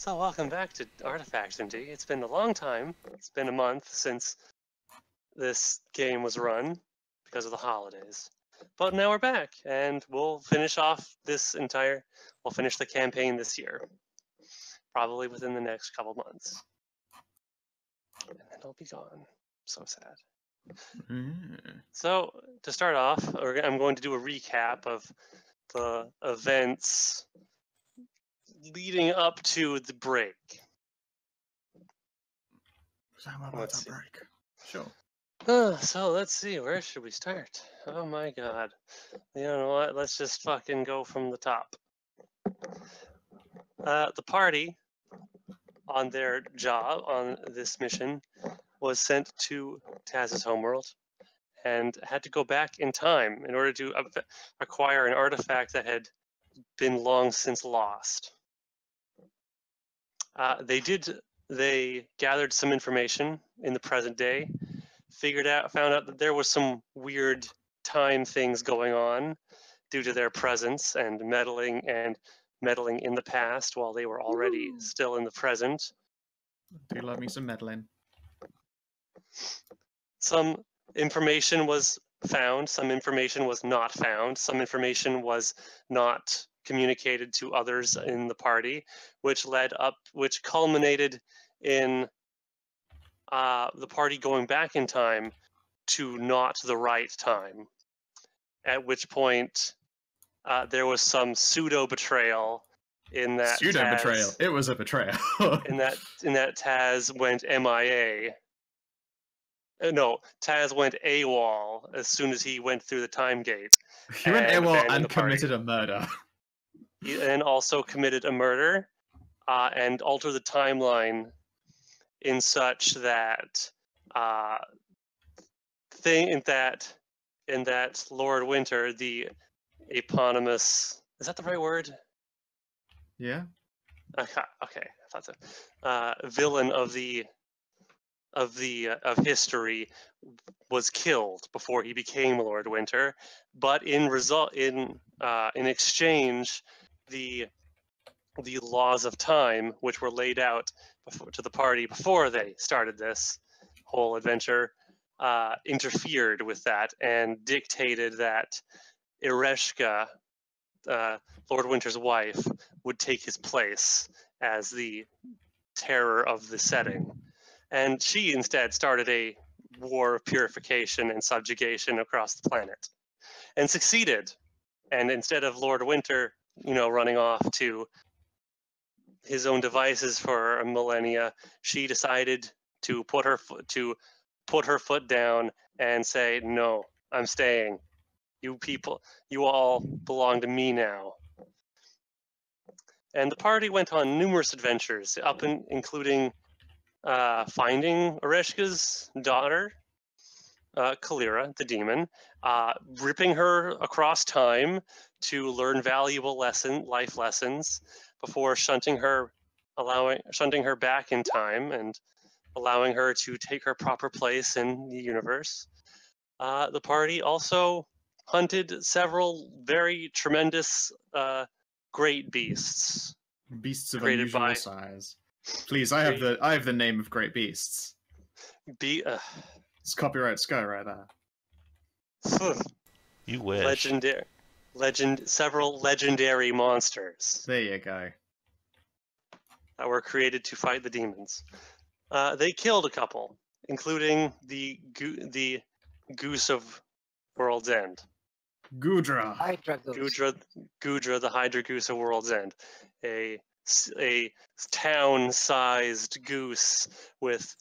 So welcome back to Artifacts&D. It's been a long time. It's been a month since this game was run because of the holidays. But now we're back, and we'll finish off we'll finish the campaign this year. Probably within the next couple months. And then I'll be gone. So sad. So, to start off, I'm going to do a recap of the events leading up to the break. Let's break. Sure. So let's see, where should we start? Oh my god. You know what? Let's just fucking go from the top. The party on their job on this mission was sent to Taz's homeworld and had to go back in time in order to acquire an artifact that had been long since lost. They gathered some information in the present day, found out that there was some weird time things going on due to their presence and meddling in the past while they were already still in the present. Do you love me some meddling? Some information was found, some information was not found, some information was not communicated to others in the party, which culminated in the party going back in time to not the right time, at which point there was some pseudo-betrayal in that Pseudo-betrayal? It was a betrayal. in that Taz went MIA. No, Taz went AWOL as soon as he went through the time gate. He went AWOL and committed a murder. And also committed a murder and altered the timeline in such that in that Lord Winter, the eponymous, is that the right word? Yeah. Okay, I thought so. Villain of history was killed before he became Lord Winter, but in exchange, the laws of time, which were laid out to the party before they started this whole adventure, interfered with that and dictated that Ereshka, Lord Winter's wife, would take his place as the terror of the setting. And she instead started a war of purification and subjugation across the planet, and succeeded. And instead of Lord Winter, running off to his own devices for a millennia, she decided to put her foot down and say, "No, I'm staying. You people, you all belong to me now." And the party went on numerous adventures, including finding Ereshka's daughter, Kalira, the demon, ripping her across time to learn valuable life lessons before shunting her back in time and allowing her to take her proper place in the universe. The party also hunted several very tremendous great beasts. Beasts of unusual size. Please, I have the name of great beasts. It's copyright Sky right there. You wish. Several legendary monsters. There you go. That were created to fight the demons. They killed a couple, including the goose of World's End. Gudra, the Hydra Goose of World's End, a town-sized goose with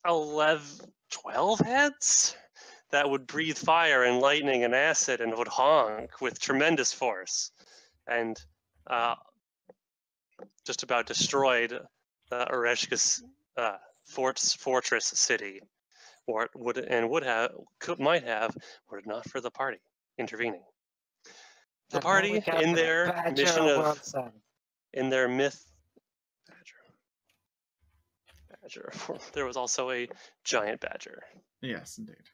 12 heads that would breathe fire and lightning and acid and would honk with tremendous force, and just about destroyed Ereshka's fortress city, or it might have, were it not for the party intervening. The party, in their mission of, in their myth, badger. There was also a giant badger. Yes, indeed.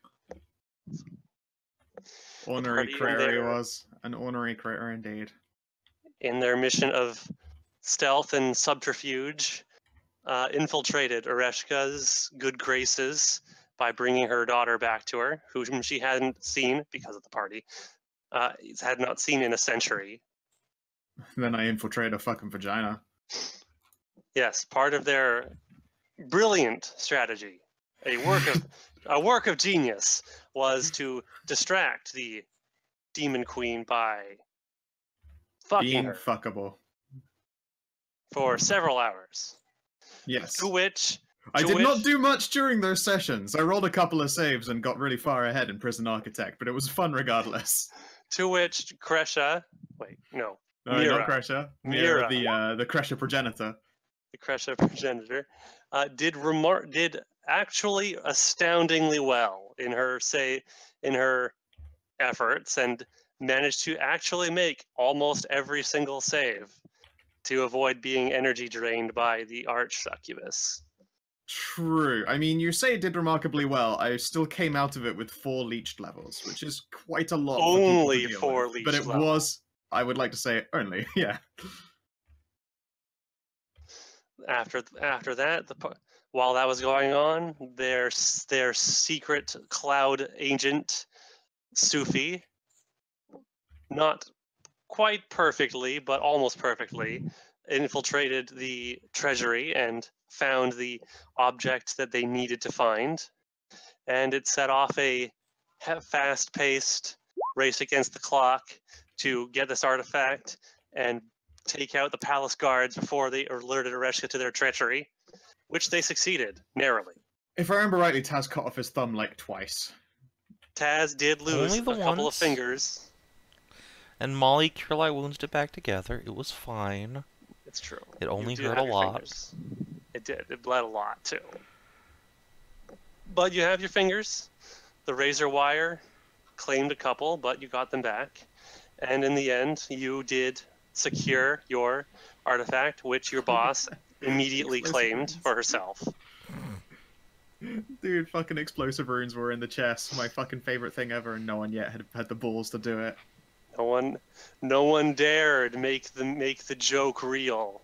Ornery critter he was. An ornery critter indeed. In their mission of stealth and subterfuge, infiltrated Ereshka's good graces by bringing her daughter back to her, whom she hadn't seen because of the party, had not seen in a century. Then I infiltrate a fucking vagina. Yes, part of their brilliant strategy, a work of genius, was to distract the Demon Queen by fucking her fuckable for several hours. Yes. To which I did not do much during those sessions. I rolled a couple of saves and got really far ahead in Prison Architect, but it was fun regardless. To which Kresha, no, Mierah, not Kresha. Mierah, the Kresha progenitor. The Kresha progenitor did actually astoundingly well in her efforts, and managed to actually make almost every single save to avoid being energy drained by the arch succubus. True. I mean, you say it did remarkably well. I still came out of it with 4 leeched levels, which is quite a lot. Only 4 leeched levels. But it was, I would like to say, only, yeah. After that, while that was going on, their secret cloud agent, Sophie, not quite perfectly, but almost perfectly, infiltrated the treasury and found the object that they needed to find. And it set off a fast-paced race against the clock to get this artifact and take out the palace guards before they alerted Ereshka to their treachery, which they succeeded, narrowly. If I remember rightly, Taz cut off his thumb like twice. Taz did lose a couple of fingers. And Molly Cureli wounded it back together. It was fine. It's true. It only hurt a lot. Fingers. It did. It bled a lot, too. But you have your fingers. The razor wire claimed a couple, but you got them back. And in the end, you did secure your artifact, which your boss immediately claimed for herself. Dude, fucking explosive runes were in the chest. My fucking favorite thing ever, and no one yet had the balls to do it. No one dared make the joke real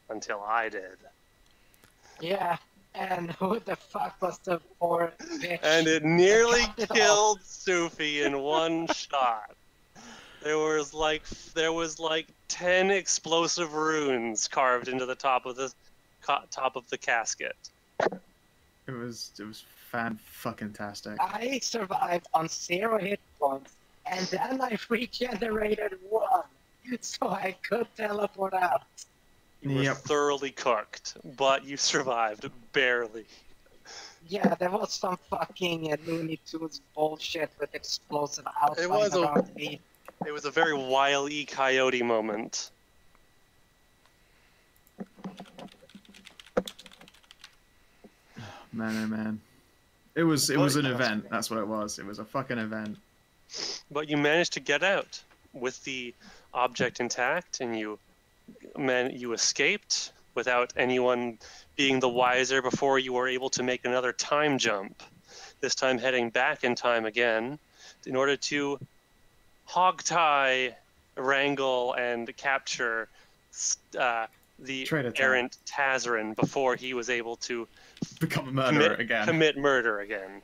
until I did. Yeah, and who the fuck was the poor bitch? And it nearly killed Sophie in one shot. There was like 10 explosive runes carved into the top of the casket. It was fan-fucking-tastic. I survived on 0 hit points, and then I regenerated 1, so I could teleport out. You were thoroughly cooked, but you survived barely. Yeah, there was some fucking Looney Tunes bullshit with explosive outlines around me. It was a very Wile E. Coyote moment. Man, oh man. It was an event, that's what it was. It was a fucking event. But you managed to get out with the object intact, and you escaped without anyone being the wiser before you were able to make another time jump, this time heading back in time again, in order to hogtie, wrangle, and capture the errant Tazran before he was able to become a murderer again. Commit murder again.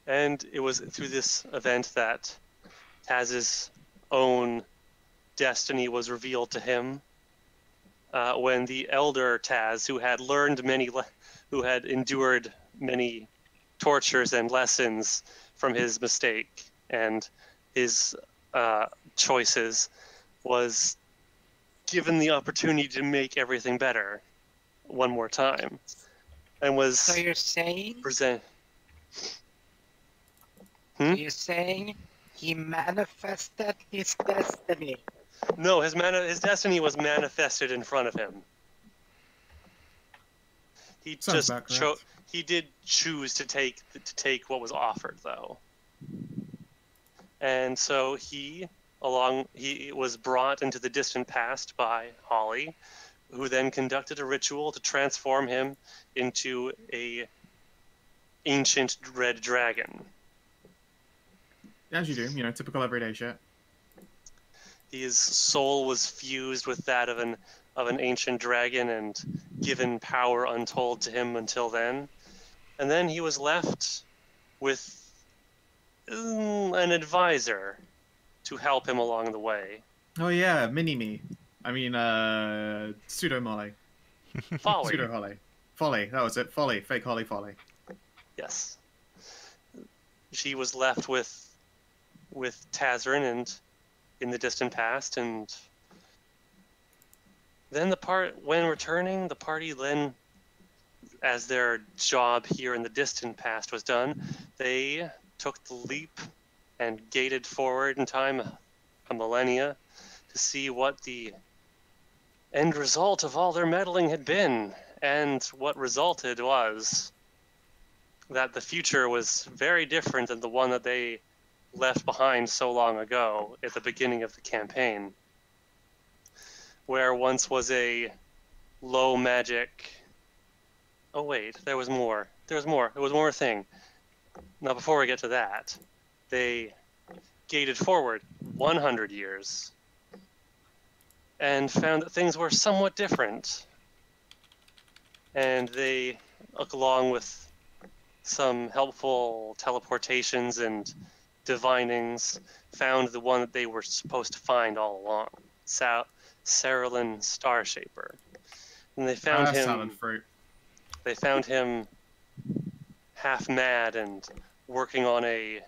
And it was through this event that Taz's own destiny was revealed to him, when the elder Taz, who had endured many tortures and lessons from his mistake and his choices, was given the opportunity to make everything better one more time, and was. So you're saying? You're saying he manifested his destiny? No, his destiny was manifested in front of him. He just he did choose to take what was offered, though, and so he was brought into the distant past by Holly, who then conducted a ritual to transform him into a ancient red dragon. As you do, typical everyday shit. His soul was fused with that of an ancient dragon and given power untold to him until then. And then he was left with an advisor to help him along the way. Oh yeah, Mini-Me. I mean, Pseudo-Molly. Folly. Pseudo-Holly. Folly, that was it. Folly. Fake Holly Folly. Yes. She was left with Tazran and in the distant past, and then when returning, the party then, as their job here in the distant past was done, they took the leap and gated forward in time a millennia to see what the end result of all their meddling had been. And what resulted was that the future was very different than the one that they left behind so long ago at the beginning of the campaign, where once was a low magic... Oh wait, there was more. There was more. There was one more thing. Now before we get to that, they gated forward 100 years and found that things were somewhat different. And they, along with some helpful teleportations and divinings, found the one that they were supposed to find all along, Saralin Starshaper. And they found him. Salad fruit. They found him half mad and working on a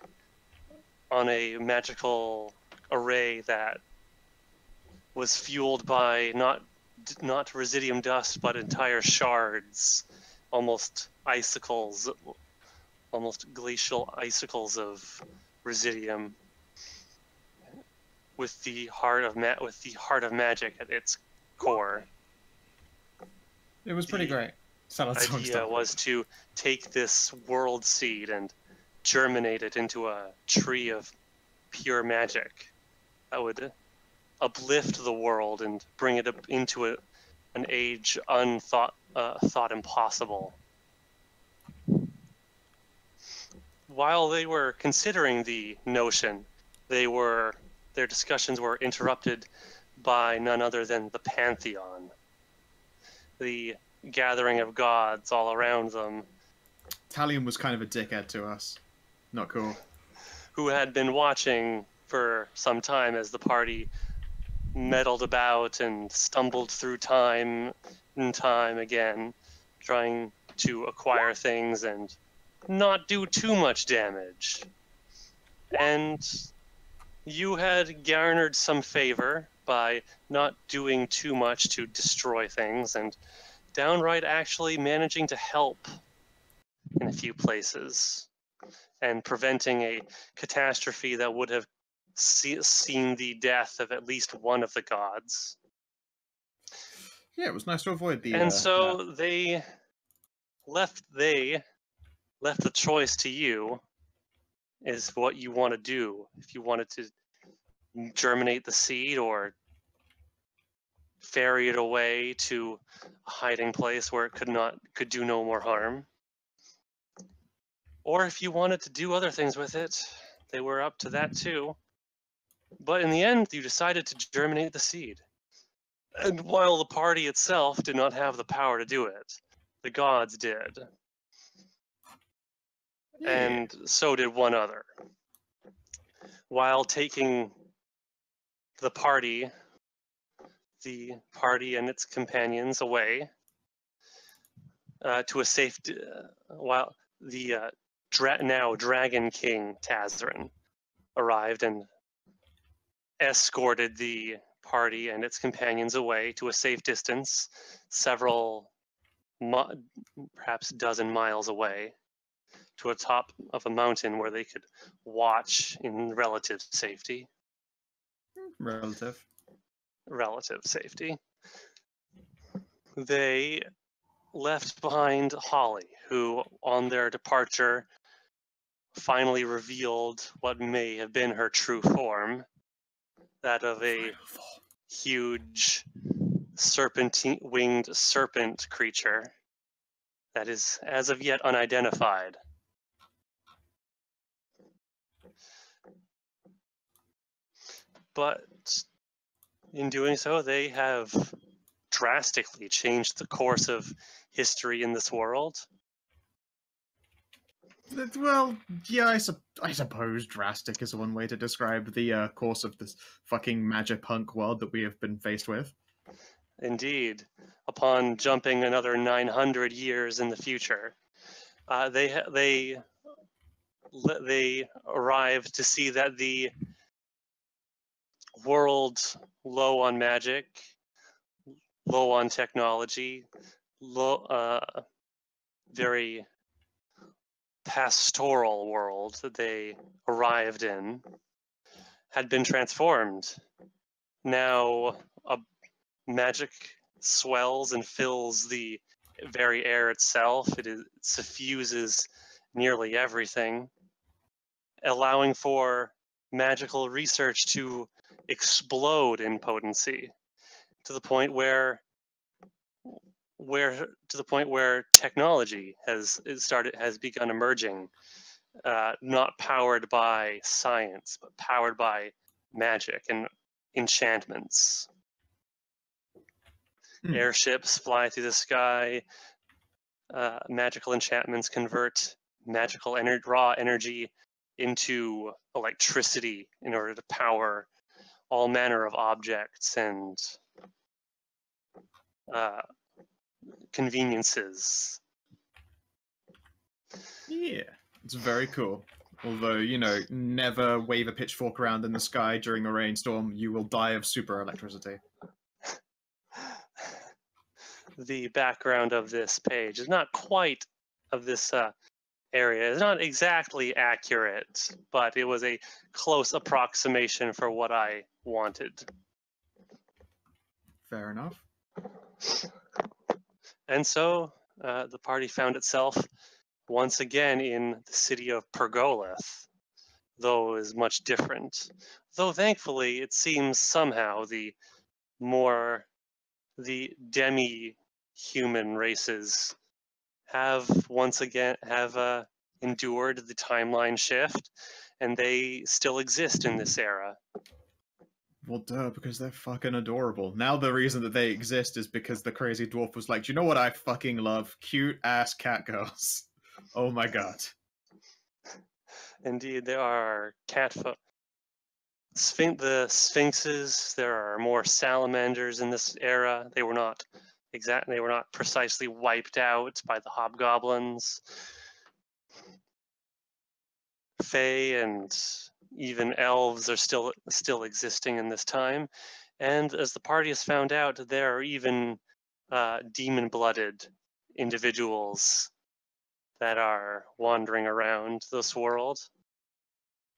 magical array that was fueled by not residium dust, but entire shards, almost icicles, almost glacial icicles of residium, with the heart of magic at its core. It was pretty great. The idea was to take this world seed and germinate it into a tree of pure magic that would uplift the world and bring it up into an age thought impossible. While they were considering the notion, their discussions were interrupted by none other than the Pantheon, the gathering of gods all around them. Talion was kind of a dickhead to us. Not cool. Who had been watching for some time as the party meddled about and stumbled through time and time again, trying to acquire things and not do too much damage. And you had garnered some favor by not doing too much to destroy things and downright actually managing to help in a few places and preventing a catastrophe that would have seen the death of at least one of the gods. Yeah, it was nice to avoid the... And so they left the choice to you, is what you want to do. If you wanted to germinate the seed or ferry it away to a hiding place where it could do no more harm. Or if you wanted to do other things with it, they were up to that too. But in the end, you decided to germinate the seed. And while the party itself did not have the power to do it, the gods did. Yeah. And so did one other. While taking the party and its companions away to a safe, while the now Dragon King Tazran arrived and escorted the party and its companions away to a safe distance, several, perhaps dozen miles away, to a top of a mountain where they could watch in relative safety. Relative safety. They left behind Holly, who, on their departure, finally revealed what may have been her true form, that of a huge winged serpent creature that is as of yet unidentified. But In doing so, they have drastically changed the course of history in this world. Well, yeah, I suppose drastic is one way to describe the course of this fucking magic punk world that we have been faced with. Indeed. Upon jumping another 900 years in the future, they arrived to see that the world low on magic, low on technology, very pastoral world that they arrived in had been transformed. Now magic swells and fills the very air itself. It suffuses nearly everything, allowing for magical research to explode in potency to the point where technology has begun emerging, not powered by science, but powered by magic and enchantments. Airships fly through the sky. Magical enchantments convert magical raw energy into electricity in order to power all manner of objects and conveniences. Yeah, it's very cool. Although, you know, never wave a pitchfork around in the sky during a rainstorm, you will die of super electricity. The background of this page is not quite of this area. It's not exactly accurate, but it was a close approximation for what I wanted. Fair enough. And so the party found itself once again in the city of Pergolith, though is much different. Though thankfully it seems somehow the demi-human races have once again endured the timeline shift, and they still exist in this era. Well, duh, because they're fucking adorable. Now the reason that they exist is because the crazy dwarf was like, do you know what I fucking love? Cute-ass cat girls. Oh my god. Indeed, there are the sphinxes. There are more salamanders in this era. They were not precisely wiped out by the hobgoblins. Fae and even elves are still existing in this time, and as the party has found out, there are even demon-blooded individuals that are wandering around this world.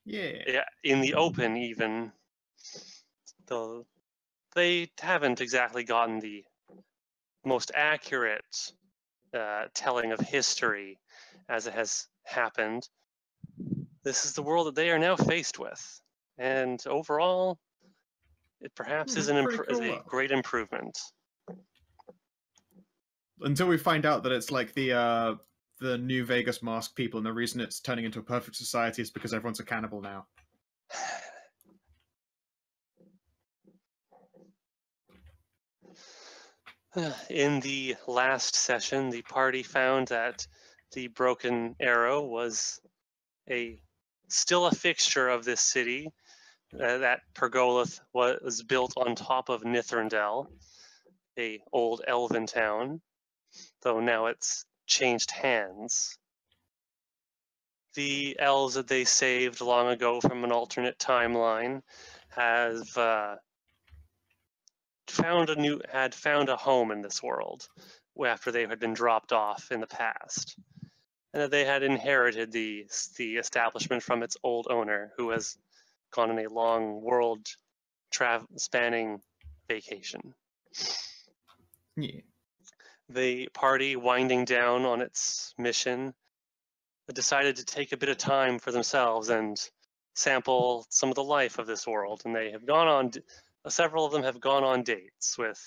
Yeah, in the open even. Though they haven't exactly gotten the most accurate telling of history as it has happened. This is the world that they are now faced with, and overall, it perhaps is a great improvement. Until we find out that it's like the New Vegas mask people, and the reason it's turning into a perfect society is because everyone's a cannibal now. In the last session, the party found that the Broken Arrow was still a fixture of this city. That Pergolith was built on top of Nithrandel, a old elven town, though now it's changed hands. The elves that they saved long ago from an alternate timeline have found a home in this world after they had been dropped off in the past, and that they had inherited the establishment from its old owner, who has gone on a long world spanning vacation. Yeah. The party, winding down on its mission, decided to take a bit of time for themselves and sample some of the life of this world, and they have gone on. Several of them have gone on dates with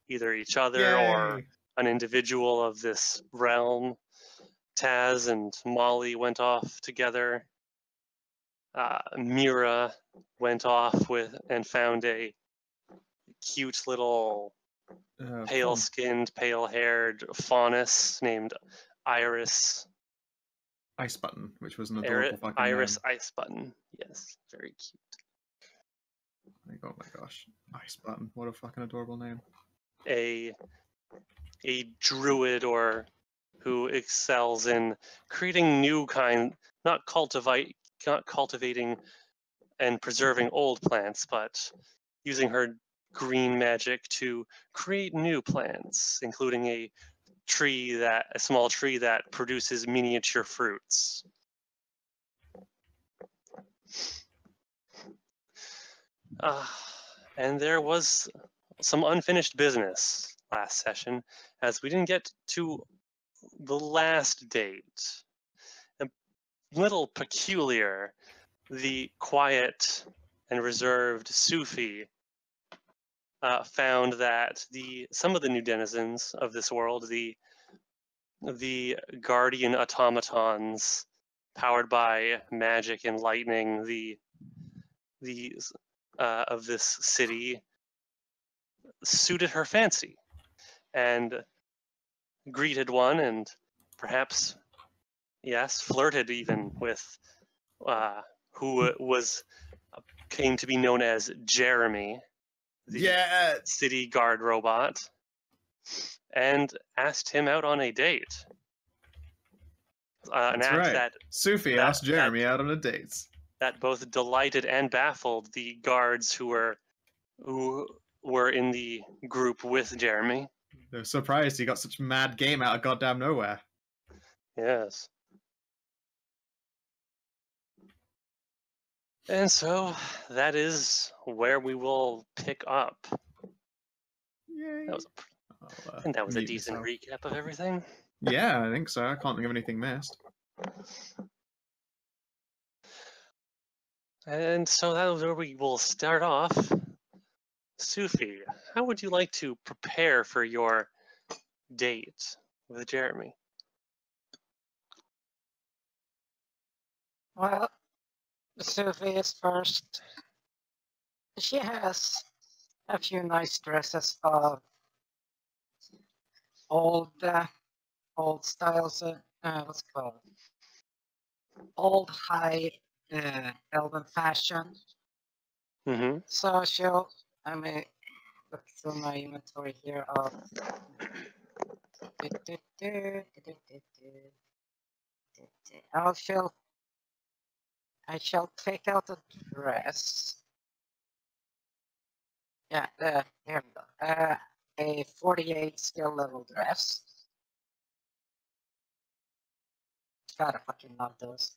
either each other or an individual of this realm. Taz and Molly went off together. Mierah went off and found a cute little Fawn. pale-skinned, pale-haired faunus named Iris. Ice Button, which was an adorable fucking Iris name. Ice Button. Yes, very cute. Like, oh my gosh, Ice Button! What a fucking adorable name. A druid or who excels in creating new not cultivating and preserving old plants, but using her green magic to create new plants, including a small tree that produces miniature fruits. And there was some unfinished business last session, as we didn't get to the last date. A little peculiar, the quiet and reserved Sophie found that some of the new denizens of this world, the guardian automatons powered by magic and lightning, of this city, suited her fancy, and greeted one, and perhaps, yes, flirted even with who came to be known as Jeremy, the city guard robot, and asked him out on a date. An That's act right. that Sophie asked Jeremy out on a date. That both delighted and baffled the guards who were in the group with Jeremy. They're surprised he got such mad game out of goddamn nowhere. Yes. And so that is where we will pick up. Yay. I think that was a decent recap of everything. Yeah, I think so. I can't think of anything missed. And so that is where we will start off. Sophie, how would you like to prepare for your date with Jeremy? Well, Sophie is first. She has a few nice dresses of old styles. What's it called? Old high elven fashion. Mm-hmm. So I may look through my inventory here of. I shall take out a dress. Yeah, here we go. A 48 skill level dress. Gotta fucking love those.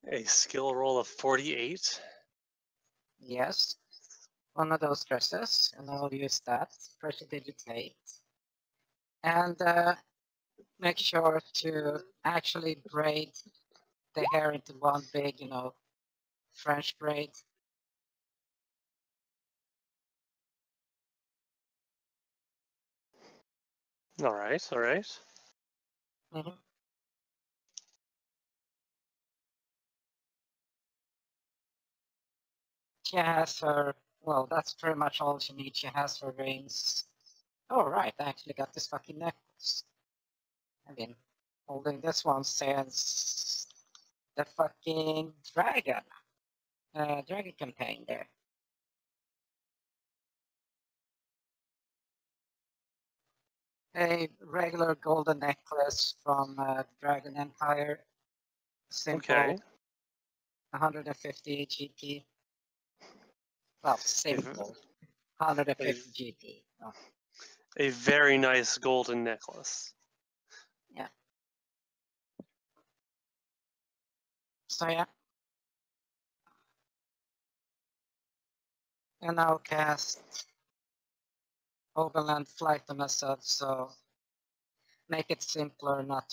A skill roll of 48? Yes. One of those dresses, and I'll use that. Prestidigitate. And make sure to actually braid the hair into one big, French braid. All right. Mm-hmm. She has her, well, that's pretty much all she needs. She has her rings. Oh, right, I actually got this fucking necklace. I've been holding this one since the fucking dragon campaign there. A regular golden necklace from Dragon Empire. Simple. Okay. 150 GP. Well, simple. 150 GP. Oh. A very nice golden necklace. Yeah. So yeah. And I'll cast Overland Flight on myself, so make it simpler, not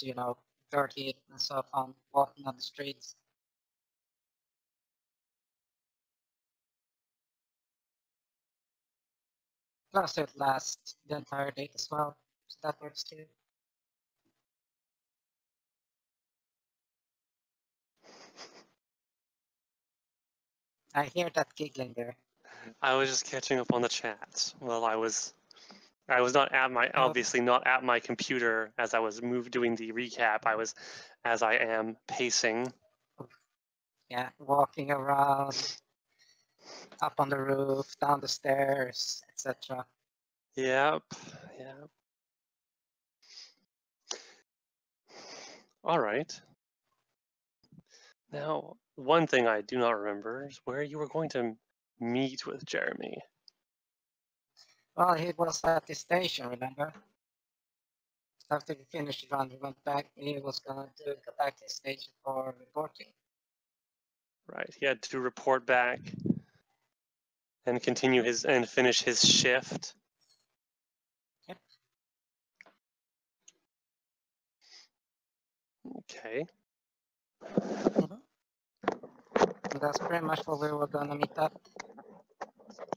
dirty it and stuff on walking on the streets. Plus it lasts the entire date as well, so that works too. I hear that giggling there. I was just catching up on the chat. Well, I was not at my obviously not at my computer as I was doing the recap. I was as I am pacing. Yeah, walking around, up on the roof, down the stairs, etc. Yep. Yep. All right. Now, one thing I do not remember is where you were going to meet with Jeremy. Well, he was at the station, remember? After we finished the run, we went back. He was going to go back to the station for reporting. Right. He had to report back and continue his and finish his shift. Yep. Okay. And that's pretty much what we were going to meet up.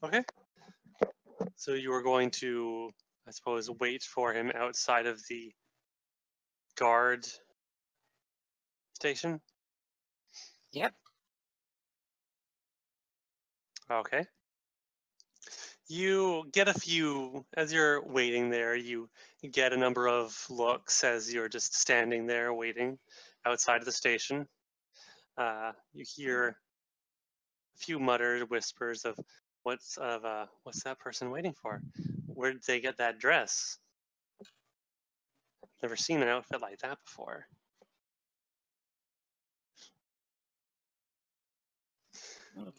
Okay. So you were going to, I suppose, wait for him outside of the guard station? Yep. Okay. You get a few, as you're waiting there, you get a number of looks as you're just standing there waiting outside of the station. You hear a few muttered whispers of what's that person waiting for? Where did they get that dress? Never seen an outfit like that before.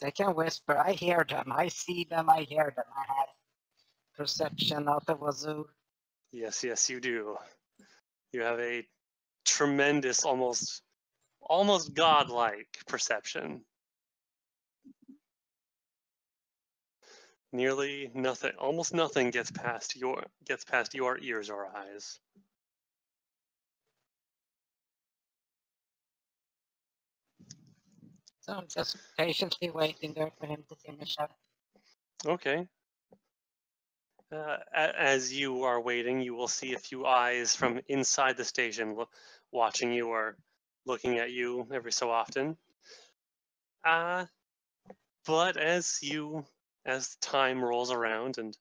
They can whisper. I hear them. I see them. I hear them. I have perception out of wazoo. Yes, yes, you do. You have a tremendous, almost godlike perception. Nearly nothing, almost nothing gets past your ears or eyes. So I'm just patiently waiting there for him to finish up. Okay. As you are waiting, you will see a few eyes from inside the station watching you or looking at you every so often. But as time rolls around and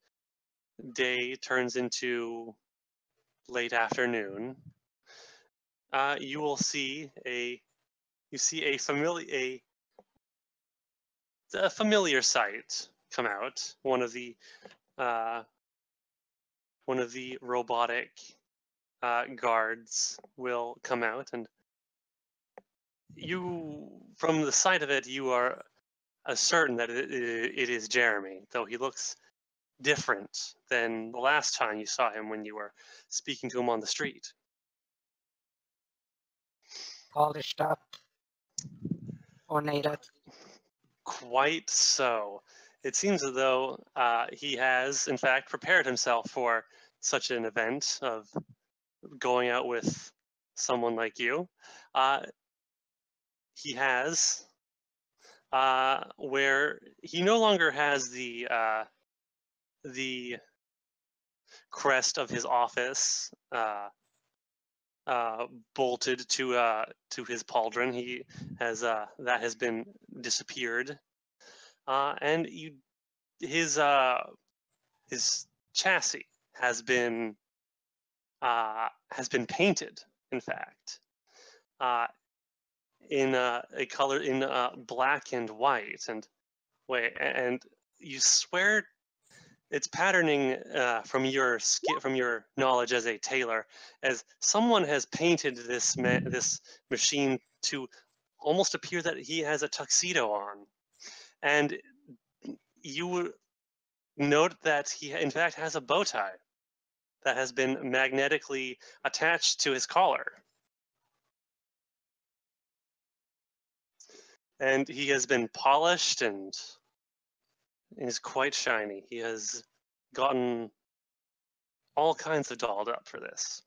day turns into late afternoon, you will see a familiar sight come out. One of the robotic guards will come out, and you, from the sight of it, you are certain that it is Jeremy, though he looks different than the last time you saw him when you were speaking to him on the street. Polished up. Ornated. Quite so. It seems as though he has, in fact, prepared himself for such an event of going out with someone like you. He has, where he no longer has the crest of his office bolted to his pauldron. He has that has been disappeared, and his chassis has been painted. In fact, in a color in black and white, and you swear it's patterning from your knowledge as a tailor, as someone has painted this machine to almost appear that he has a tuxedo on, and you note that he in fact has a bow tie that has been magnetically attached to his collar. And he has been polished and is quite shiny. He has gotten all kinds of dolled up for this.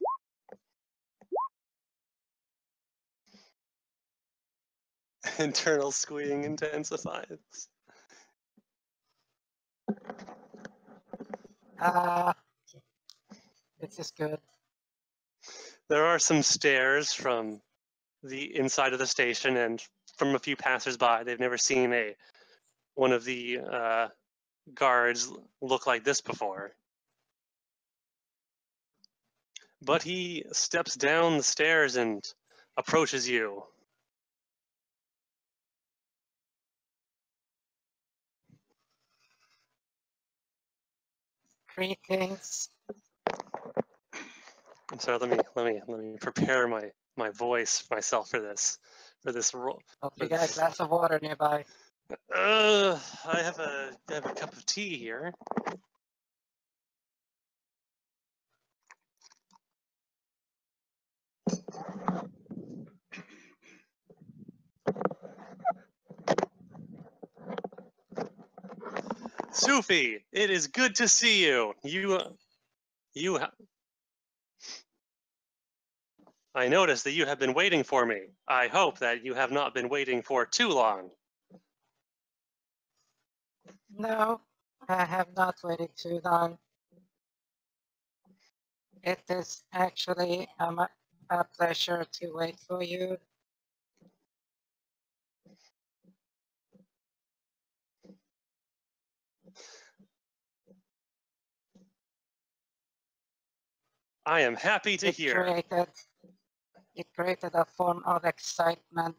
Internal squeeing intensifies. This is good. There are some stares from the inside of the station and from a few passersby. They've never seen one of the guards look like this before. But he steps down the stairs and approaches you. Greetings. I'm sorry, let me prepare my voice myself for this role. Hope you got a glass of water nearby. I have a cup of tea here. Sophie, it is good to see you. I noticed that you have been waiting for me. I hope that you have not been waiting for too long. No, I have not waited too long. It is actually a pleasure to wait for you. I am happy to hear. It created a form of excitement.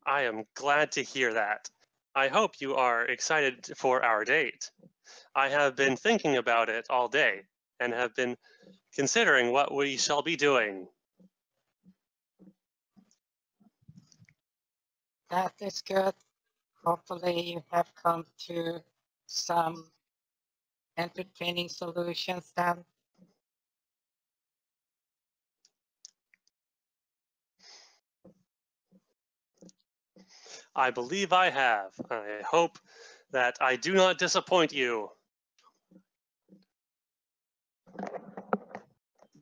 I am glad to hear that. I hope you are excited for our date. I have been thinking about it all day and have been considering what we shall be doing. That is good. Hopefully you have come to some entertaining solutions then. I believe I have. I hope that I do not disappoint you.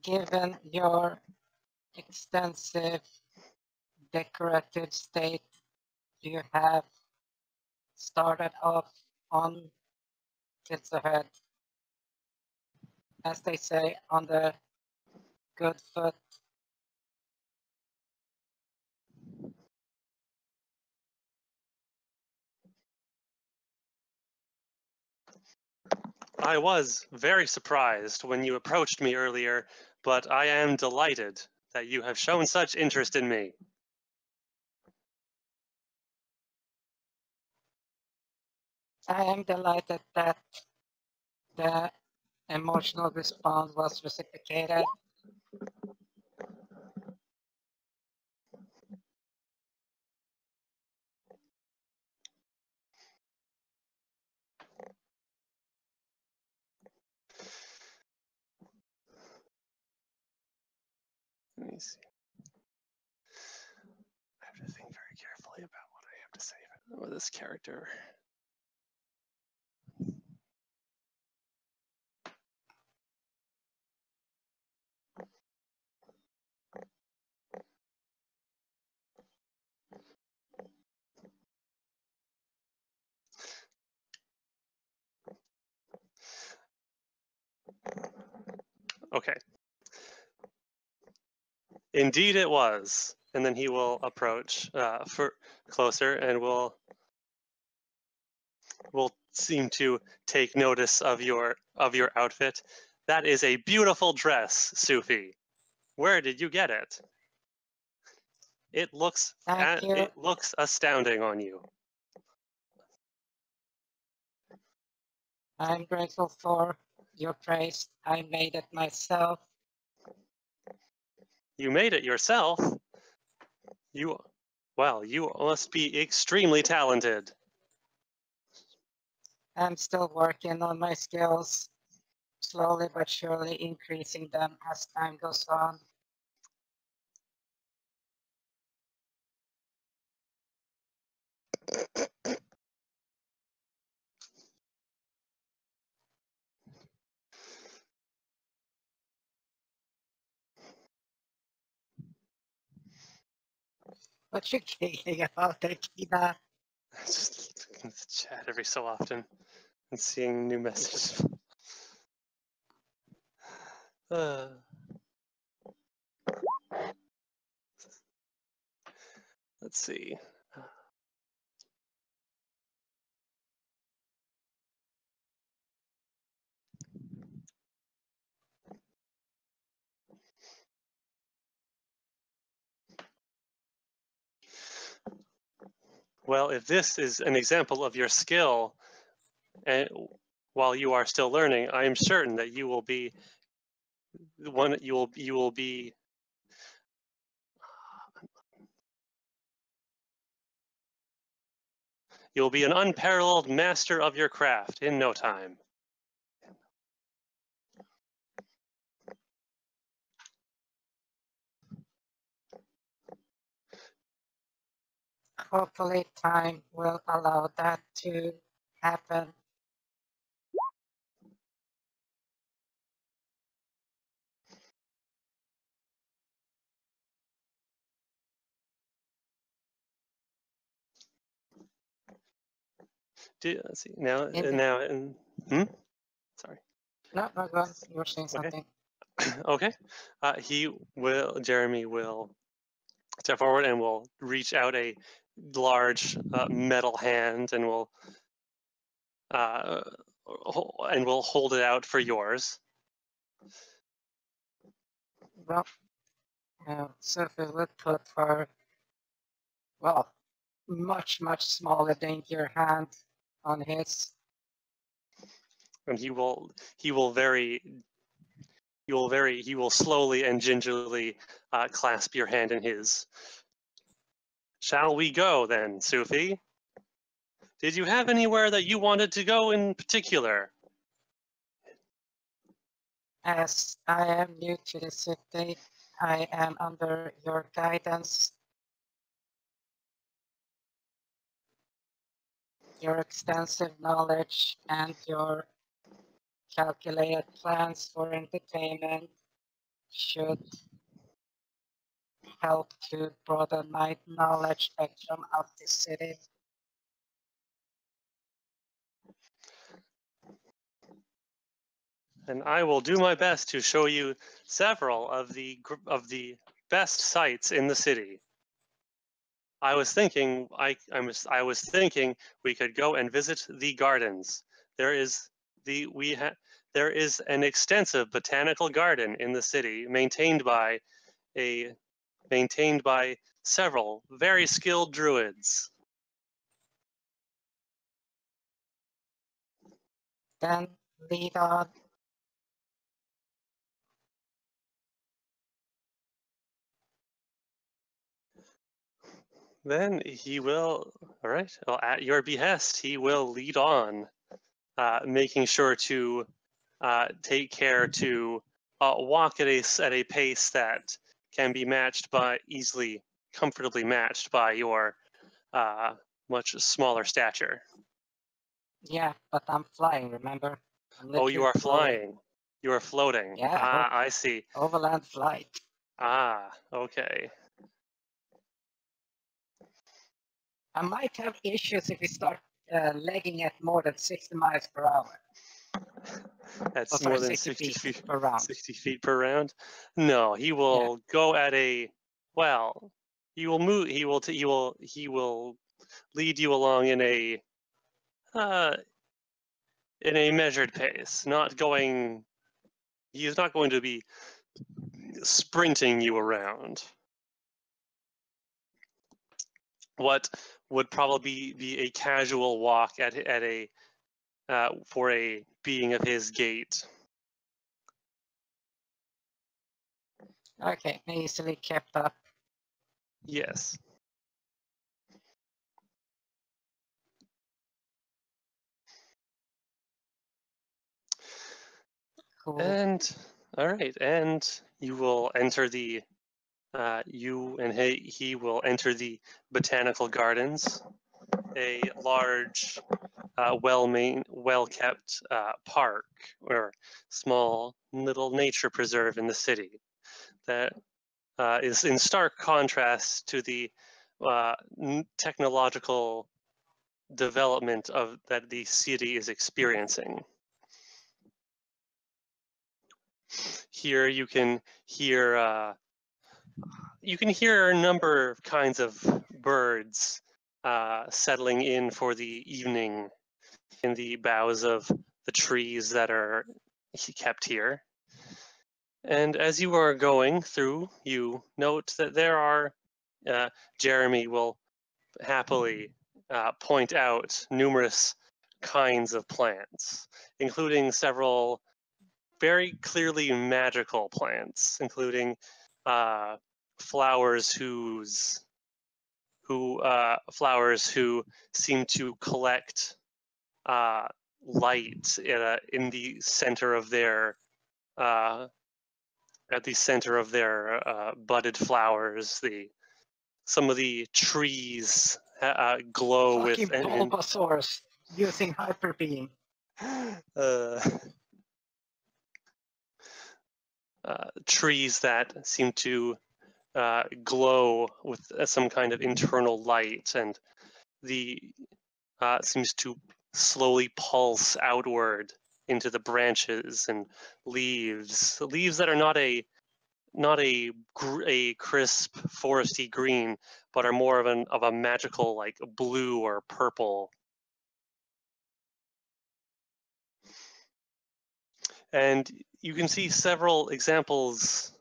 Given your extensive decorative state you have started off on kids ahead, as they say, on the good foot. I was very surprised when you approached me earlier, but I am delighted that you have shown such interest in me. I am delighted that the emotional response was reciprocated. Let me see. I have to think very carefully about what I have to say with this character. Okay. Indeed it was. And then he will approach for closer and will seem to take notice of your outfit. That is a beautiful dress, Sophie. Where did you get it? It looks astounding on you. I'm grateful for your praise. I made it myself. You made it yourself? You must be extremely talented. I'm still working on my skills, slowly but surely increasing them as time goes on. What you thinking about there, Kina? Just looking at the chat every so often and seeing new messages. Let's see. Well, if this is an example of your skill, and while you are still learning, I am certain that you will be one. You will be. You'll be an unparalleled master of your craft in no time. Hopefully time will allow that to happen. Let's see now. Sorry. No, go on. You were saying Okay. something. Okay. Jeremy will step forward and will reach out a large metal hand and will hold it out for yours. Well, Sophie would put her, well, much smaller, daintier hand on his. And he will slowly and gingerly clasp your hand in his. Shall we go then, Sophie? Did you have anywhere that you wanted to go in particular? As I am new to the city, I am under your guidance. Your extensive knowledge and your calculated plans for entertainment should help to broaden my knowledge spectrum of the city. And I will do my best to show you several of the best sites in the city. I was thinking we could go and visit the gardens. There is an extensive botanical garden in the city maintained by several very skilled druids. Then lead on. Then he will, all right, well, at your behest, he will lead on, making sure to take care to walk at a pace that can be comfortably matched by your much smaller stature. Yeah, but I'm flying, remember? Oh, you are floating. flying. You are floating. Yeah. Ah, I see. Overland flight. Ah, okay. I might have issues if we start legging at more than 60 miles per hour. That's sorry, more than 60 60 feet per round. 60 feet per round. No, he will go at a he will move. He will lead you along in a measured pace. He's not going to be sprinting you around. What would probably be a casual walk for a being of his gait. Okay, easily kept up. Yes. Cool. And all right, and you will enter the he will enter the botanical gardens, a large, well-kept park or small little nature preserve in the city that is in stark contrast to the technological development that the city is experiencing. Here you can hear a number of kinds of birds settling in for the evening in the boughs of the trees that are kept here. And as you are going through, you note that there are, Jeremy will happily point out numerous kinds of plants, including several very clearly magical plants, including flowers who seem to collect light in the center of their budded flowers. Some of the trees glow Fucking with Bulbasaur's using Hyper Beam. Trees that seem to glow with some kind of internal light, and the seems to slowly pulse outward into the branches and leaves. Leaves that are not a crisp foresty green, but are more of a magical like blue or purple. And you can see several examples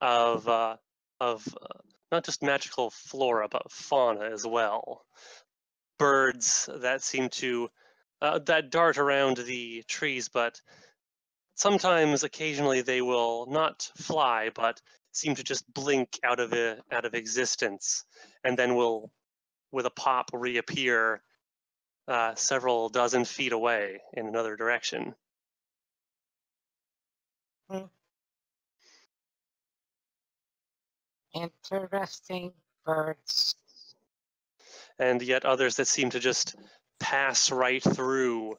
of not just magical flora, but fauna as well. Birds that seem to that dart around the trees, but sometimes, occasionally, they will not fly, but seem to just blink out of existence, and then will, with a pop, reappear several dozen feet away in another direction. Interesting birds. And yet others that seem to just pass right through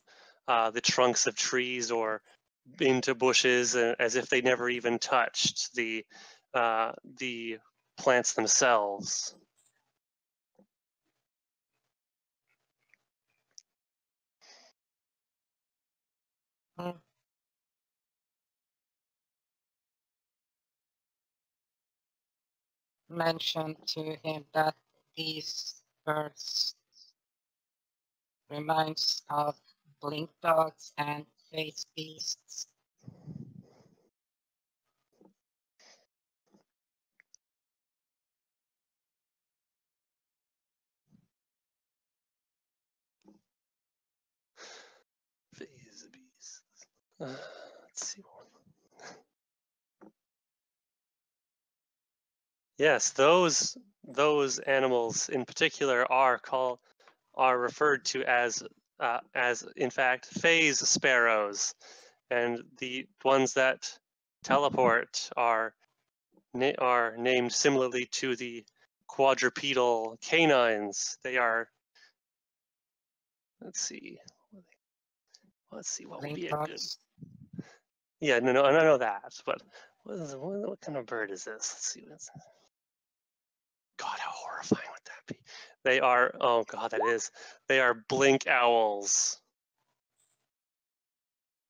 the trunks of trees or into bushes, as if they never even touched the plants themselves. Mentioned to him that these birds reminds of blink dogs and face beasts. Phase beasts. Let's see. Yes, those animals in particular are referred to as in fact phase sparrows, and the ones that teleport are named similarly to the quadrupedal canines. They are. Let's see what would be a good. Yeah, no, I know that, but what kind of bird is this? Let's see. God, how horrifying would that be? They are, oh God, they are blink owls.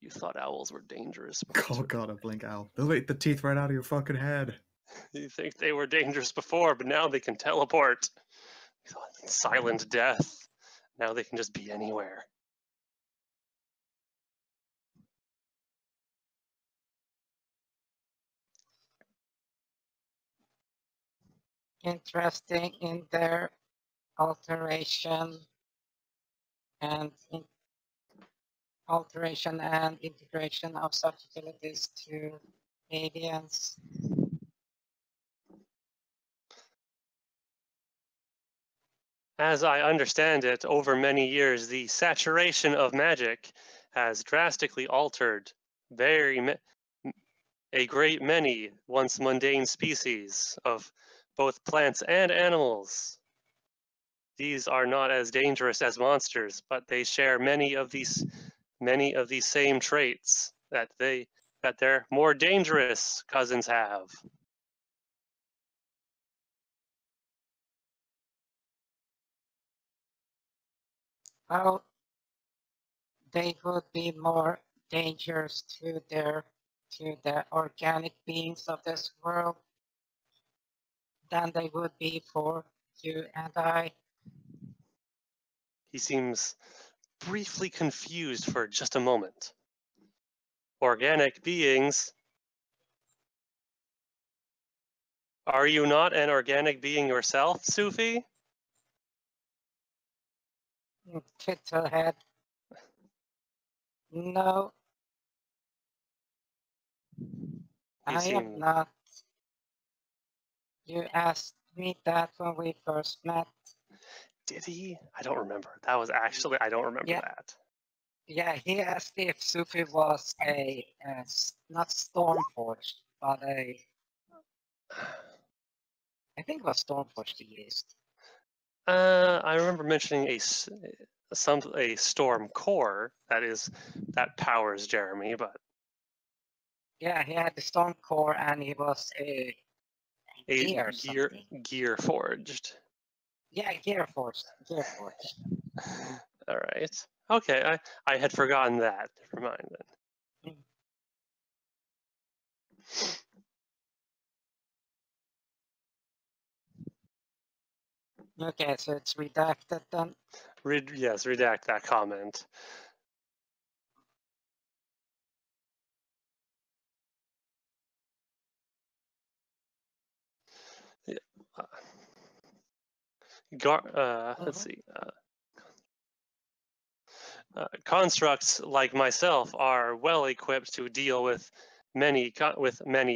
You thought owls were dangerous. Oh God, a blink owl. They'll eat the teeth right out of your fucking head. You think they were dangerous before, but now they can teleport. Silent death. Now they can just be anywhere. Interesting in their alteration and integration of such abilities to aliens. As I understand it, over many years, the saturation of magic has drastically altered a great many once mundane species of both plants and animals. These are not as dangerous as monsters, but they share many of these same traits that their more dangerous cousins have. Well, they would be more dangerous to the organic beings of this world than they would be for you and I. He seems briefly confused for just a moment. Organic beings? Are you not an organic being yourself, Sophie? Hit her head. No, I am not. You asked me that when we first met. Did he? I don't remember. That was actually, I don't remember Yeah. that. Yeah, he asked if Sophie was not Stormforged, but I think it was Stormforged he used. I remember mentioning a storm core that powers Jeremy, but Yeah, he had the Storm Core and he was a gear something. gear forged. Yeah, Gear Forged. Gear Forged. All right. Okay, I had forgotten that. Never mind then. Okay, so it's redacted then. Yes, redact that comment. Yeah. Let's see. Constructs like myself are well equipped to deal with many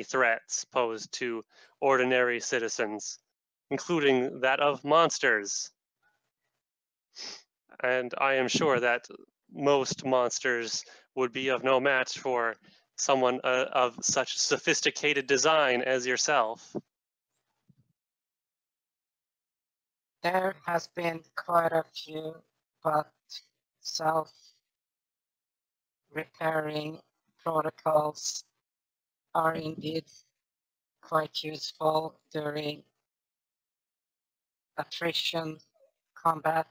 threats posed to ordinary citizens, including that of monsters. And I am sure that most monsters would be of no match for someone of such sophisticated design as yourself. There has been quite a few, but self-repairing protocols are indeed quite useful during attrition combat.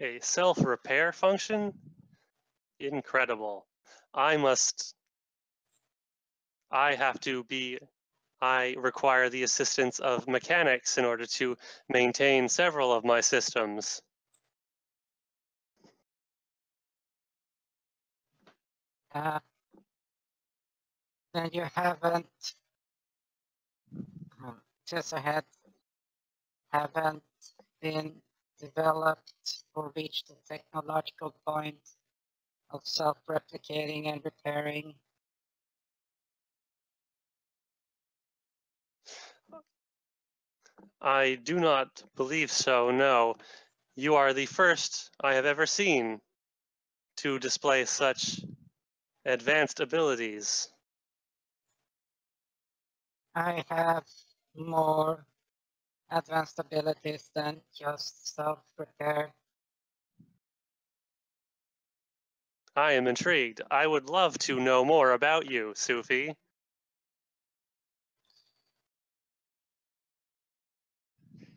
A self-repair function? Incredible. I require the assistance of mechanics in order to maintain several of my systems. Then you haven't, just ahead, haven't been developed or reached the technological point of self-replicating and repairing. I do not believe so, no. You are the first I have ever seen to display such advanced abilities. I have more advanced abilities than just self-repair. I am intrigued. I would love to know more about you, Sophie.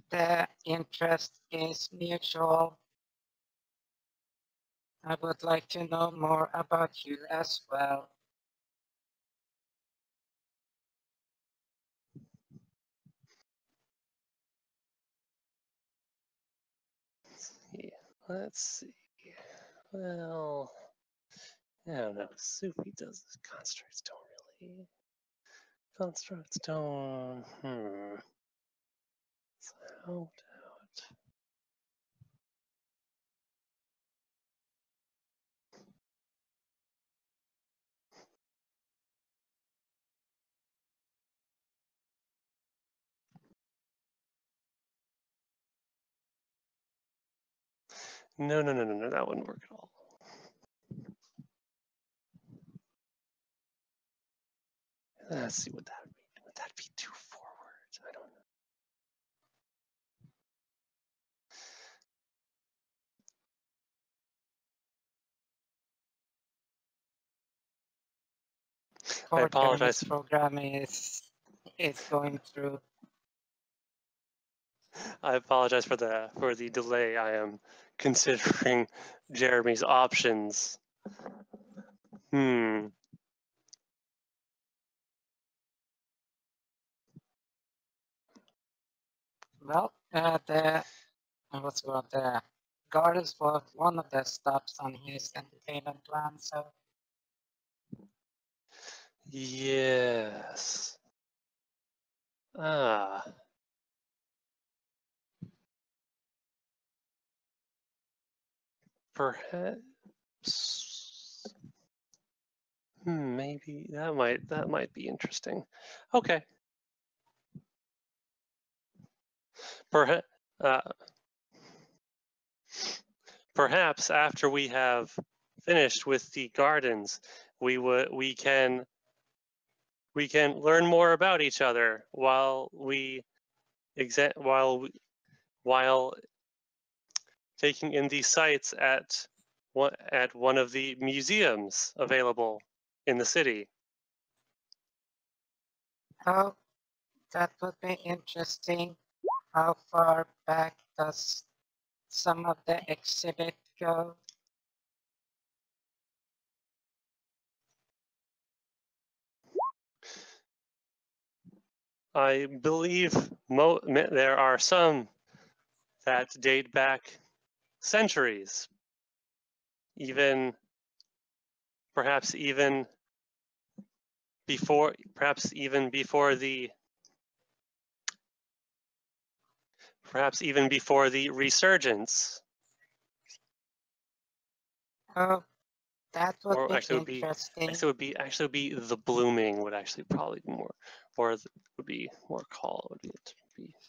The interest is mutual. I would like to know more about you as well. Let's see. Well, I don't know. Sophie does this. Constructs don't really. Constructs don't. How out. No, that wouldn't work at all. Let's see what that would be. Would that be too forward? I don't know. I apologize. Programming is going through. I apologize for the delay. I am considering Jeremy's options. Well, the Gardens was one of the stops on his entertainment plan, so yes. Perhaps. Maybe that might be interesting. Okay. Perhaps after we have finished with the gardens, we can learn more about each other while taking in the sights at one of the museums available in the city. Oh, that would be interesting. How far back does some of the exhibit go? I believe there are some that date back centuries, perhaps even before the resurgence. Oh, that would Or be actually interesting. it would be the blooming would actually probably be more, or would be more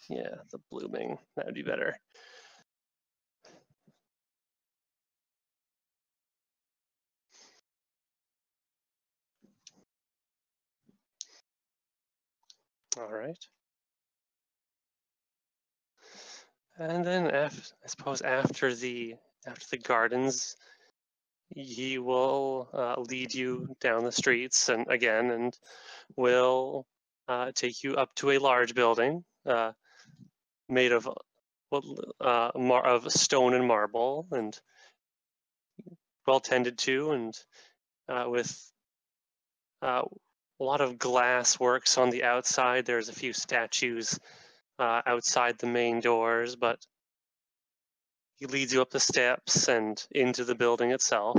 yeah, the blooming. That would be better. All right. And then I suppose after the gardens, he will lead you down the streets and will take you up to a large building made of stone and marble and well tended to, and with a lot of glass works on the outside. There's a few statues outside the main doors, but he leads you up the steps and into the building itself.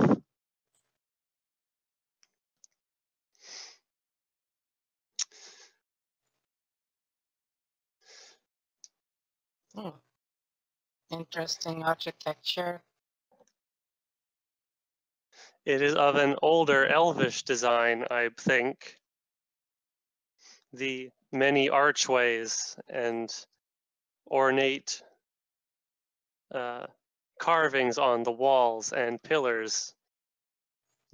Interesting architecture. It is of an older elvish design, I think. The many archways and ornate carvings on the walls and pillars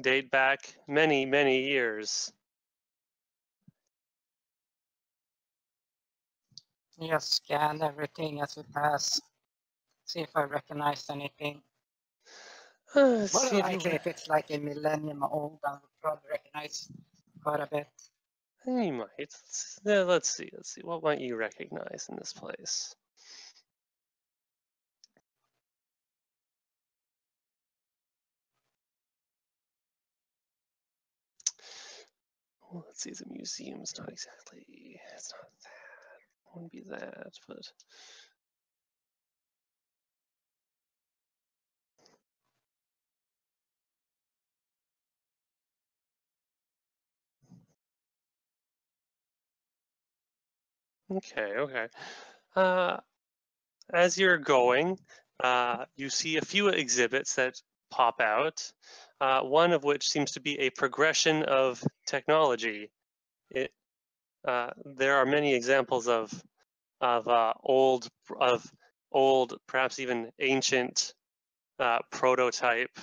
date back many, many years. Just scan everything as we pass. See if I recognize anything. More likely, if it's like a millennium old, I would probably recognize quite a bit. You might. Let's see. What might you recognize in this place? Well, let's see. The museum's not exactly. It's not that. It wouldn't be that, but. Okay. As you're going, you see a few exhibits that pop out, one of which seems to be a progression of technology. There are many examples of old, perhaps even ancient prototype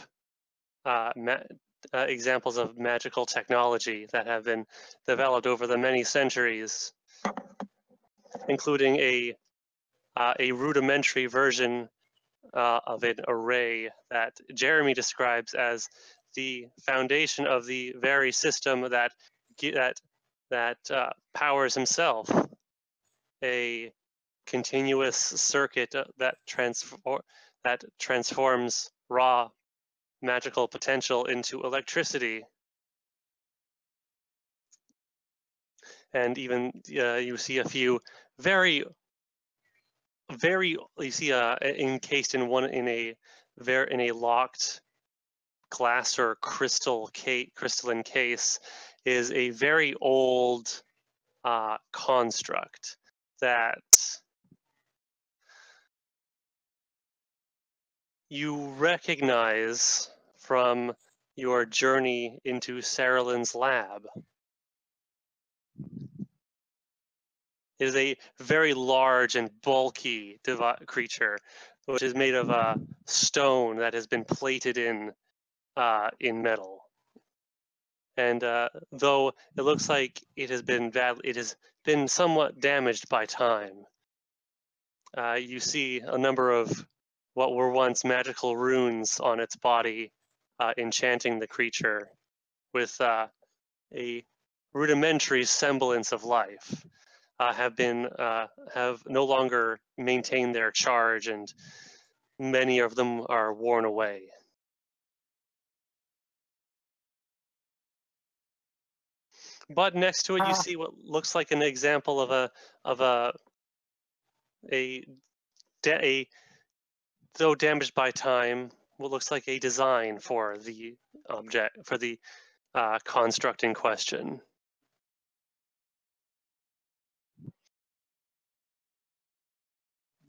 examples of magical technology that have been developed over the many centuries, including a rudimentary version of an array that Jeremy describes as the foundation of the very system that powers himself, a continuous circuit that transforms raw magical potential into electricity. And even you see a few encased in a locked glass or crystalline case is a very old construct that you recognize from your journey into Saralin's lab. It is a very large and bulky creature, which is made of stone that has been plated in metal. And though it looks like it has been somewhat damaged by time. You see a number of what were once magical runes on its body, enchanting the creature with a rudimentary semblance of life. Have no longer maintained their charge, and many of them are worn away. But next to it, you see what looks like an example of a though damaged by time, what looks like a design for the object, for the construct in question.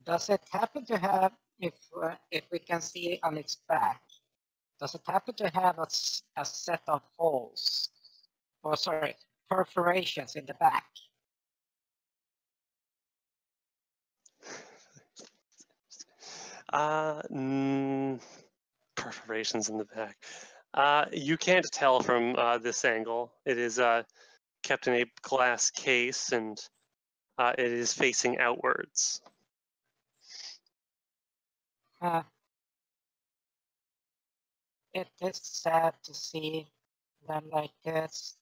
Does it happen to have, if we can see on its back, does it happen to have a set of holes, or sorry, perforations in the back? Perforations in the back. You can't tell from this angle. It is kept in a glass case, and it is facing outwards. It is sad to see them like this.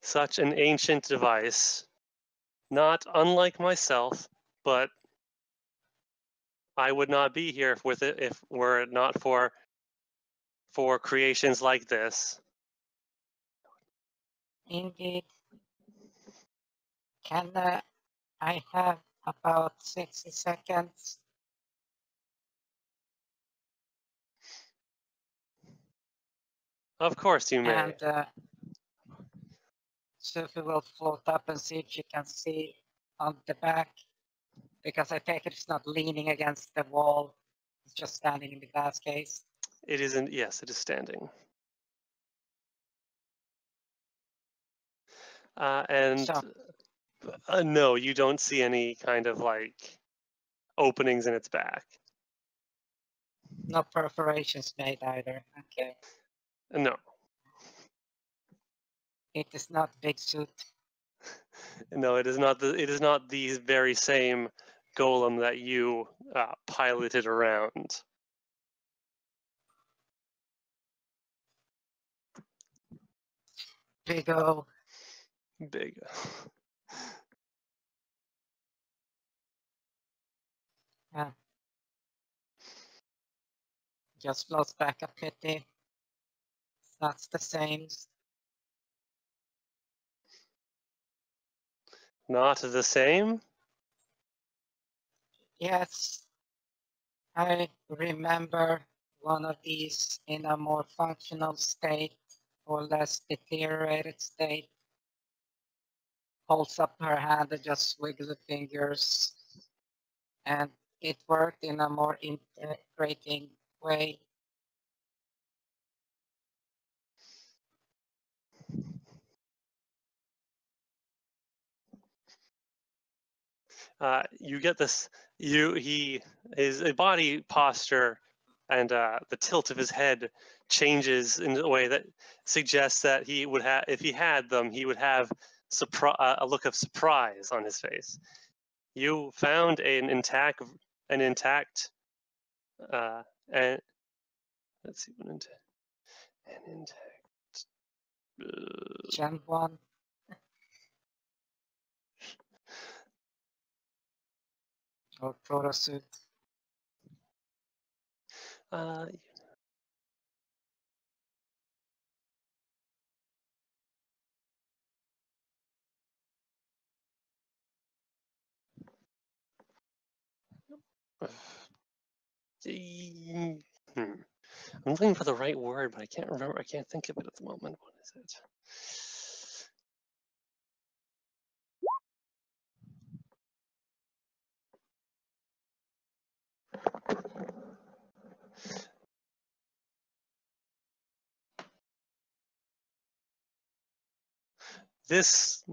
Such an ancient device, not unlike myself, but I would not be here with it if were it not for creations like this. Indeed. Can I have about 60 seconds? Of course you may. And Sophie will float up and see if she can see on the back, because I take it it's not leaning against the wall, it's just standing in the glass case. It isn't. Yes, it is standing. And no, you don't see any kind of like openings in its back. No perforations made either. Okay. No. It is not big suit. No, it is not the very same golem that you piloted around. Big O. Big. Yeah. Just floats back a pity. That's the same. Not the same? Yes. I remember one of these in a more functional state or less deteriorated state. Holds up her hand and just wiggle the fingers. And it worked in a more integrating way. You get this. His body posture and the tilt of his head changes in a way that suggests that he would have, if he had them, he would have a look of surprise on his face. You found an intact, and let's see, an intact. Gen 1. Or proto suit. I'm looking for the right word, but I can't remember. I can't think of it at the moment. What is it? this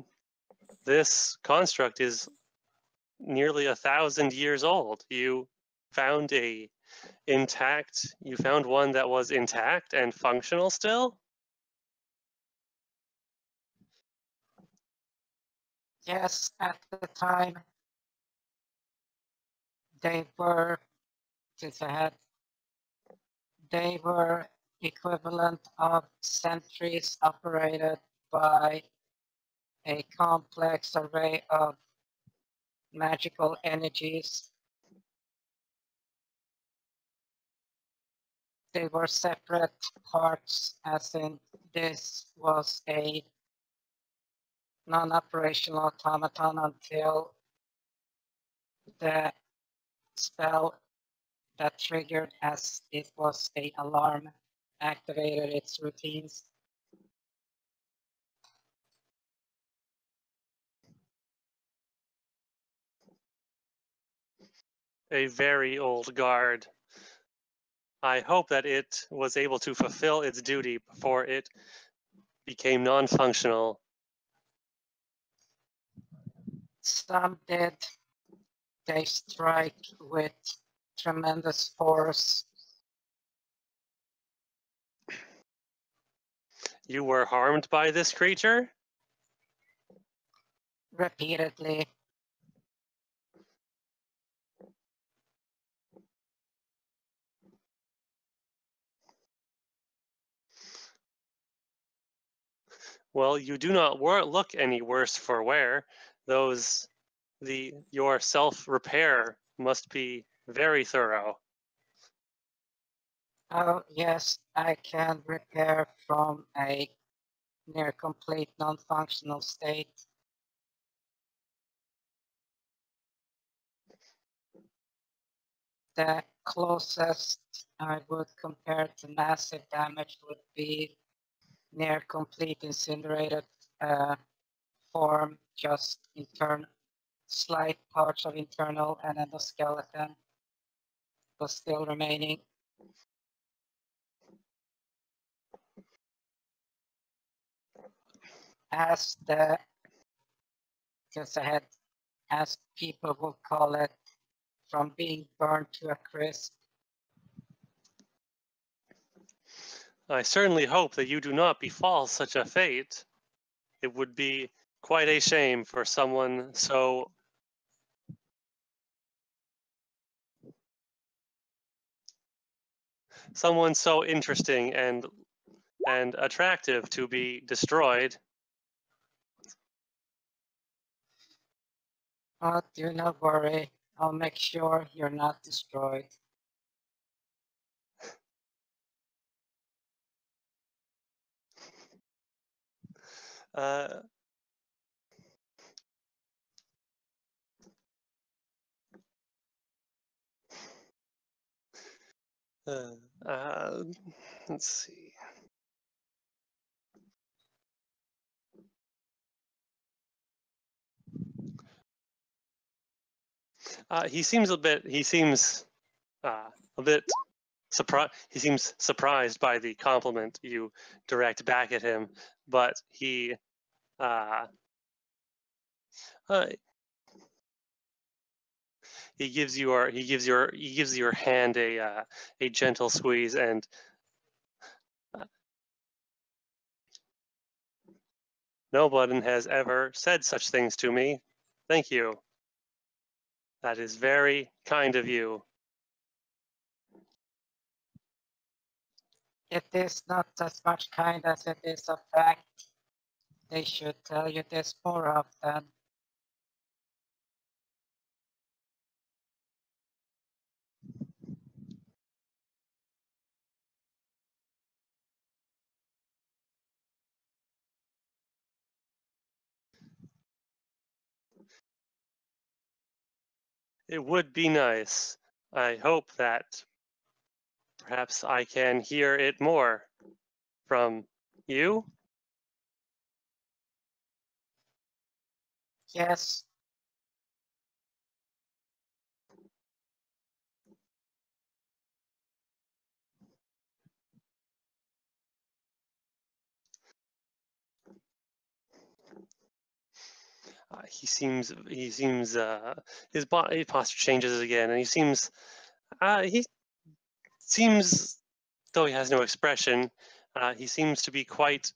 construct is nearly 1,000 years old. You found you found one that was intact and functional still? Yes, at the time they were, since I had, they were equivalent of sentries operated by a complex array of magical energies. They were separate parts, as in this was a non-operational automaton until the spell that triggered as it was an alarm activated its routines. A very old guard. I hope that it was able to fulfill its duty before it became non-functional. Some did. They strike with tremendous force. You were harmed by this creature? Repeatedly. Well, you do not look any worse for wear. Your self-repair must be very thorough. Oh, yes, I can repair from a near complete non-functional state. The closest I would compare to massive damage would be near complete incinerated form, just slight parts of internal and endoskeleton was still remaining. As people will call it, from being burned to a crisp. I certainly hope that you do not befall such a fate. It would be quite a shame for someone so interesting and attractive to be destroyed. Oh, do not worry. I'll make sure you're not destroyed. Let's see. He seems a bit surprised. He seems surprised by the compliment you direct back at him, but he gives your hand a gentle squeeze, and no one has ever said such things to me. Thank you. That is very kind of you. It is not as much kind as it is a fact. They should tell you this more often. It would be nice. I hope that perhaps I can hear it more from you. Yes. his body posture changes again, and he seems though he has no expression, he seems to be quite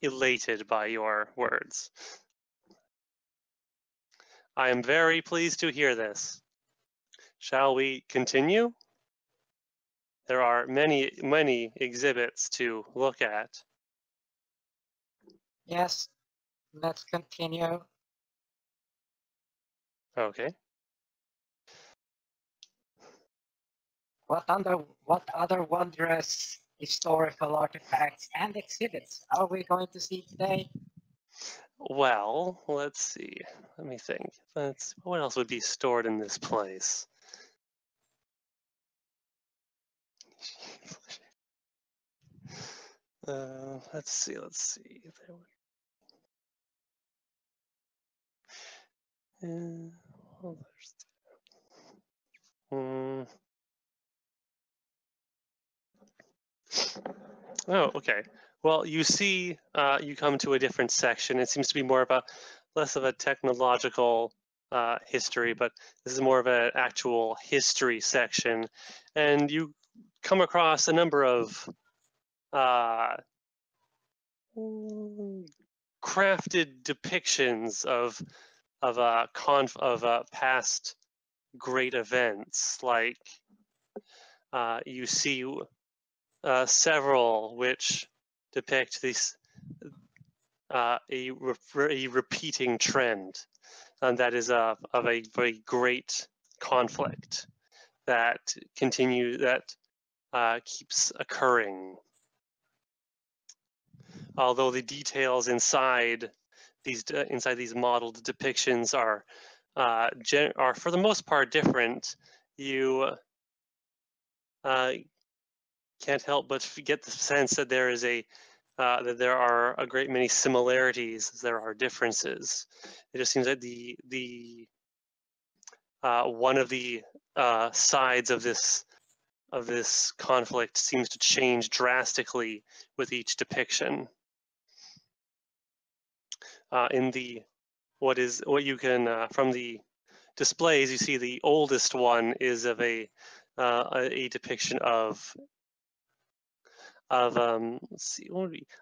elated by your words. I am very pleased to hear this. Shall we continue? There are many exhibits to look at. Yes, let's continue. Okay. What other wondrous historical artifacts and exhibits are we going to see today? Well, let's see. Let me think. What else would be stored in this place? Let's see. Well, Oh, okay. Well, you see, you come to a different section. It seems to be less of a technological history, but this is more of an actual history section. And you come across a number of crafted depictions of past great events. Like you see several which depict a repeating trend, and that is of a very great conflict that keeps occurring. Although the details inside these modeled depictions are for the most part different, you can't help but get the sense that that there are a great many similarities as there are differences. It just seems that one of the sides of this conflict seems to change drastically with each depiction. What you can from the displays, you see the oldest one is of a depiction of let's see,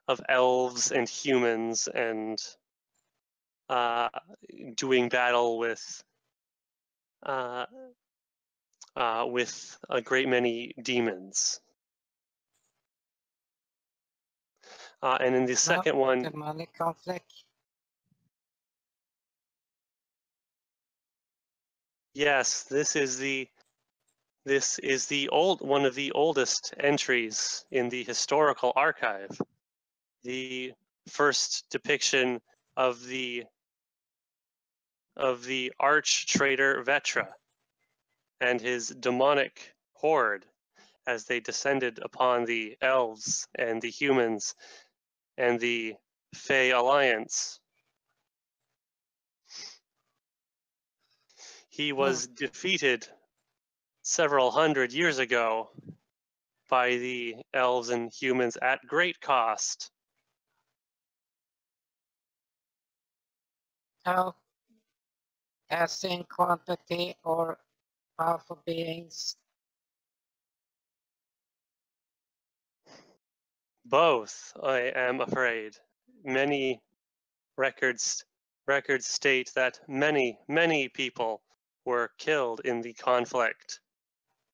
of elves and humans and doing battle with a great many demons. And in the second one, demonic conflict. yes, this is one of the oldest entries in the historical archive. The first depiction of the arch traitor Hedrah and his demonic horde as they descended upon the elves and the humans and the Fey Alliance. He was defeated several hundred years ago by the elves and humans at great cost. How? As in quantity or powerful beings? Both, I am afraid. Many records state that many people were killed in the conflict,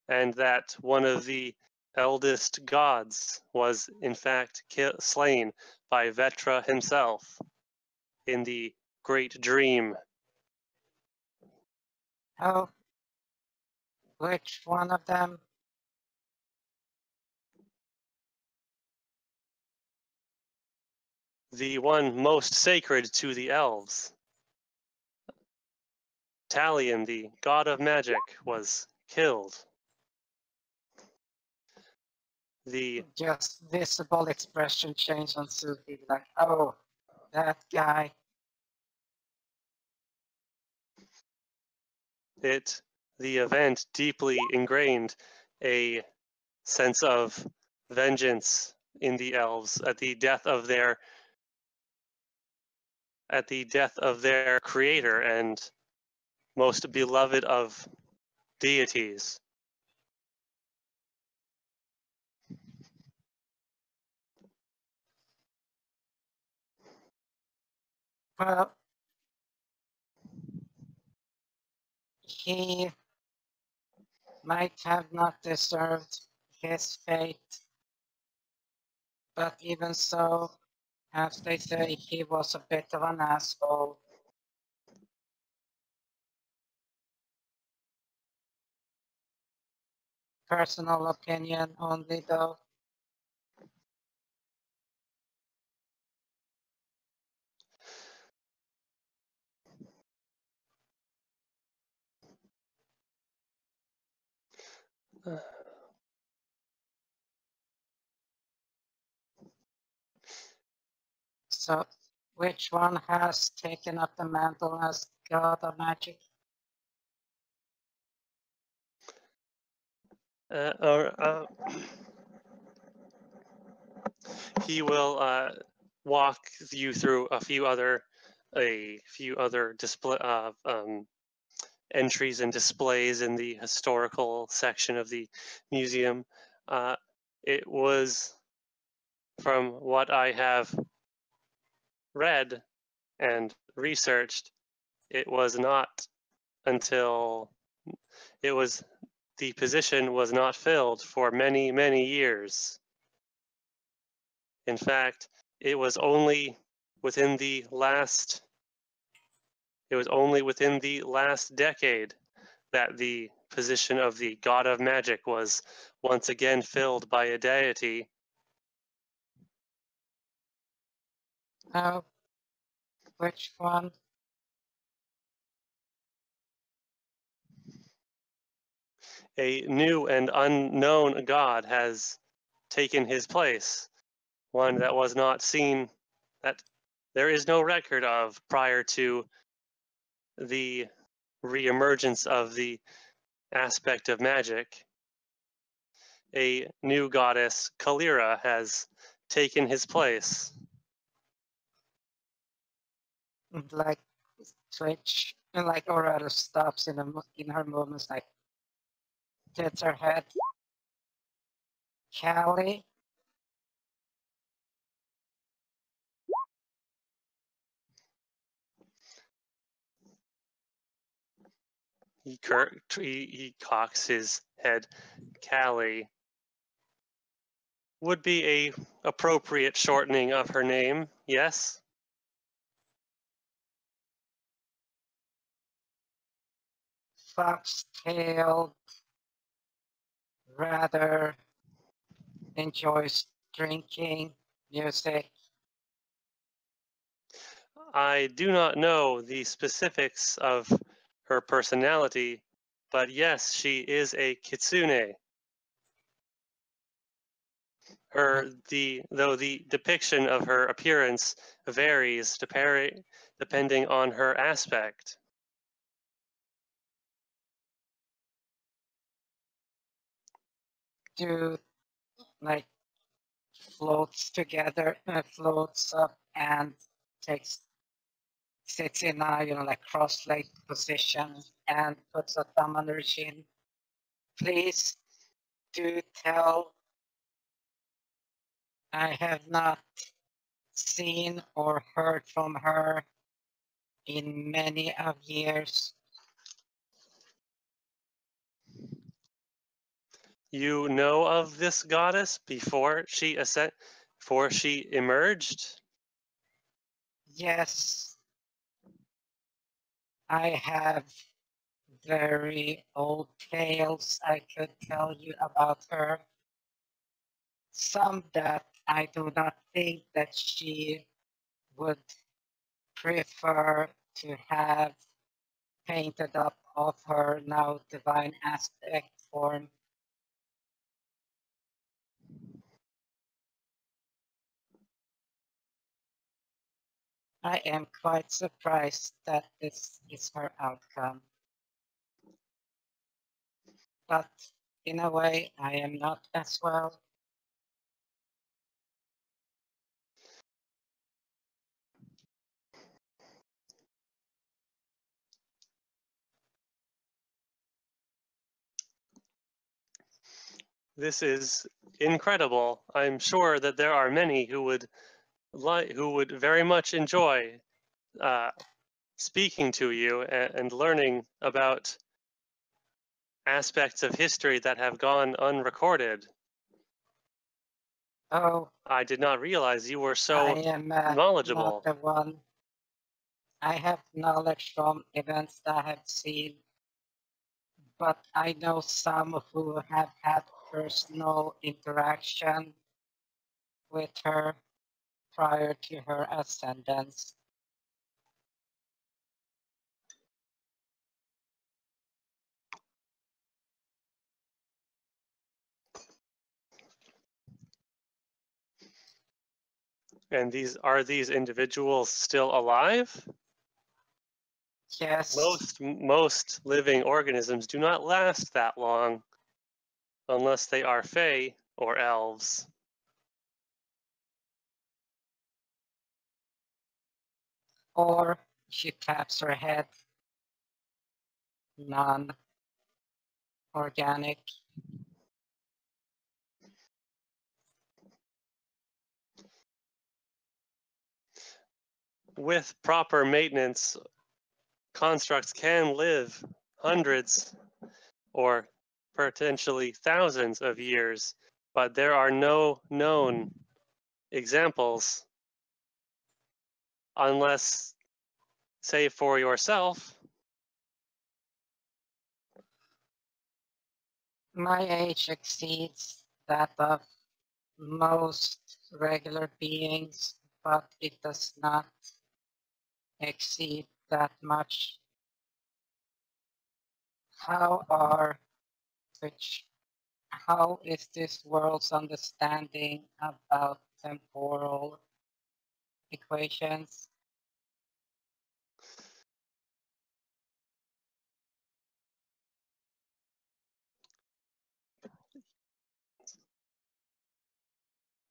and that one of the eldest gods was in fact slain by Hedrah himself in the Great Dream. Oh, which one of them? The one most sacred to the elves. Talion, the god of magic, was killed. The Just visible expression change on Sophie, like, oh, that guy. the event deeply ingrained a sense of vengeance in the elves at the death of their at the death of their creator and most beloved of deities. Well, he might have not deserved his fate, but even so, as they say, he was a bit of an asshole. Personal opinion only, though. So, which one has taken up the mantle as god of magic? He will walk you through a few other display entries and displays in the historical section of the museum. It was, from what I have read and researched, it was not until the position was not filled for many, many years. In fact, it was only within the last decade that the position of the god of magic was once again filled by a deity. Oh, which one? A new and unknown god has taken his place, one that was not seen, that there is no record of prior to the reemergence of the aspect of magic. A new goddess, Kalira, has taken his place. And like Twitch, and like Aurora stops in her movements, like tilts her head. Callie? He cocks his head. Callie would be a appropriate shortening of her name, yes? Fox-tailed, rather enjoys drinking, music. I do not know the specifics of her personality, but yes, she is a kitsune. Though the depiction of her appearance varies depending on her aspect. Do like floats together, floats up and sits in a like cross-legged position and puts a thumb under her chin. Please do tell. I have not seen or heard from her in many of years. You know of this goddess before she emerged? Yes, I have very old tales I could tell you about her. Some that I do not think that she would prefer to have painted up of her now divine aspect form. I am quite surprised that this is her outcome. But in a way, I am not as well. This is incredible. I'm sure that there are many who would very much enjoy speaking to you and learning about aspects of history that have gone unrecorded. Oh, I did not realize you were so I am knowledgeable. not the one. I have knowledge from events that I have seen, but I know some who have had personal interaction with her prior to her ascendance. And are these individuals still alive? Yes. Most living organisms do not last that long unless they are fae or elves. Or she taps her head. Non-organic. With proper maintenance, constructs can live hundreds or potentially thousands of years, but there are no known examples unless, say, for yourself. My age exceeds that of most regular beings, but it does not exceed that much. How is this world's understanding about temporal equations?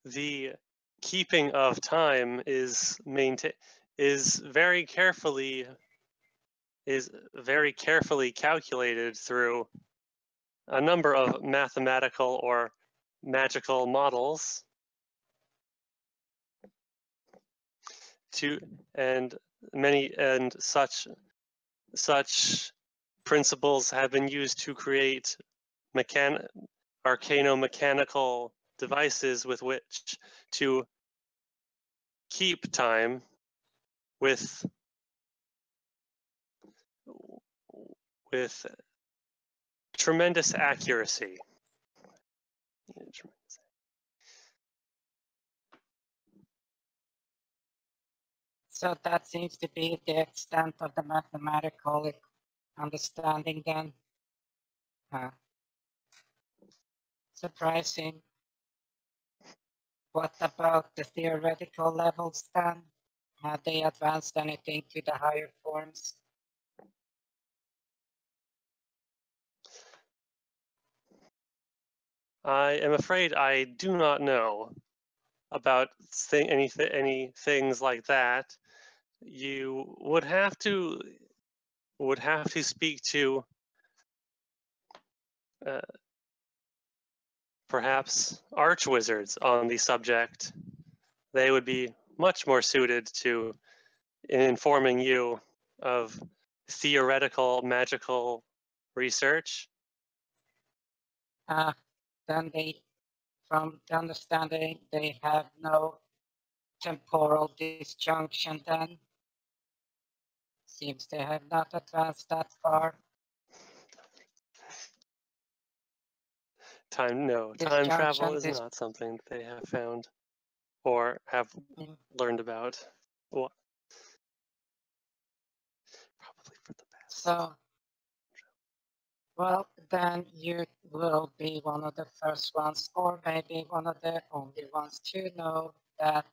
The keeping of time is very carefully calculated through a number of mathematical or magical models and such principles have been used to create arcano-mechanical devices with which to keep time with tremendous accuracy. So that seems to be the extent of the mathematical understanding then. Huh. Surprising. What about the theoretical levels then? Have they advanced anything to the higher forms? I am afraid I do not know about any things like that. You would have to speak to perhaps archwizards on the subject. They would be much more suited to informing you of theoretical magical research. Then from the understanding, they have no temporal disjunction then. Seems they have not advanced that far. Time travel is not something they have found or have learned about. Well, probably for the best. So, well, then you will be one of the first ones, or maybe one of the only ones to know that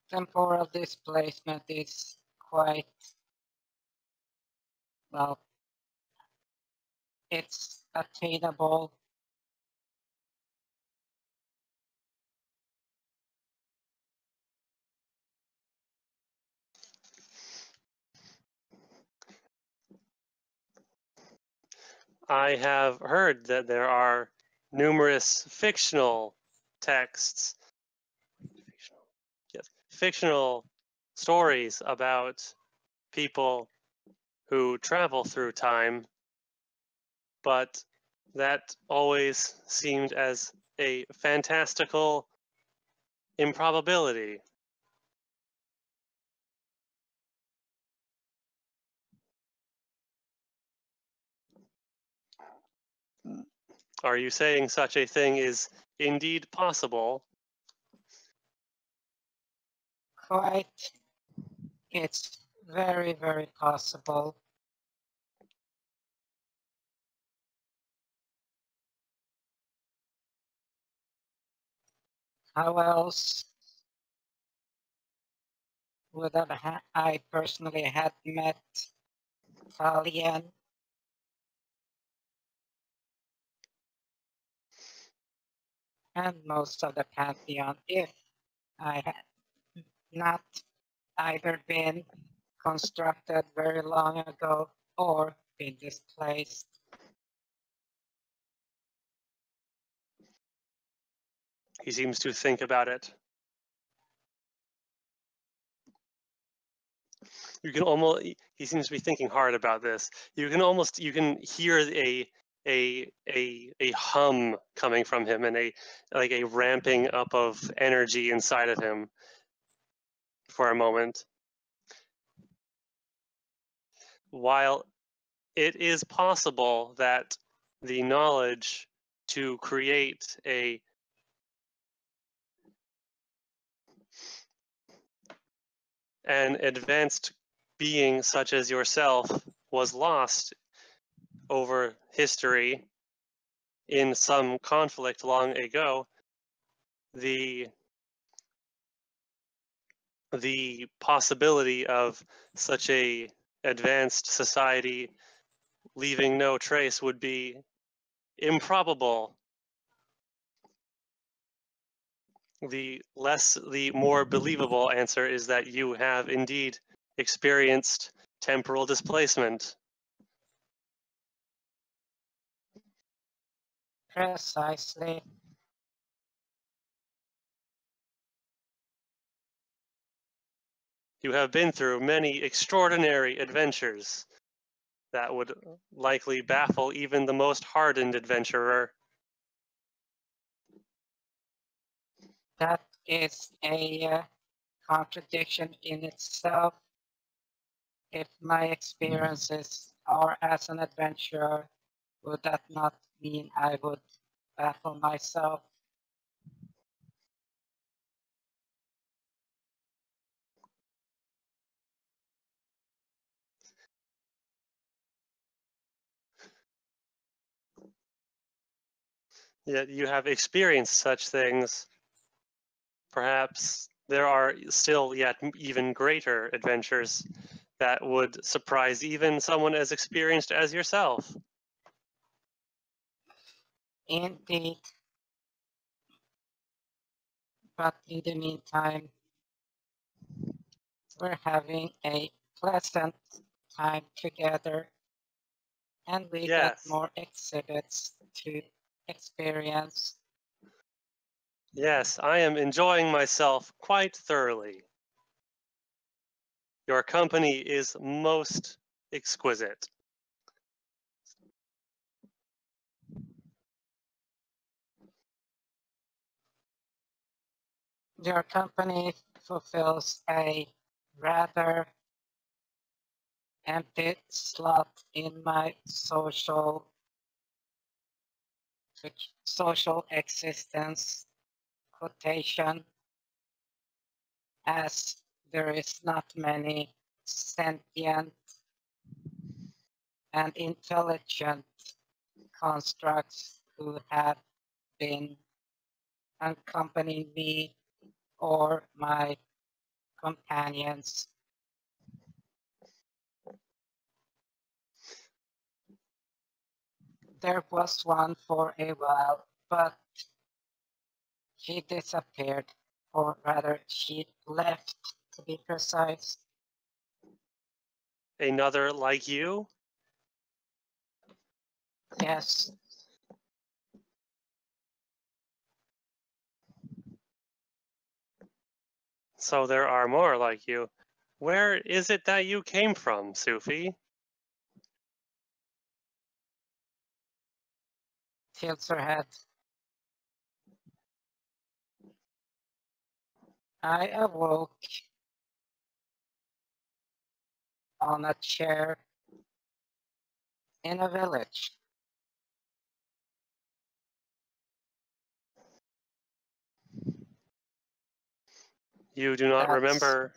temporal displacement is quite, well, it's attainable. I have heard that there are numerous fictional texts, fictional stories about people who travel through time, but that always seemed as a fantastical improbability. Are you saying such a thing is indeed possible? Quite. It's very, very possible. How else would I personally had met Talian? And most of the Pantheon if I had not either been constructed very long ago or been displaced. He seems to think about it. You can almost, he seems to be thinking hard about this. You can hear a hum coming from him and a ramping up of energy inside of him for a moment. While it is possible that the knowledge to create an advanced being such as yourself was lost over history in some conflict long ago, the possibility of such a advanced society leaving no trace would be improbable. The more believable answer is that you have indeed experienced temporal displacement. Precisely. You have been through many extraordinary adventures that would likely baffle even the most hardened adventurer. That is a contradiction in itself. If my experiences are as an adventurer, would that not mean I would baffle myself? Yet you have experienced such things. Perhaps there are still yet even greater adventures that would surprise even someone as experienced as yourself. Indeed. But in the meantime, we're having a pleasant time together, and we Yes. got more exhibits to experience. Yes, I am enjoying myself quite thoroughly. Your company is most exquisite. Your company fulfills a rather empty slot in my social existence quotation, as there is not many sentient and intelligent constructs who have been accompanying me or my companions. There was one for a while, but she disappeared, or rather she left, to be precise. Another like you? Yes. So there are more like you. Where is it that you came from, Sophie? Tilts her head. I awoke on a chair in a village. You do not That's- remember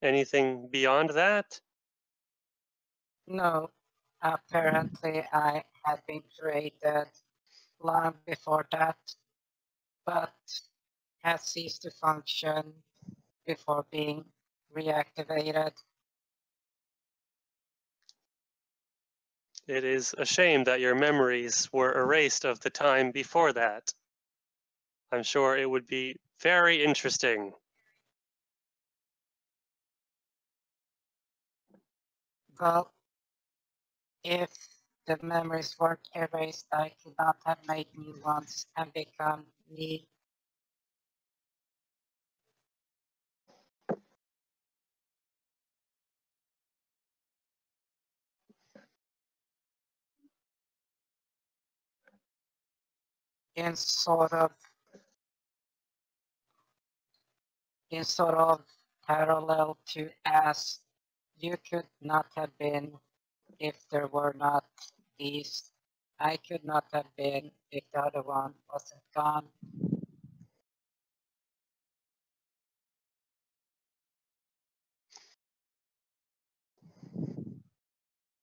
anything beyond that? No, apparently I had been created long before that, but had ceased to function before being reactivated. It is a shame that your memories were erased of the time before that. I'm sure it would be very interesting. Well, if the memories weren't erased, I could not have made new ones and become me. In sort of parallel to as you could not have been if there were not these. I could not have been if the other one wasn't gone.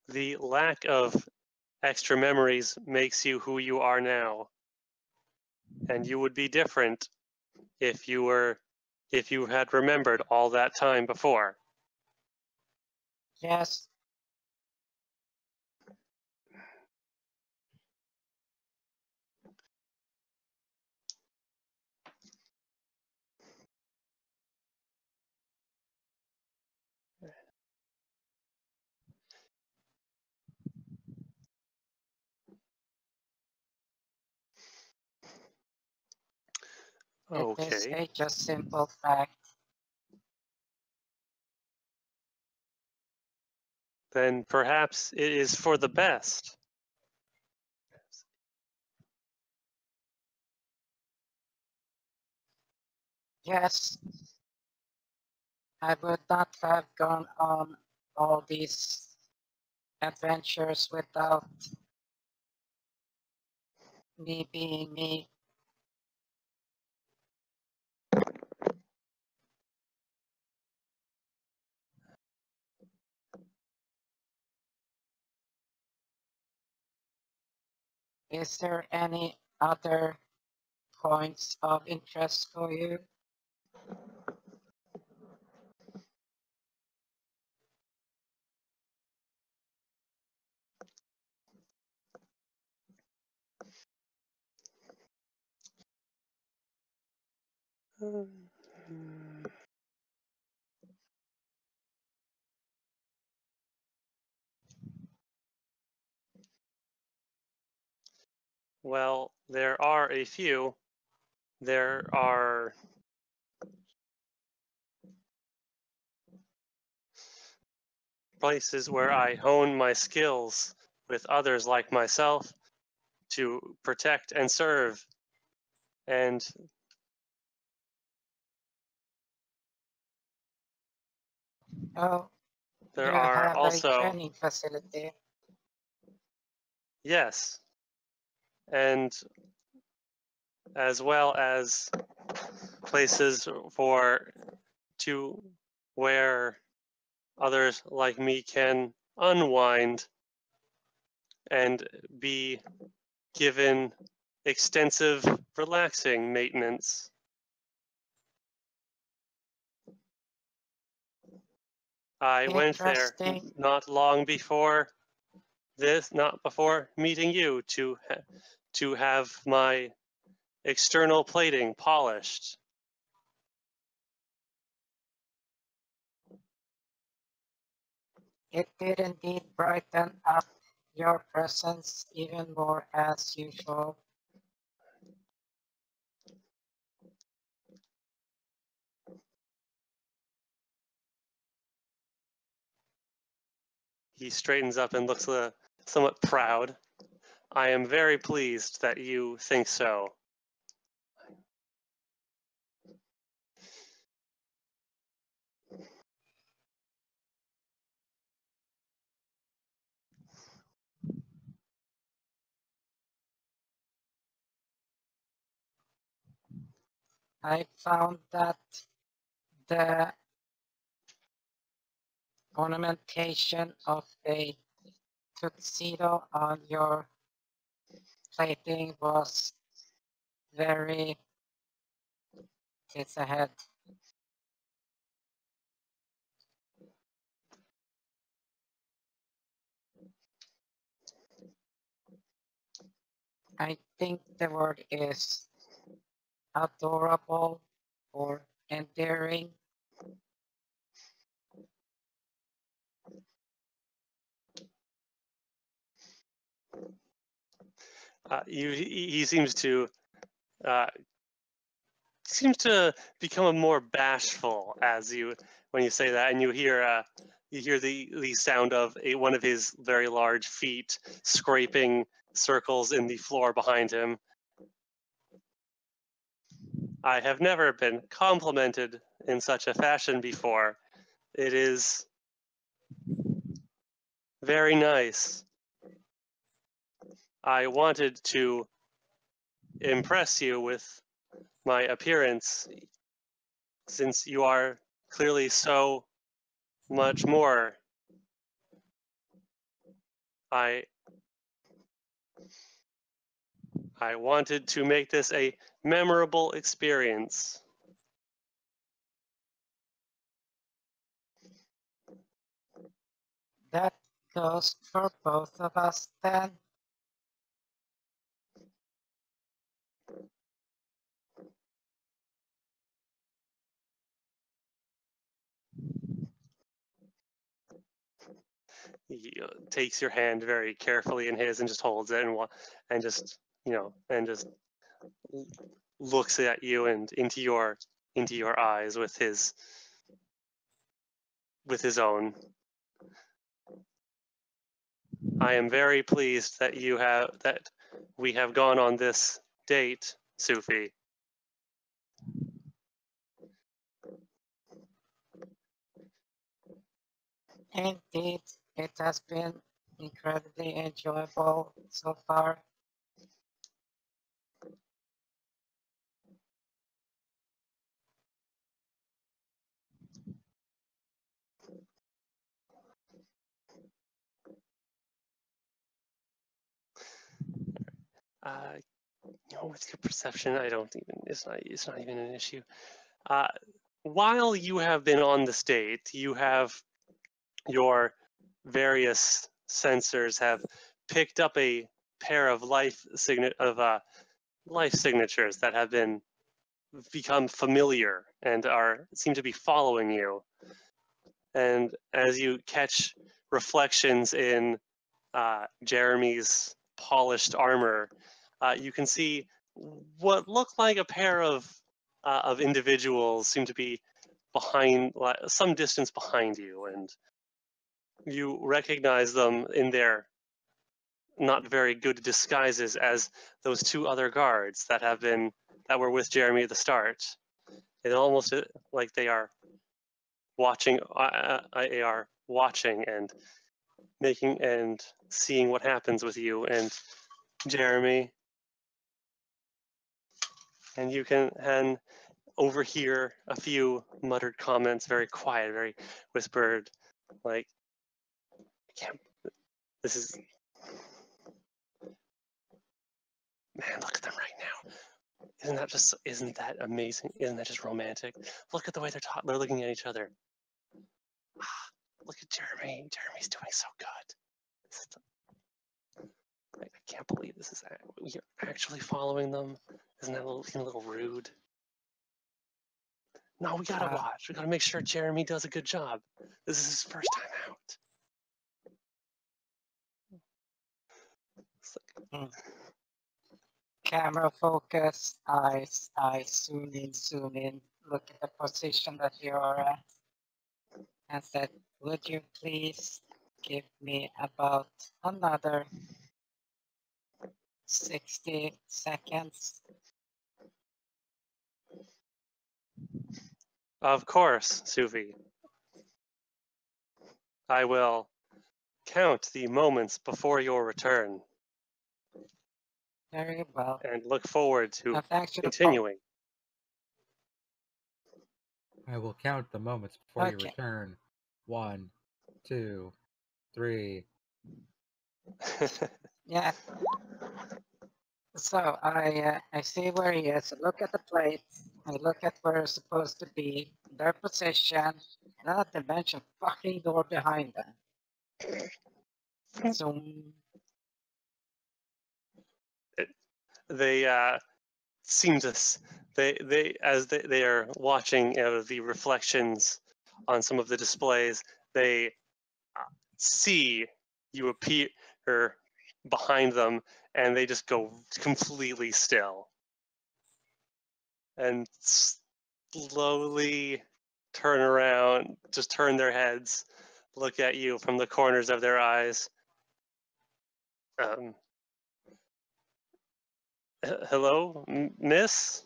The lack of extra memories makes you who you are now. And you would be different if you had remembered all that time before. Yes, it is Okay. a just simple fact. Then perhaps it is for the best. Yes, I would not have gone on all these adventures without me being me. Is there any other points of interest for you? Well, there are a few. There are places where I hone my skills with others like myself to protect and serve. And Oh, there you are have a also, training facility. yes, and as well as places to where others like me can unwind and be given extensive relaxing maintenance. I went there Interesting. not long before this, not before meeting you, to have my external plating polished. It did indeed brighten up your presence even more as usual. He straightens up and looks somewhat proud. I am very pleased that you think so. I found that the ornamentation of a tuxedo on your plating was very tits ahead. I think the word is adorable or endearing. He seems to become more bashful when you say that, and you hear the sound of one of his very large feet scraping circles in the floor behind him. I have never been complimented in such a fashion before. It is very nice. I wanted to impress you with my appearance, since you are clearly so much more. I wanted to make this a memorable experience. That goes for both of us then. He takes your hand very carefully in his and just holds it and just looks at you and into your eyes with his own. I am very pleased that we have gone on this date, Sophie. Indeed, it has been incredibly enjoyable so far. With your perception, it's not even an issue. While you have been on this date, you have your various sensors have picked up a pair of life signatures that have become familiar and seem to be following you. And as you catch reflections in Jeremy's polished armor, you can see what look like a pair of individuals seem to be behind, some distance behind you, and you recognize them in their not very good disguises as those two other guards that were with Jeremy at the start. It's almost like they are watching. They are watching and seeing what happens with you and Jeremy, and you can overhear a few muttered comments, very quiet, very whispered, like, this is, man, look at them right now. Isn't that amazing? Isn't that just romantic? Look at the way they're looking at each other. Look at Jeremy. Jeremy's doing so good. I can't believe you're actually following them. Isn't that a little rude? No, we gotta watch. We gotta make sure Jeremy does a good job. This is his first time out. Camera focus, eyes, zoom in, look at the position that you are at, and said, would you please give me about another 60 seconds. Of course, Sophie. I will count the moments before your return Very well. and look forward to Thanks to the continuing. I will count the moments before you Okay. return. 1, 2, 3. Yeah. So I see where he is. I look at the plate. I look at where it's supposed to be, their position, not to mention fucking door behind them. So They seem to they are watching the reflections on some of the displays. They see you appear behind them, and they just go completely still and slowly turn around, just turn their heads, look at you from the corners of their eyes. Hello, miss?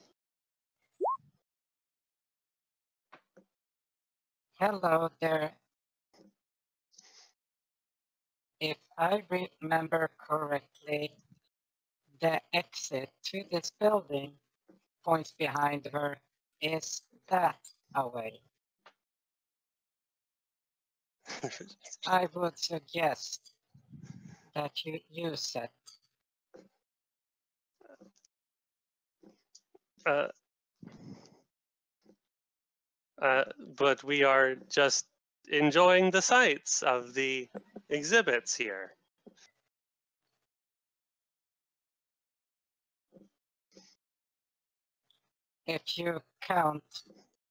hello there. If I remember correctly, the exit to this building points behind her is that away. I would suggest that you use it. But we are just enjoying the sights of the exhibits here. If you count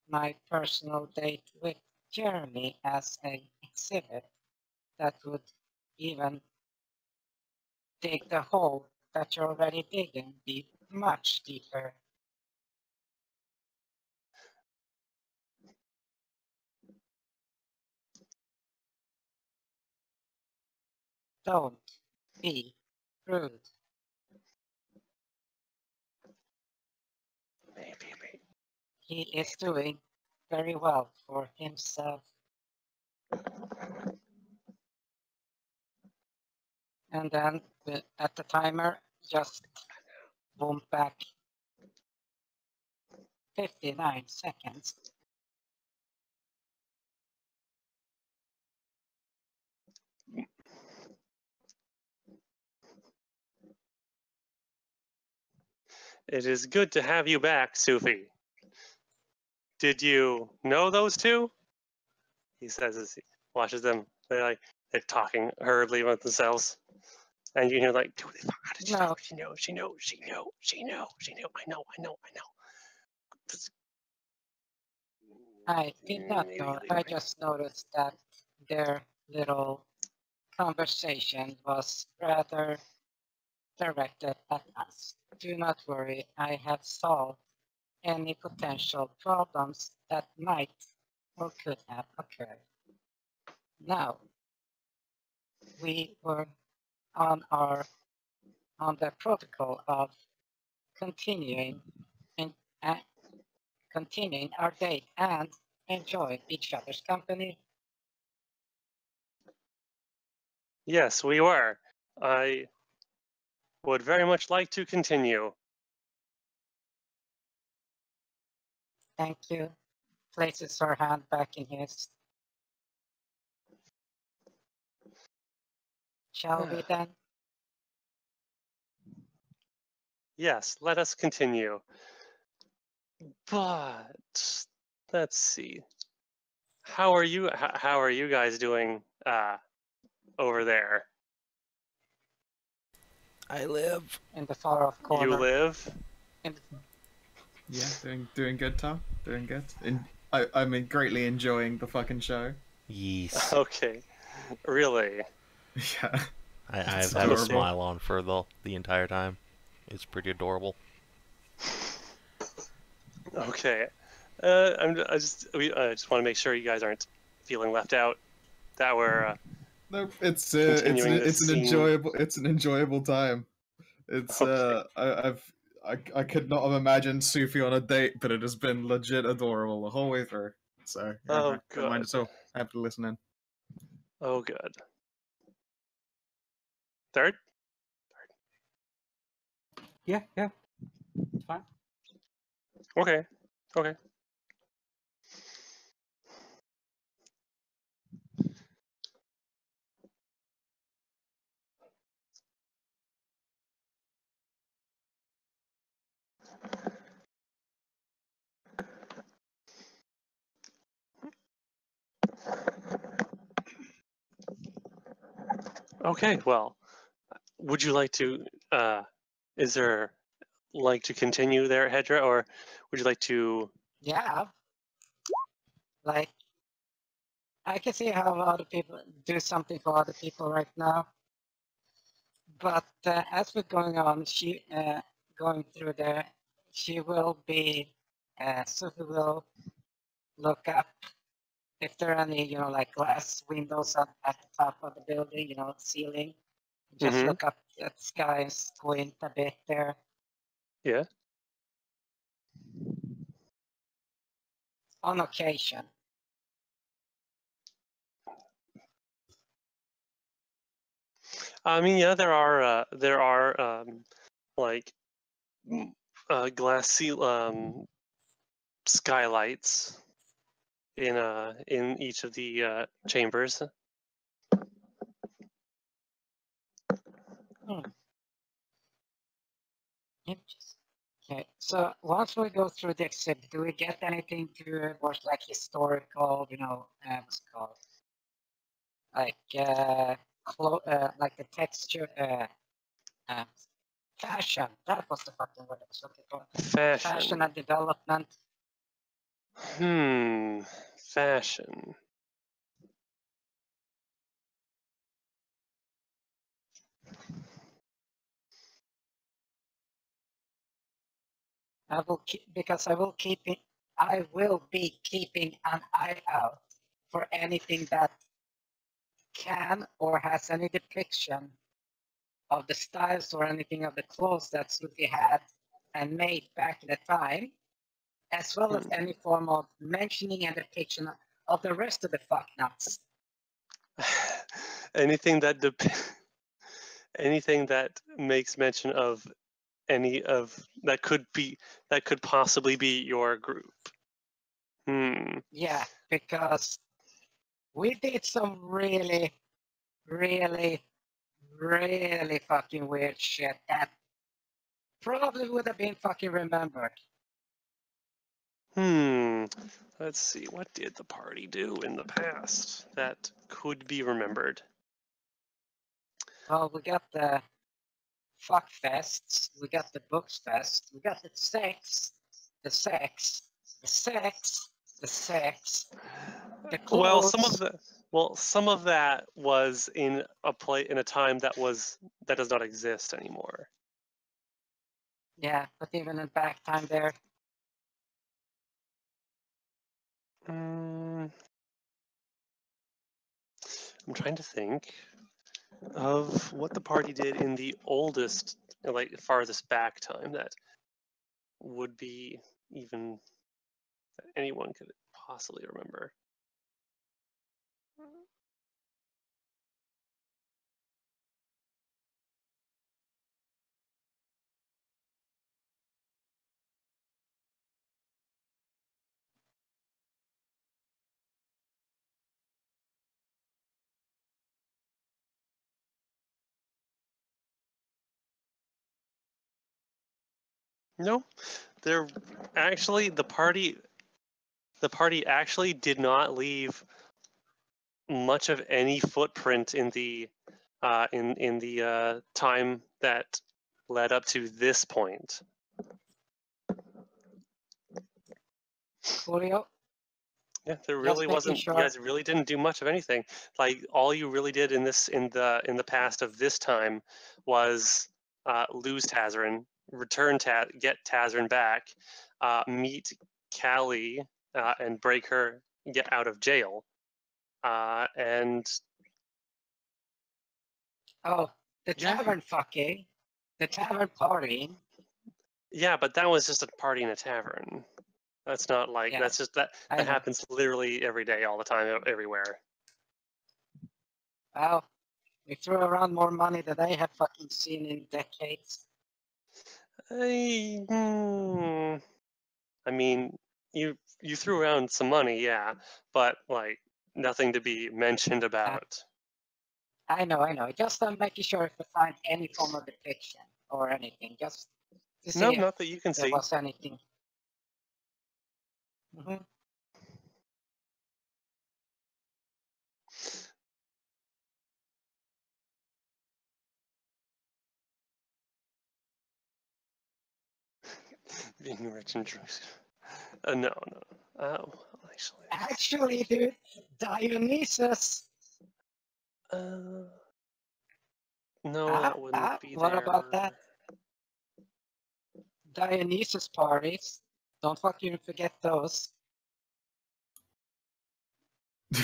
my personal date with Jeremy as an exhibit, that would even dig the hole that you're already digging be much deeper. Don't be rude. Maybe. He is doing very well for himself. And then at the timer, just boom back 59 seconds. It is good to have you back, Sophie. Did you know those two? He says as he watches them. They're talking hurriedly with themselves. And you hear how did you know? She knows. I know. I did not know. I just noticed that their little conversation was rather directed at us. Do not worry, I have solved any potential problems that might or could have occurred. Now, we were on the protocol of continuing our date and enjoying each other's company. Yes, we were. I would very much like to continue. Thank you. Places her hand back in his. Shall we then? Yes, let us continue. But let's see. How are you guys doing over there? I live. In the far off corner. You live? Yeah, doing good, Tom. Doing good. I'm greatly enjoying the fucking show. Yes. Okay. Really? Yeah. I've It's had a adorable. smile on for the entire time. It's pretty adorable. Okay. I just want to make sure you guys aren't feeling left out. That we're Nope. It's Continuing this an scene. enjoyable time. It's Okay. I could not have imagined Sophie on a date, but it has been legit adorable the whole way through. So yeah, Oh, don't mind good. at all. Happy to listen in. Oh, good. Third? Yeah, it's fine. Okay. Okay. Okay, well, would you like to, is there like to continue there, Hedrah, or would you like to, Yeah. Like, I can see how other people do something for other people right now. But as we're going on, going through there, she will be, Sophie will look up if there are any, like glass windows at the top of the building, ceiling. Just Mhm. look up at the sky and squint a bit there. yeah? On occasion. I mean, yeah, there are like glass skylights in each of the chambers. Okay, so once we go through the exhibit, do we get anything to what's like historical, what's it called? Like, like the texture, fashion. That was the fucking word I was looking for. Fashion Fashion. and development. Fashion. I will because I will be keeping an eye out for anything that can or has any depiction of the styles or anything of the clothes that Sophie had and made back in the time, as well as any form of mentioning and depiction of the rest of the fucknuts. anything that anything that makes mention of any of that could possibly be your group. Yeah, because we did some really, really, really fucking weird shit that probably would have been fucking remembered. Let's see, what did the party do in the past that could be remembered? Well, we got the fuck fests, we got the books fest, we got the sex, the clothes. Some of that was in a time that does not exist anymore. Yeah, but even in back time there. I'm trying to think of what the party did in the oldest, like farthest back time that would be even that anyone could possibly remember. No, there actually the party actually did not leave much of any footprint in the time that led up to this point. Coolio. Yeah, there really wasn't. Sure. You guys really didn't do much of anything. Like all you really did in the past of this time was lose Tazran, get Tazran back, meet Callie, and break her, get out of jail, and Oh, the Yeah. tavern fucking. The tavern partying. Yeah, but that was just a party in a tavern. That's not like Yeah, that's just that I that know. happens literally every day, all the time, everywhere. Well, we threw around more money than I have fucking seen in decades. I mean, you threw around some money, yeah, but like nothing to be mentioned about. I know. Just making sure if we find any form of depiction or anything, just to see No, if not that you can there see. was anything. Mhm. Being rich and drugs. No. Oh, actually. Actually, dude, Dionysus. No, that wouldn't be What there. about that? Dionysus parties. Don't fucking forget those.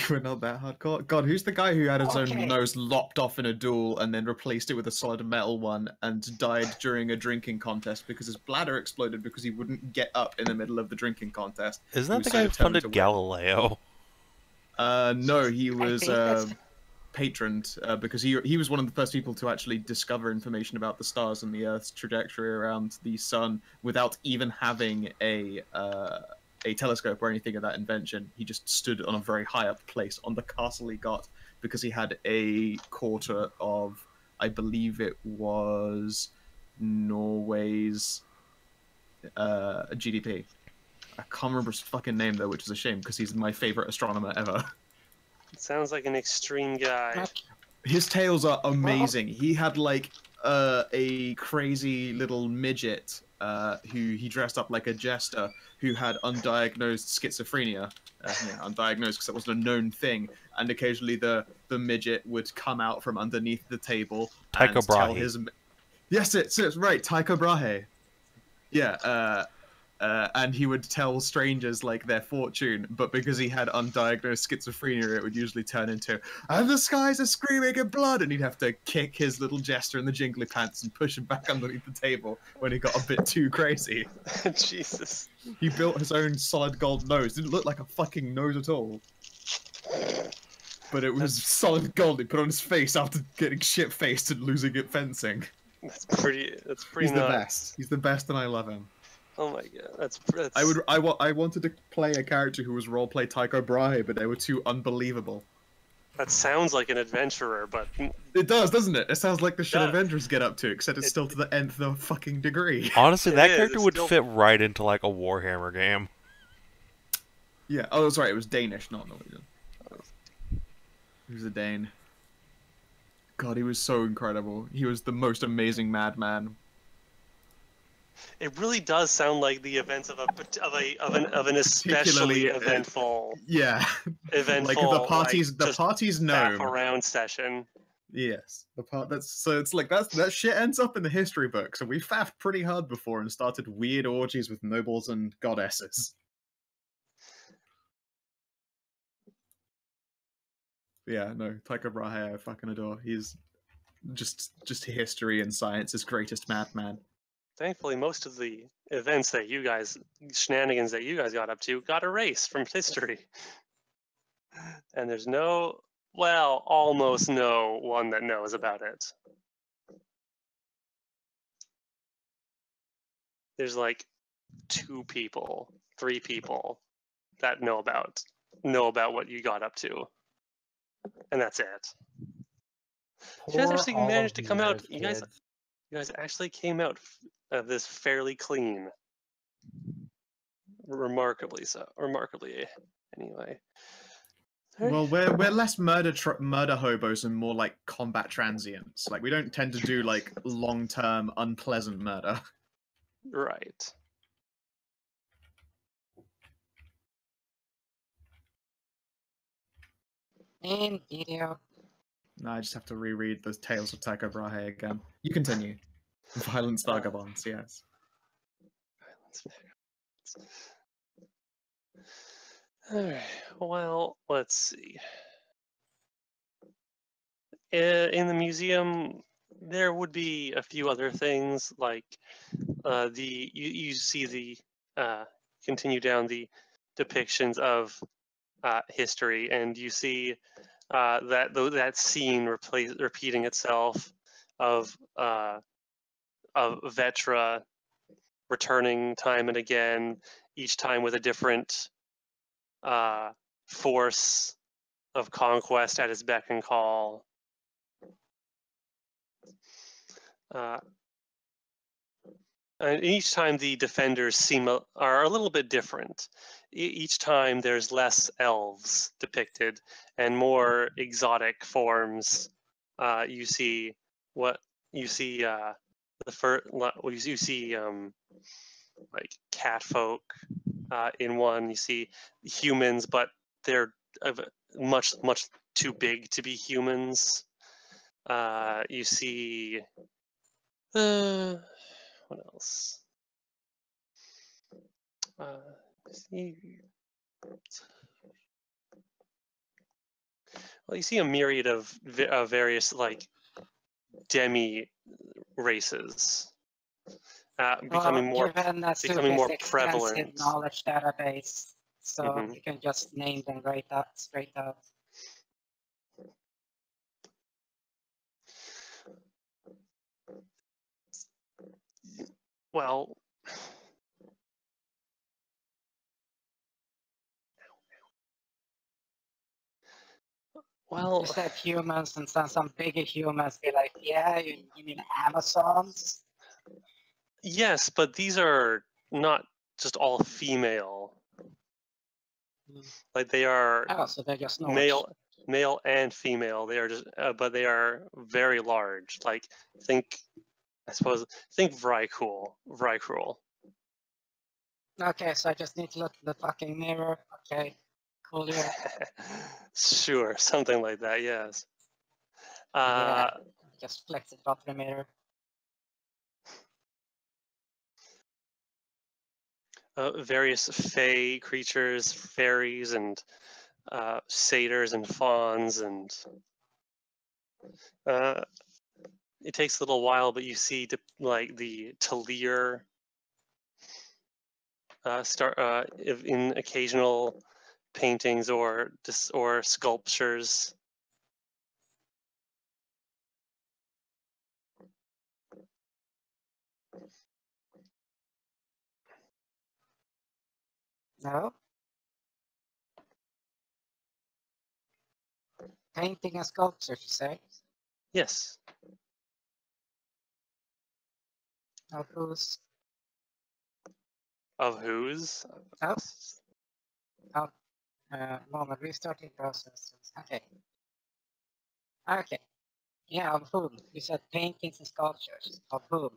We're not that hardcore. God, who's the guy who had his Okay. own nose lopped off in a duel and then replaced it with a solid metal one and died during a drinking contest because his bladder exploded because he wouldn't get up in the middle of the drinking contest? Isn't He that was the so guy who determined to funded win. Galileo? No, he I was think that's patroned because he was one of the first people to actually discover information about the stars and the Earth's trajectory around the sun without even having a telescope or anything of that invention. He just stood on a very high up place on the castle he got because he had a quarter of, I believe it was Norway's GDP. I can't remember his fucking name though, which is a shame because he's my favorite astronomer ever. Sounds like an extreme guy. not. His tales are amazing. He had like a crazy little midget who he dressed up like a jester who had undiagnosed schizophrenia. Undiagnosed because it wasn't a known thing. And occasionally the midget would come out from underneath the table Tycho and tell Brahe. his. Yes, it's right. Tycho Brahe. Yeah. And he would tell strangers like their fortune, but because he had undiagnosed schizophrenia, it would usually turn into "and the skies are screaming in blood," and he'd have to kick his little jester in the jingly pants and push him back underneath the table when he got a bit too crazy. Jesus. He built his own solid gold nose. Didn't look like a fucking nose at all, but it was solid gold. He put on his face after getting shit faced and losing at fencing. That's pretty He's the nuts. best. He's the best, and I love him. Oh my god, that's I wanted to play a character who was roleplay Tycho Brahe, but they were too unbelievable. that sounds like an adventurer, but It does, doesn't it? It sounds like the shit Yeah. Avengers get up to, except it's still to the nth of fucking degree. Honestly, It that is, character it's would still- fit right into like a Warhammer game. Yeah. Oh, sorry, it was Danish, not Norwegian. He was a Dane. God, he was so incredible. He was the most amazing madman. it really does sound like the events of an especially Particularly, eventful Yeah. eventful Like the party's like, the just party's faff gnome. around session. Yes, the part that's so it's like that shit ends up in the history books, and we faffed pretty hard before and started weird orgies with nobles and goddesses. Yeah, no, Tycho Brahe I fucking adore. He's just history and science's greatest madman. Thankfully, most of the events that you guys, shenanigans that you guys got up to, got erased from history. And there's almost no one that knows about it. There's like 2 people, 3 people that know about what you got up to, and that's it. You guys Pour actually all managed of to come out. Mierah's You guys kids. actually came out of this fairly clean, remarkably so. Remarkably, anyway. Well, we're less murder hobos and more like combat transients. Like we don't tend to do like long-term unpleasant murder. Right. In video. No, I just have to reread the Tales of Tycho Brahe again. You continue. Violence Vagabonds, yes. Alright, well, let's see. in the museum, there would be a few other things like you see the continue down the depictions of history, and you see that scene repeating itself of Hedrah returning time and again, each time with a different force of conquest at his beck and call. And each time the defenders are a little bit different. Each time there's less elves depicted and more exotic forms. You see like cat folk in one. You see humans, but they're much too big to be humans. You see what else? Well, you see a myriad of various like demi races becoming more prevalent. Knowledge database, so you can just name them straight up. Well, you said humans, and some bigger humans be like, yeah, you mean Amazons? Yes, but these are not just all female. Like they are so they're just male and female. They are just, but they are very large. Like think Vrykul. Okay, so I just need to look at the fucking mirror. Okay, cool. Yeah. Sure, something like that. Yes. Yeah, just flex it off the mirror. Various fey creatures, fairies, and satyrs and fauns, and it takes a little while, but you see like the Talir in occasional paintings or sculptures. No? Painting and sculpture, you say? Yes. Of whose? Of whose? Moment, restarting process. Okay. Okay. Yeah, of whom? You said paintings and sculptures. Of whom?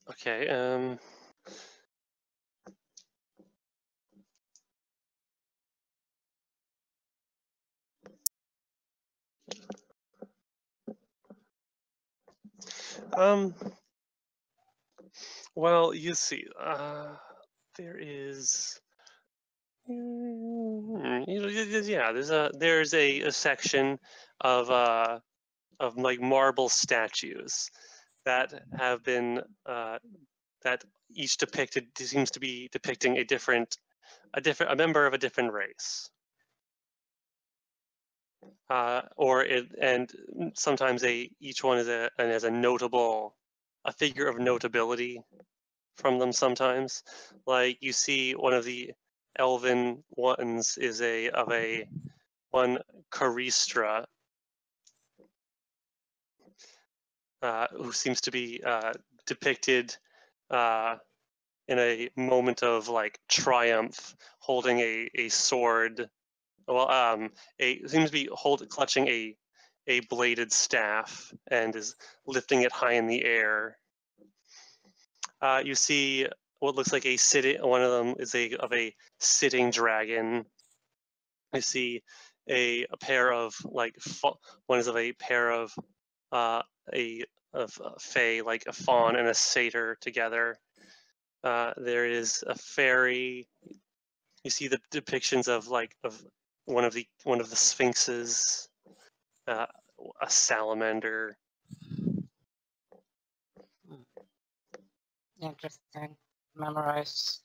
Okay, well, you see, there is, yeah, there's a section of like marble statues that have been that each seems to be depicting a member of a different race. And sometimes each one is a figure of notability from them. Sometimes, like you see one of the elven ones is one Caristra, who seems to be depicted in a moment of like triumph, holding a sword. Well, seems to be clutching a bladed staff and is lifting it high in the air. You see what looks like one of them is of a sitting dragon. You see a pair of like one is of a pair of fae, like a faun and a satyr together. There is a fairy. You see the depictions of one of the sphinxes, a salamander. Interesting. Memorize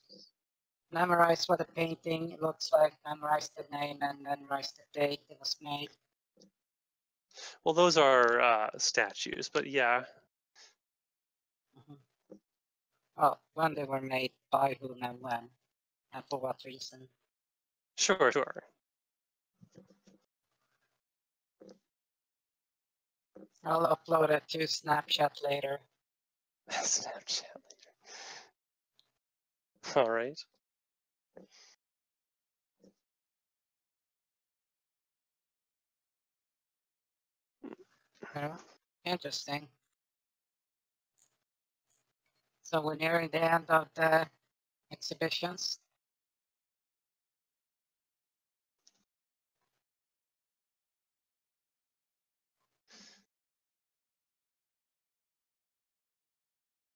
what a painting looks like, memorize the name, and memorize the date it was made. Well, those are statues, but yeah. Oh, when they were made, by whom and when, and for what reason. Sure. I'll upload it to Snapchat later. Snapchat later. All right. Yeah, interesting. So we're nearing the end of the exhibitions.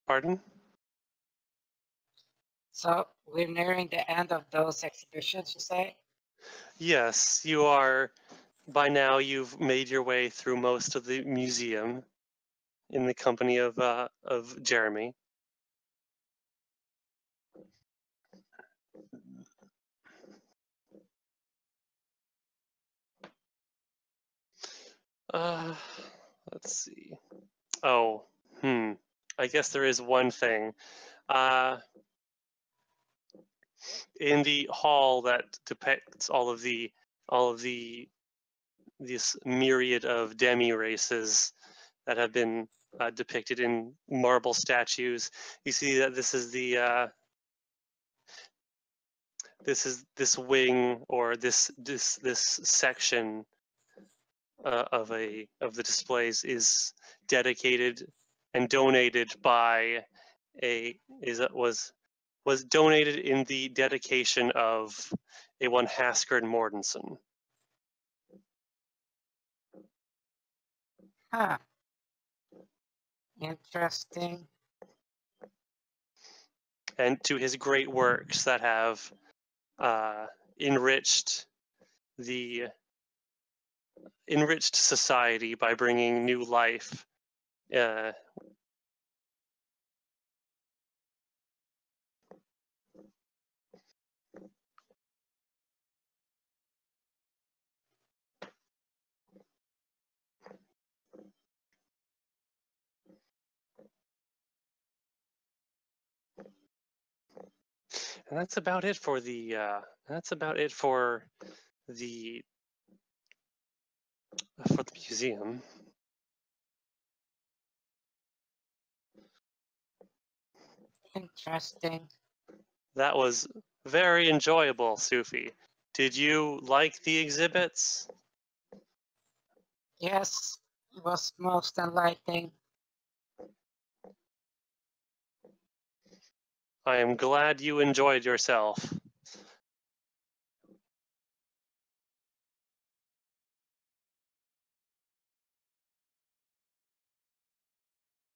Pardon? So we're nearing the end of those exhibitions, you say? Yes, you are. By now, you've made your way through most of the museum in the company of Jeremy. Let's see. Oh, I guess there is one thing. In the hall that depicts all of this myriad of demi races that have been depicted in marble statues, you see that this is this wing, or this section of the displays is dedicated and donated by was donated in the dedication of a one Haskard Mortensen. Huh. Interesting. And to his great works that have enriched society by bringing new life. And that's about it for the museum. Interesting. That was very enjoyable, Sophie. Did you like the exhibits? Yes, it was most enlightening. I am glad you enjoyed yourself.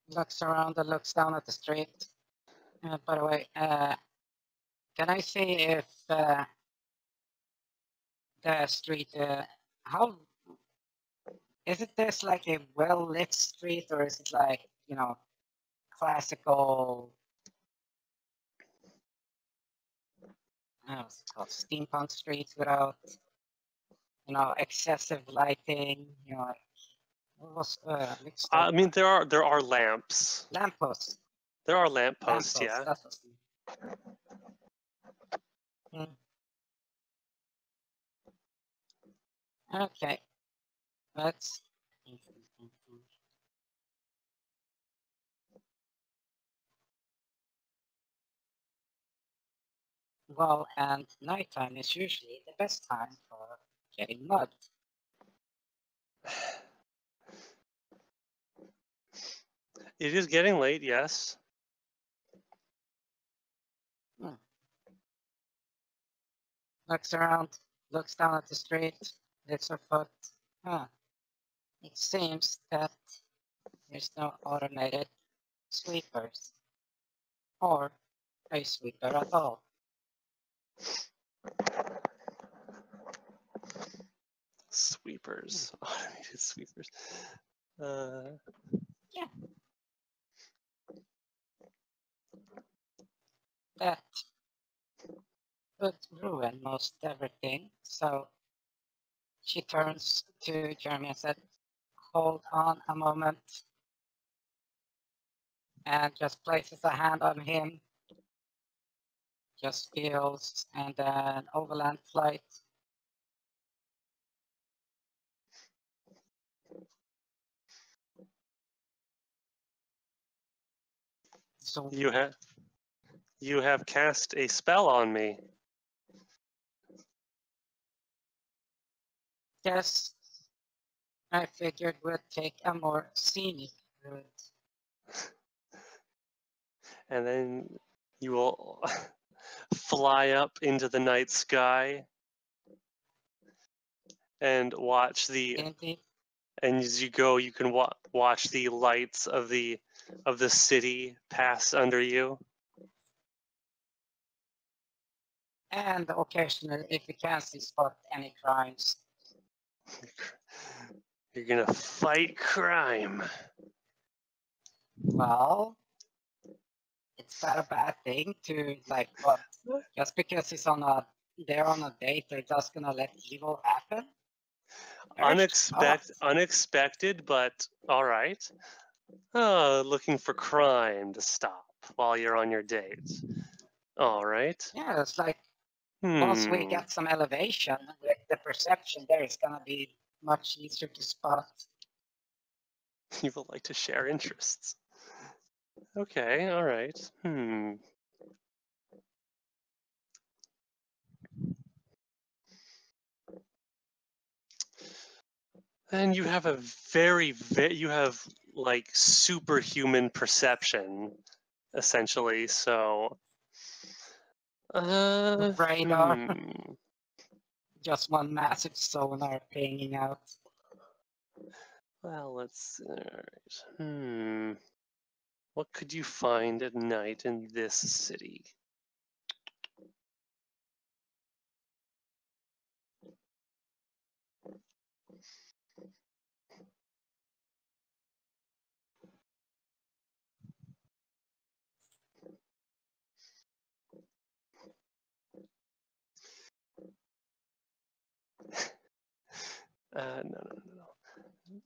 Looks around and looks down at the street. By the way, can I see if the street, how is it? This like a well lit street, or is it like, you know, classical? What's it called, steampunk streets without, you know, excessive lighting? You know, like, what was I mean, there are lamps. lampposts. There are lampposts, yeah. That's what's... Okay, let's. Well, and nighttime is usually the best time for getting mud. It is getting late, yes. Looks around, looks down at the street, lifts her foot. Huh. It seems that there's no automated sweepers. Or a sweeper at all. Sweepers. Automated sweepers. That would ruin most everything. So she turns to Jeremy and said, hold on a moment. And just places a hand on him. Just feels, and then overland flight. So you have cast a spell on me. yes, I figured we'd take a more scenic route. And then you will fly up into the night sky and watch the. Indeed. And as you go, you can watch the lights of the city pass under you. And occasionally, if you can see spot any crimes. You're gonna fight crime. Well, it's not a bad thing to like what just because he's on a they're on a date, they're just gonna let evil happen. Unexpected, but all right. Looking for crime to stop while you're on your date. All right. Yeah, it's like once we Hmm. get some elevation with the perception there, it's gonna be much easier to spot. You would like to share interests. Okay, all right. And you have a you have like superhuman perception, essentially. So, Radar. Just one massive sonar pinging out. Well, let's. All right. What could you find at night in this city? No,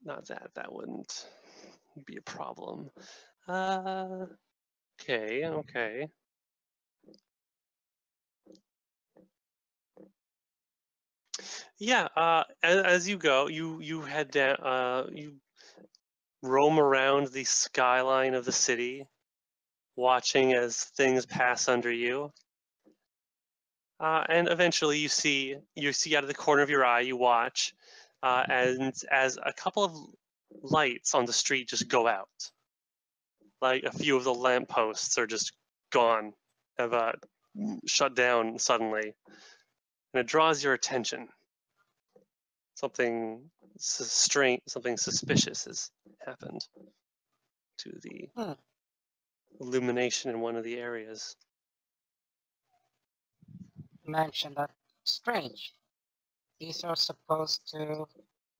not that. That wouldn't be a problem. Okay. Yeah. As you go, you head down. You roam around the skyline of the city, watching as things pass under you. And eventually, you see out of the corner of your eye. You watch, and as a couple of lights on the street just go out. Like a few of the lampposts are just gone, have shut down suddenly, and it draws your attention. Something strange, something suspicious has happened to the illumination in one of the areas. Mention that strange. These are supposed to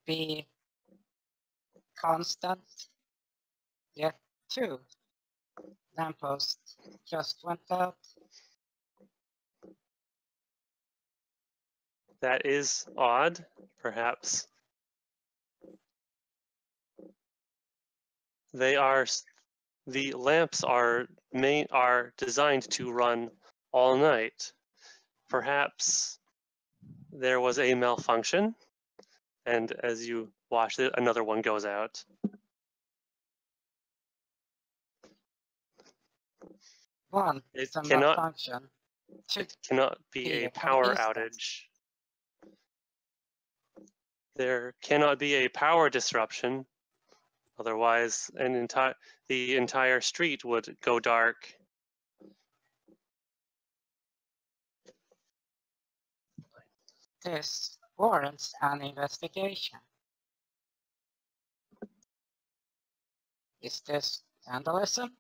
be constant, yet two lampposts just went out. That is odd, perhaps. The lamps are designed to run all night. Perhaps there was a malfunction, and as you watch it, another one goes out. One, It it's a cannot. malfunction. Two, It cannot be a power outage. There cannot be a power disruption. Otherwise, the entire street would go dark. This warrants an investigation. Is this vandalism?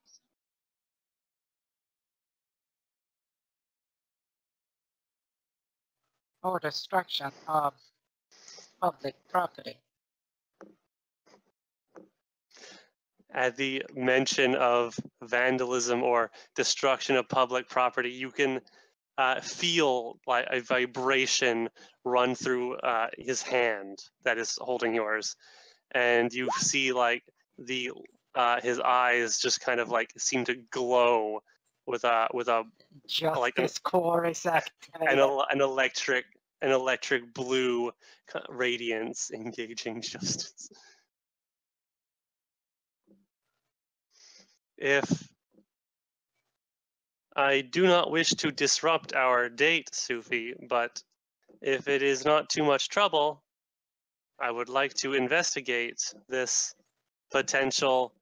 Or destruction of public property. At the mention of vandalism or destruction of public property, you can feel like a vibration run through his hand that is holding yours, and you see like the his eyes just kind of like seem to glow with a Just like this core is activated. an electric blue radiance engaging justice. If I do not wish to disrupt our date, Sophie, but if it is not too much trouble, I would like to investigate this potential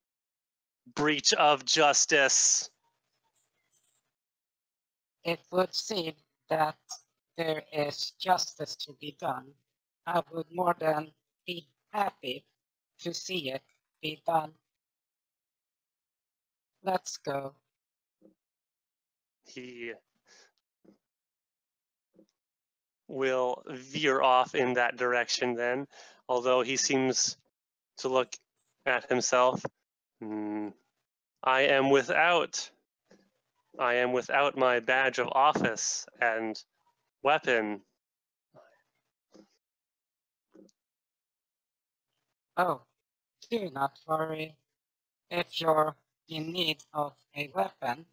breach of justice. It would seem that there is justice to be done. I would more than be happy to see it be done. Let's go. He will veer off in that direction then, although he seems to look at himself. I am without my badge of office and weapon. Oh, do not worry. If you're in need of a weapon,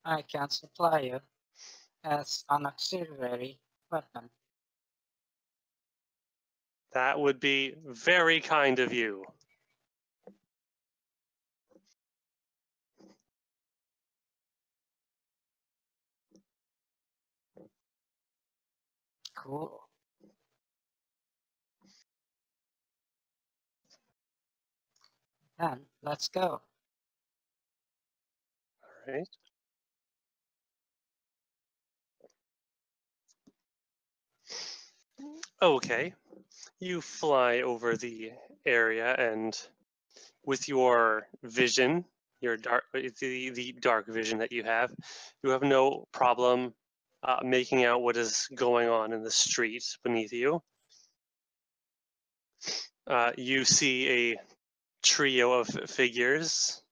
I can supply you as an auxiliary weapon. That would be very kind of you. Cool. Then let's go. All right. Okay. You fly over the area, and with your vision, your the dark vision that you have no problem making out what is going on in the street beneath you. You see a trio of figures,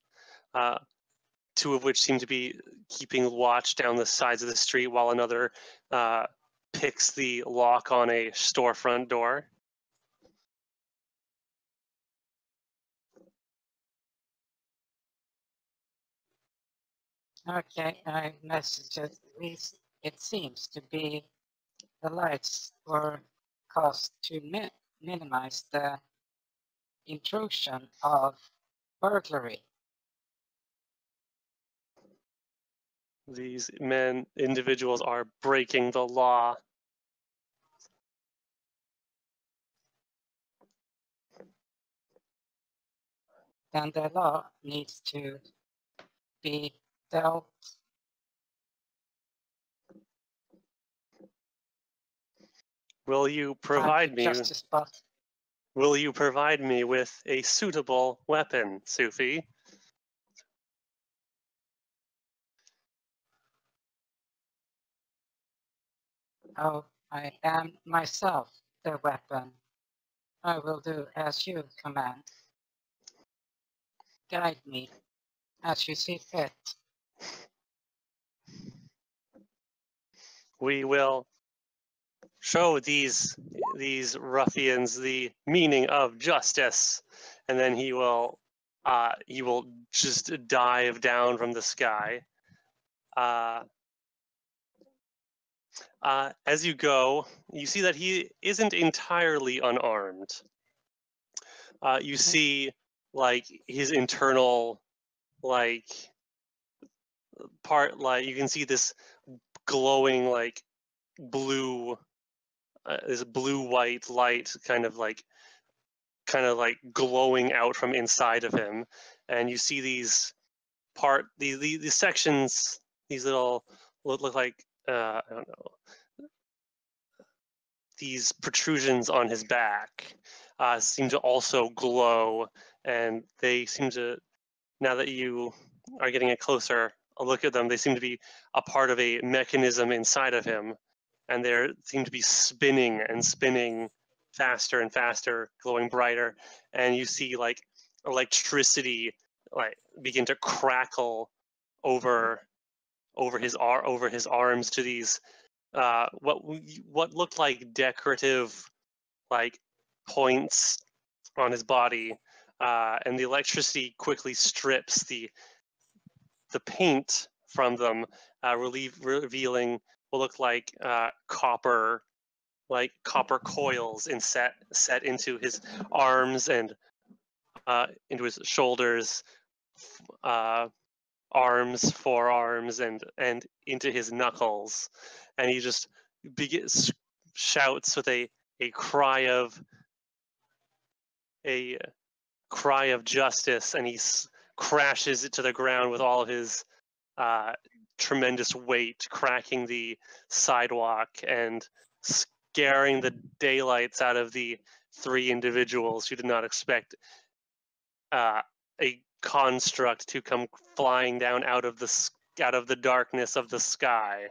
two of which seem to be keeping watch down the sides of the street, while another picks the lock on a storefront door. Okay, I messaged these. It seems to be the lights were caused to minimize the intrusion of burglary. These individuals are breaking the law. Then the law needs to be dealt. Will you provide me? Justice, but Will you provide me with a suitable weapon, Sophie? oh, I am myself the weapon. I will do as you command. Guide me as you see fit. We will show these ruffians the meaning of justice, and then he will just dive down from the sky. As you go, you see that he isn't entirely unarmed. You see like his internal like part, like you can see this glowing like blue this blue-white light kind of like glowing out from inside of him, and you see these sections, these little look like I don't know, these protrusions on his back seem to also glow, and they seem to, now that you are getting a closer look at them, they seem to be a part of a mechanism inside of him, and they seem to be spinning and spinning faster and faster, glowing brighter, and you see like electricity like begin to crackle over his arms to these what looked like decorative like points on his body, and the electricity quickly strips the paint from them, revealing what look like copper coils set into his arms and into his shoulders, arms, forearms, and into his knuckles, and he just shouts with a cry of justice, and he crashes it to the ground with all of his tremendous weight, cracking the sidewalk and scaring the daylights out of the three individuals who did not expect a construct to come flying down out of the darkness of the sky.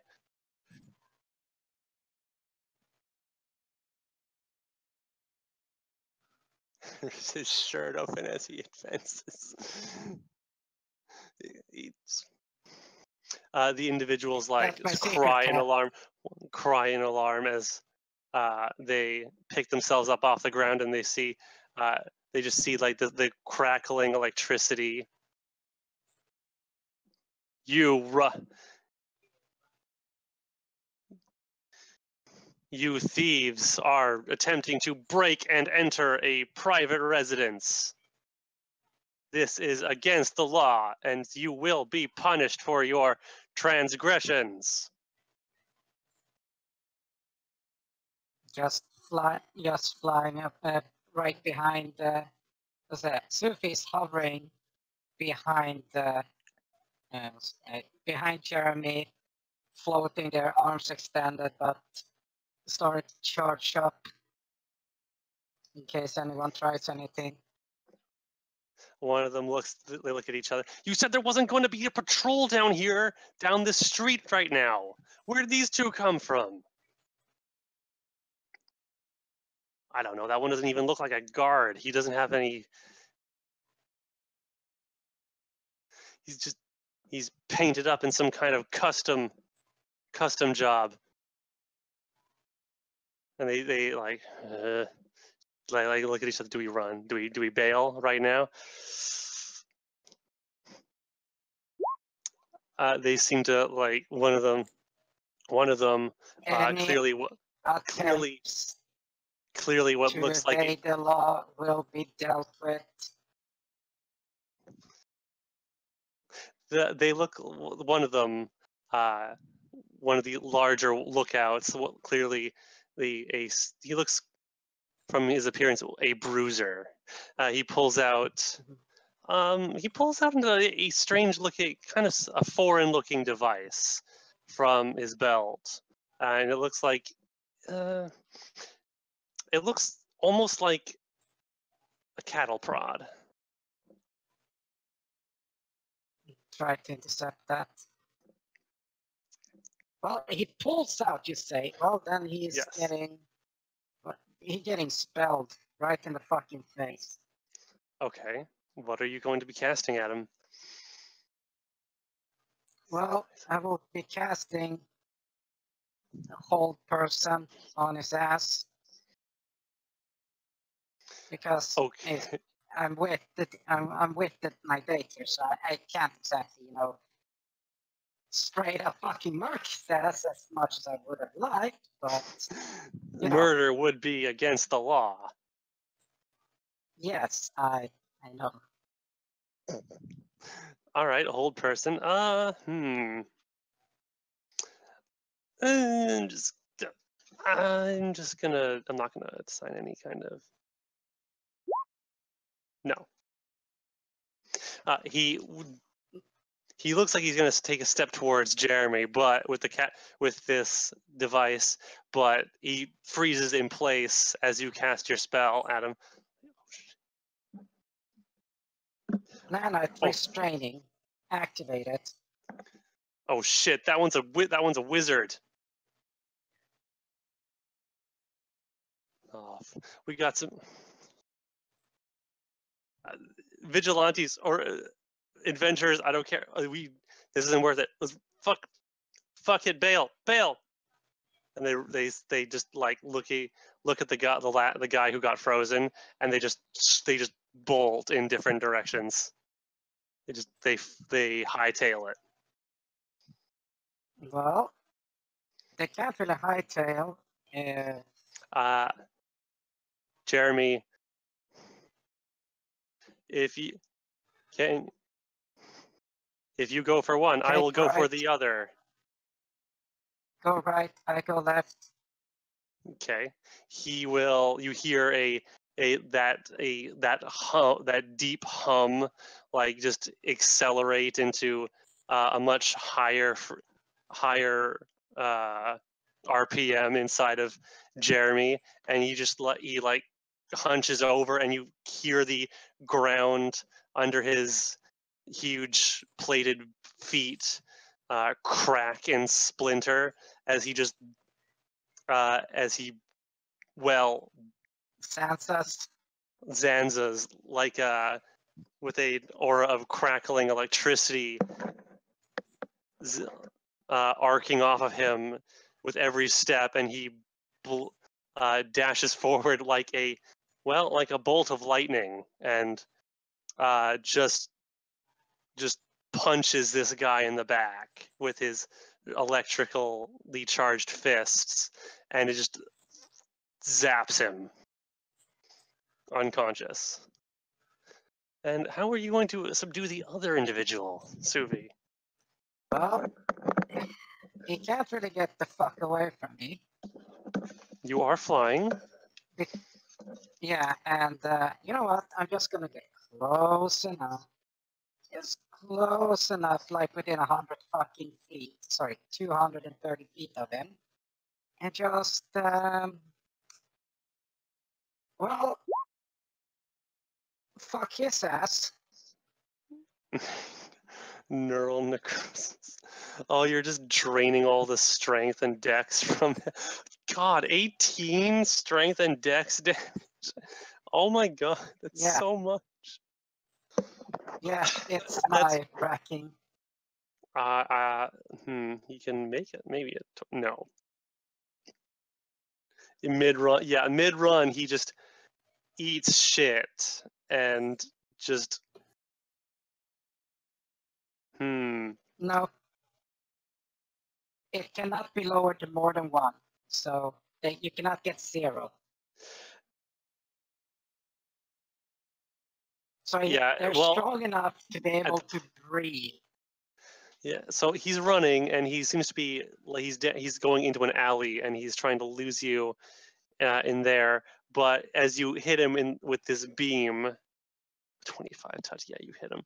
His shirt open as he advances. The individuals like just cry in alarm as they pick themselves up off the ground, and they just see like the crackling electricity. You thieves are attempting to break and enter a private residence. This is against the law, and you will be punished for your transgressions. Just flying up right behind Sophie's hovering behind behind Jeremy, floating, their arms extended, but started to charge up in case anyone tries anything. One of them they look at each other. You said there wasn't going to be a patrol down this street right now. Where did these two come from? I don't know. That one doesn't even look like a guard. He doesn't have any. He's painted up in some kind of custom job. And they like look at each other. Do we run? Do we bail right now? They seem to like one of them clearly what looks like the law will be dealt with. They look, one of them, one of the larger lookouts, clearly he looks, from his appearance, a bruiser. He pulls out a strange looking, kind of a foreign looking device from his belt, and it looks like it looks almost like a cattle prod. Try to intercept that. Well, he pulls out, you say. Well, then he's getting spelled right in the fucking face. Okay. What are you going to be casting at him? Well, I will be casting a hold person on his ass. Because I'm with my date here, so I can't exactly, straight up fucking murk his ass as much as I would have liked, but murder would be against the law. Yes, I know. All right, hold person. I'm not gonna assign any kind of. No. He looks like he's going to take a step towards Jeremy, but with this device, but he freezes in place as you cast your spell at him. Nanite restraining activated. Oh shit! That one's a wizard. off. We got some vigilantes or adventurers. I don't care. This isn't worth it. Let's fuck it, bail. And they just like look at the guy who got frozen, and they just bolt in different directions. They hightail it. Well, they can't really hightail. Jeremy, if you go for one, I will go for the other. Go right, I go left. Okay. You hear that deep hum, like just accelerate into a much higher RPM inside of Jeremy, and he hunches over, and you hear the ground under his huge plated feet crack and splinter as he Zanzas like with a aura of crackling electricity arcing off of him with every step, and he dashes forward like a bolt of lightning, and just punches this guy in the back with his electrically charged fists, and it just zaps him unconscious. And how are you going to subdue the other individual, Sophie? Well, he can't really get the fuck away from me. You are flying. Yeah, and you know what? I'm just gonna get close enough. Just close enough, like within 100 fucking feet. Sorry, 230 feet of him. And just, well, fuck his ass. Neural necrosis. Oh, you're just draining all the strength and dex from... God, 18 strength and dex damage. Oh my god, that's so much. Yeah, it's my tracking. He can make it. Maybe no. In mid-run, he just eats shit and just... No. It cannot be lowered to more than 1, so you cannot get 0. So they're strong enough to be able to breathe. Yeah, so he's running, and he seems to be he's going into an alley, and he's trying to lose you in there. But as you hit him with this beam, 25 touch, yeah, you hit him.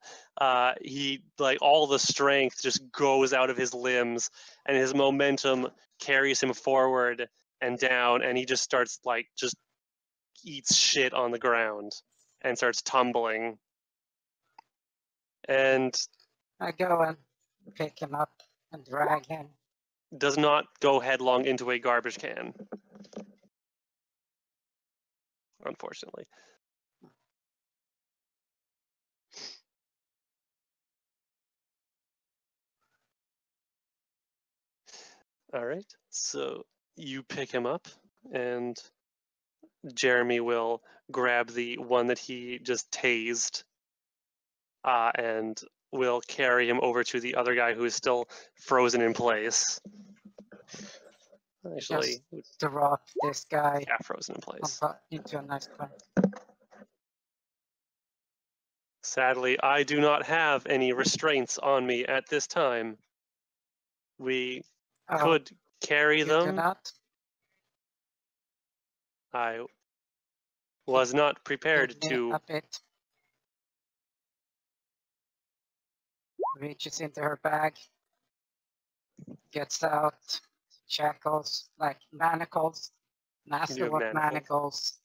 He all the strength just goes out of his limbs, and his momentum carries him forward and down, and he just starts just eats shit on the ground and starts tumbling. And I go and pick him up and drag him. Does not go headlong into a garbage can, unfortunately. All right, so you pick him up, and Jeremy will grab the one that he just tased, and will carry him over to the other guy who is still frozen in place. Actually, just drop this guy. Yeah, frozen in place. Into a nice corner. Sadly, I do not have any restraints on me at this time. We could carry them. Do not? I was not prepared to. A bit. Reaches into her bag. Gets out shackles, like manacles. Masterwork manacles.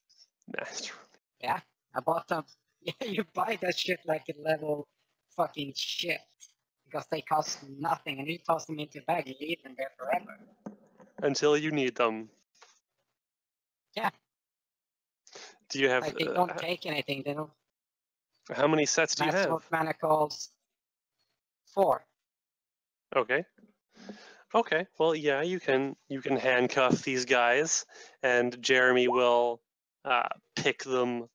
Master. Yeah, I bought them. Yeah, you buy that shit like a level fucking shit. Because they cost nothing, and you toss them into a bag, you leave them there forever. Until you need them. Yeah. Do you have Like they don't take anything. They don't. how many sets do you Master have? of Manacles. 4. Okay. Okay. Well, yeah, you can handcuff these guys, and Jeremy will pick them,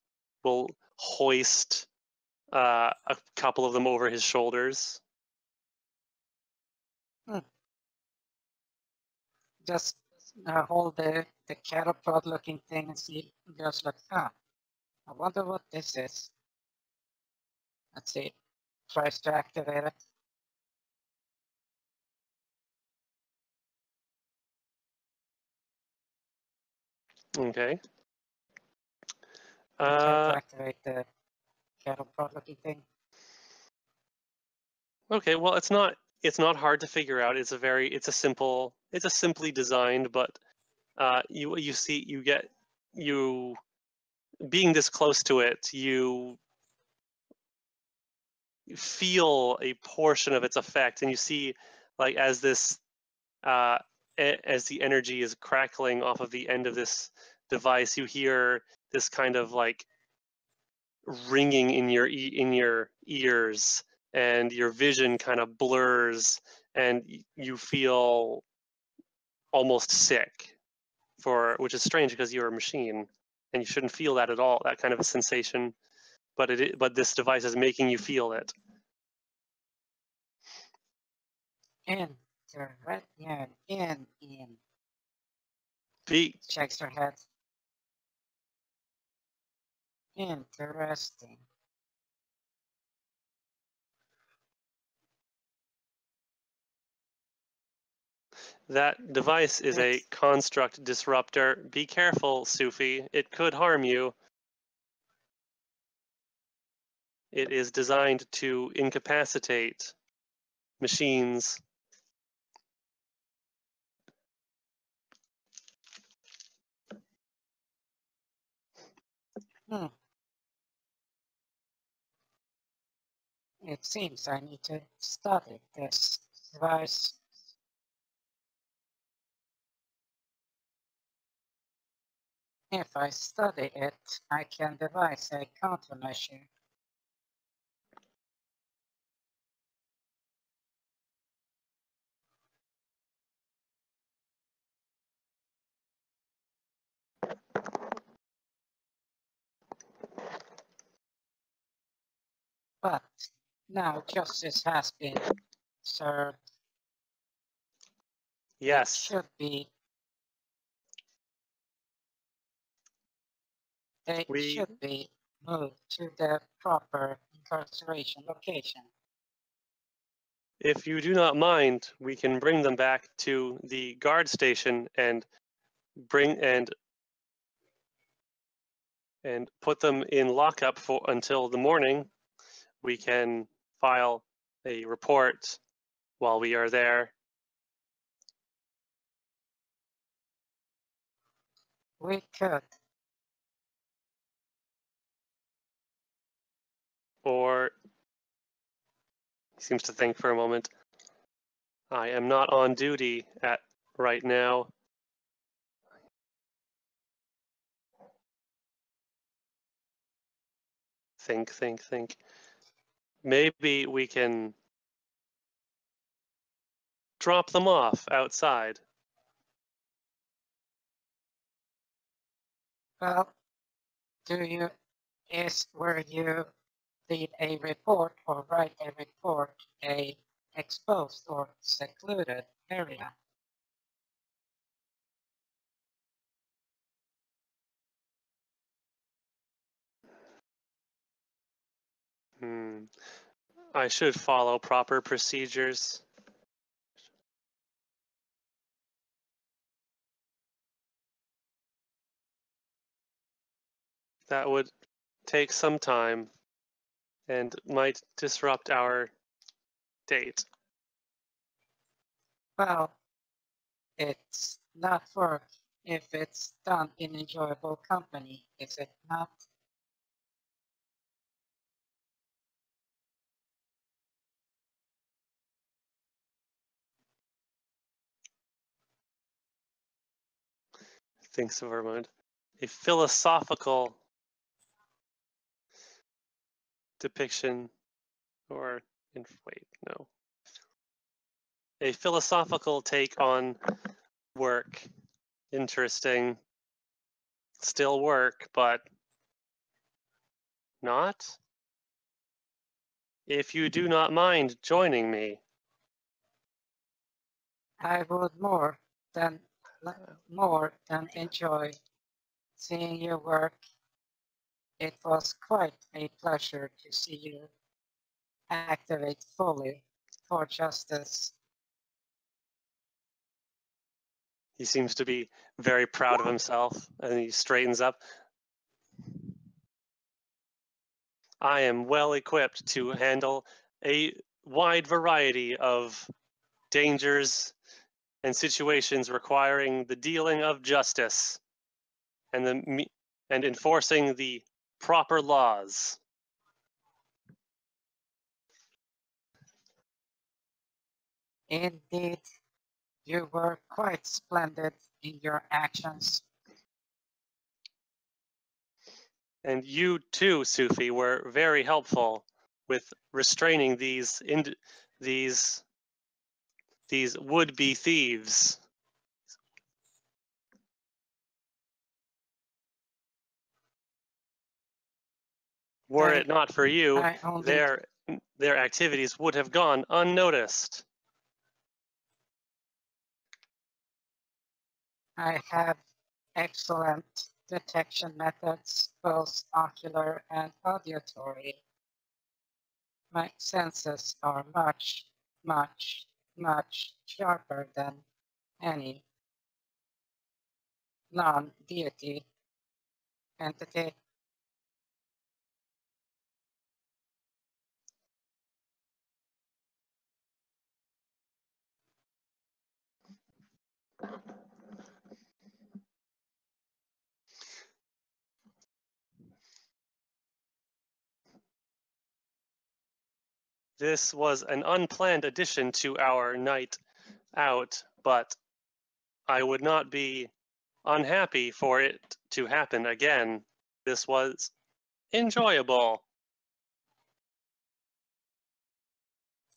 will hoist a couple of them over his shoulders. Just hold the cattle prod looking thing and see. Just like, I wonder what this is. Let's see. Tries to activate it. Okay. Try to activate the cattle prod looking thing. Okay. Well, it's not hard to figure out. It's a simply designed, but you being this close to it, you feel a portion of its effect, and you see, like, as this as the energy is crackling off of the end of this device, you hear this kind of like ringing in your ears, and your vision kind of blurs, and you feel almost sick, which is strange because you're a machine and you shouldn't feel that at all, that kind of a sensation, but this device is making you feel it. In. Be Shakes her head. Interesting. That device is a construct disruptor. Be careful, Sophie. It could harm you. It is designed to incapacitate machines. It seems I need to study this device. If I study it, I can devise a countermeasure. But now justice has been served. Yes. It should be. They should be moved to the proper incarceration location. If you do not mind, we can bring them back to the guard station and put them in lockup until the morning. We can file a report while we are there. We could. Or, he seems to think for a moment, I am not on duty right now. Think. Maybe we can drop them off outside. Well, where you read a report or write a report a exposed or secluded area? I should follow proper procedures. That would take some time and might disrupt our date. Well, it's not work if it's done in enjoyable company, is it not? Thinks of our mind. A philosophical depiction, or wait, no. A philosophical take on work. Interesting. Still work, but not? If you do not mind joining me. I would more than enjoy seeing your work. It was quite a pleasure to see you activate fully for justice. He seems to be very proud of himself, and he straightens up. I am well equipped to handle a wide variety of dangers and situations requiring the dealing of justice and enforcing the proper laws. Indeed, you were quite splendid in your actions. And you too, Sophie, were very helpful with restraining these would-be thieves. Were it not for you, their activities would have gone unnoticed. I have excellent detection methods, both ocular and auditory. My senses are much, much, much sharper than any non-deity entity. This was an unplanned addition to our night out, but I would not be unhappy for it to happen again. This was enjoyable.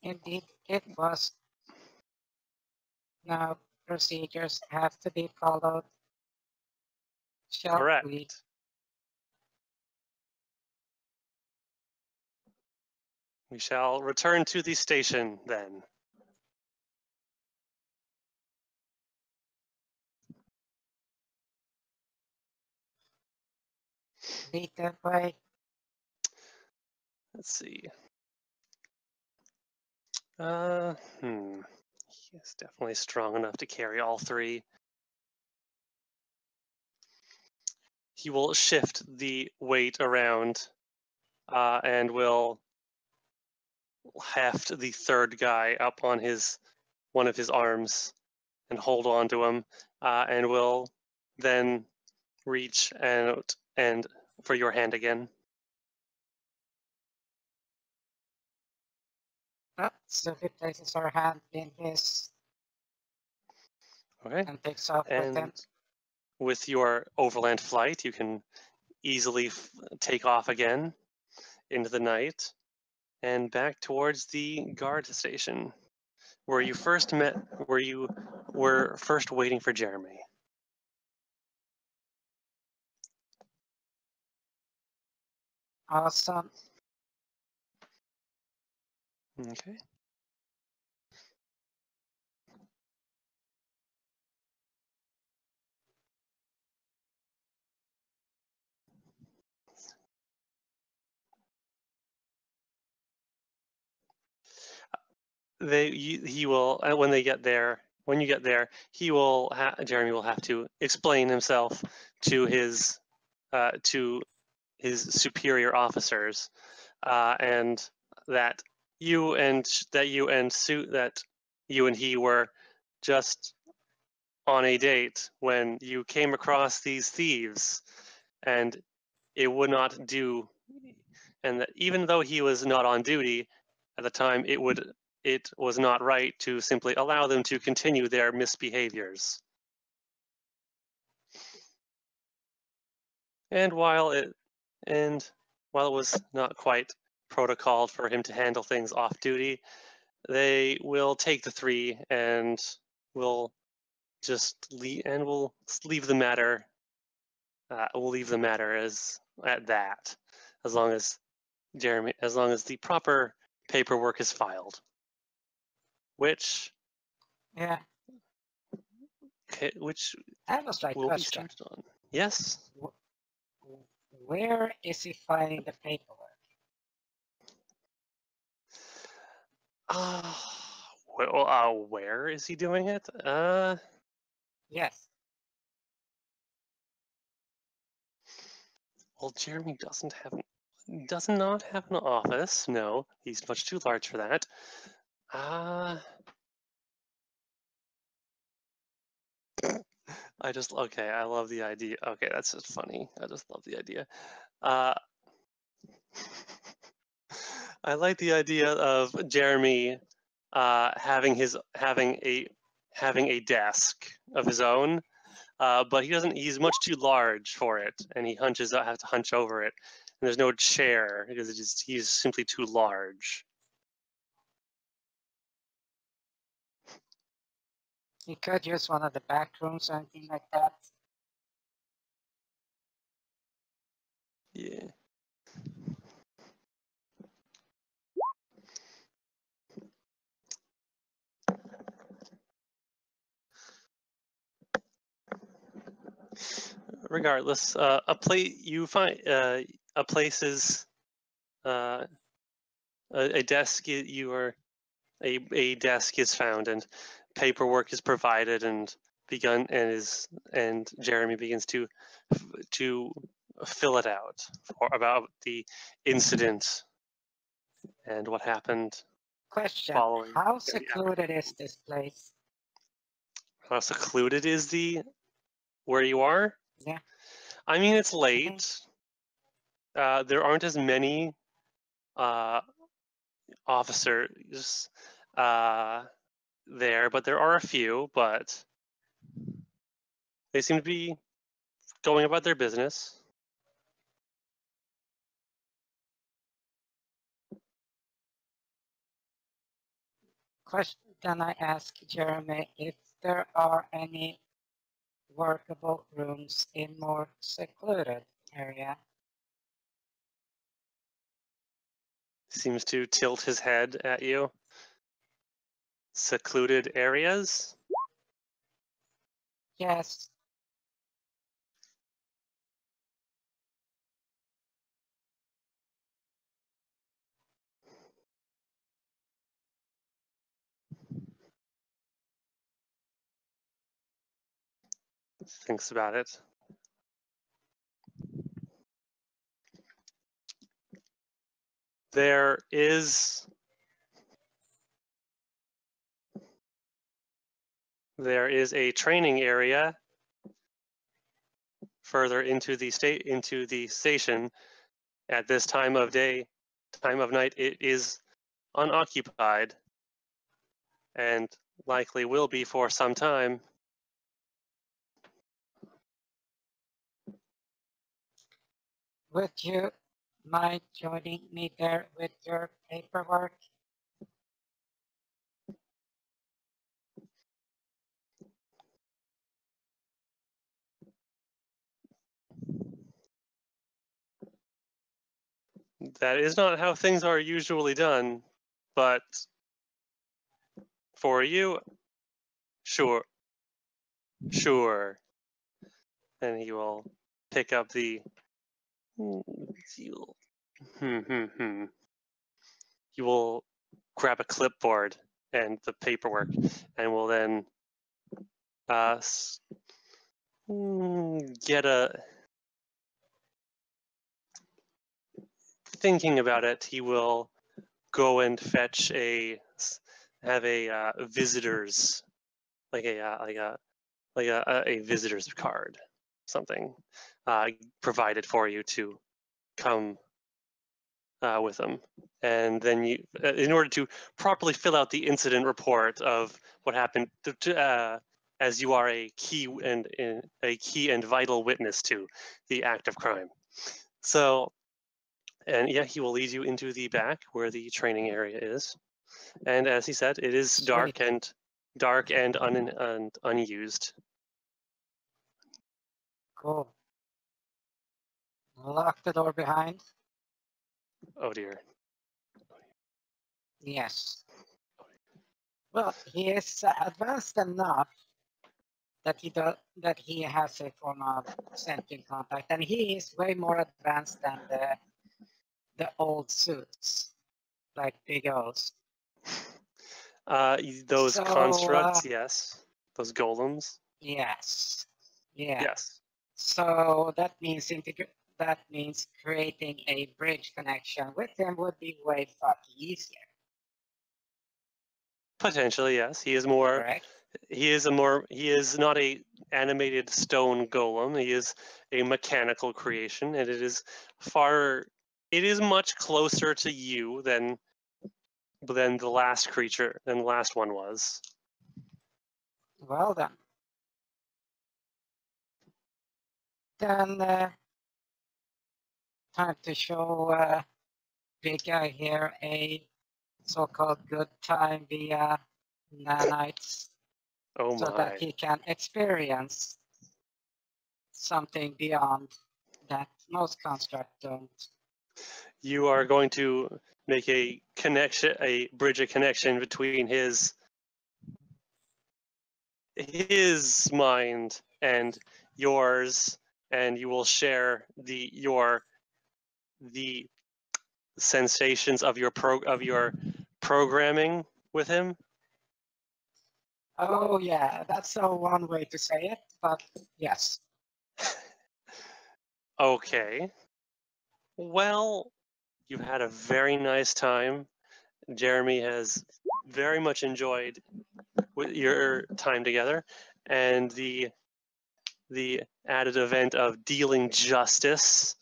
Indeed, it was. Now, procedures have to be followed. Shall Correct. we? We shall return to the station then. Lead the way. Let's see. He's definitely strong enough to carry all three. He will shift the weight around and will heft the third guy up on one of his arms and hold on to him, and will then reach out and for your hand again. Sophie places her hand in his Okay. and takes off with him. And with your overland flight, you can easily take off again into the night and back towards the guard station where you first met, where you were first waiting for Jeremy. Awesome. Okay. He will, when you get there, Jeremy will have to explain himself to his superior officers, and that you and he were just on a date when you came across these thieves, and it would not do, and that even though he was not on duty at the time, it was not right to simply allow them to continue their misbehaviors. And while it was not quite protocol for him to handle things off duty, they will take the 3 and we'll just leave the matter. We'll leave the matter at that, as long as the proper paperwork is filed, which Yeah, which that was my will be question. started on. Yes. Where is he filing the paperwork? Where is he doing it? Yes. Well, Jeremy does not have an office. No, he's much too large for that. I love the idea. Okay, that's just funny. I just love the idea. I like the idea of Jeremy having a desk of his own, but he doesn't. He's much too large for it, and he has to hunch over it. And there's no chair because he's simply too large. He could use one of the back rooms or anything like that. Yeah. Regardless, a desk. A desk is found and paperwork is provided and Jeremy begins to fill it out about the incident and what happened. Question, Following. how secluded is this place? How secluded is where you are? Yeah. I mean, it's late. There aren't as many officers there, but there are a few, but they seem to be going about their business. Can I ask Jeremy if there are any workable rooms in more secluded area? Seems to tilt his head at you. Secluded areas? Yes. Thinks about it. There is a training area further into the station. At this time of night, it is unoccupied and likely will be for some time. Would you mind joining me there with your paperwork? That is not how things are usually done, but for you, sure. And he will pick up the. He will grab a clipboard and the paperwork, and will then get a. Thinking about it, he will go and fetch a visitor's a visitor's card, something provided for you to come with him, and then you, in order to properly fill out the incident report of what happened, as you are a key and vital witness to the act of crime. So And yeah, he will lead you into the back where the training area is. And as he said, it is dark Sweet. and unused. Cool. Lock the door behind. Oh dear. Yes. Well, he is advanced enough that he has a form of sentient contact, and he is way more advanced than the old suits, like Big O's. Those So, constructs, yes. Those golems, Yes. Yeah. yes. So that means creating a bridge connection with him would be way fucking easier. Potentially, yes. He is more. Correct? He is not a animated stone golem. He is a mechanical creation, and it is much closer to you than the last one was. Well then. Then time to show big guy here a so-called good time via nanites, Oh so my. that he can experience something beyond that most construct don't. You are going to make a bridge a connection between his mind and yours, and you will share the sensations of your programming with him. Oh yeah, that's one way to say it, but yes. Okay. Well, you had a very nice time. Jeremy has very much enjoyed your time together, and the added event of dealing justice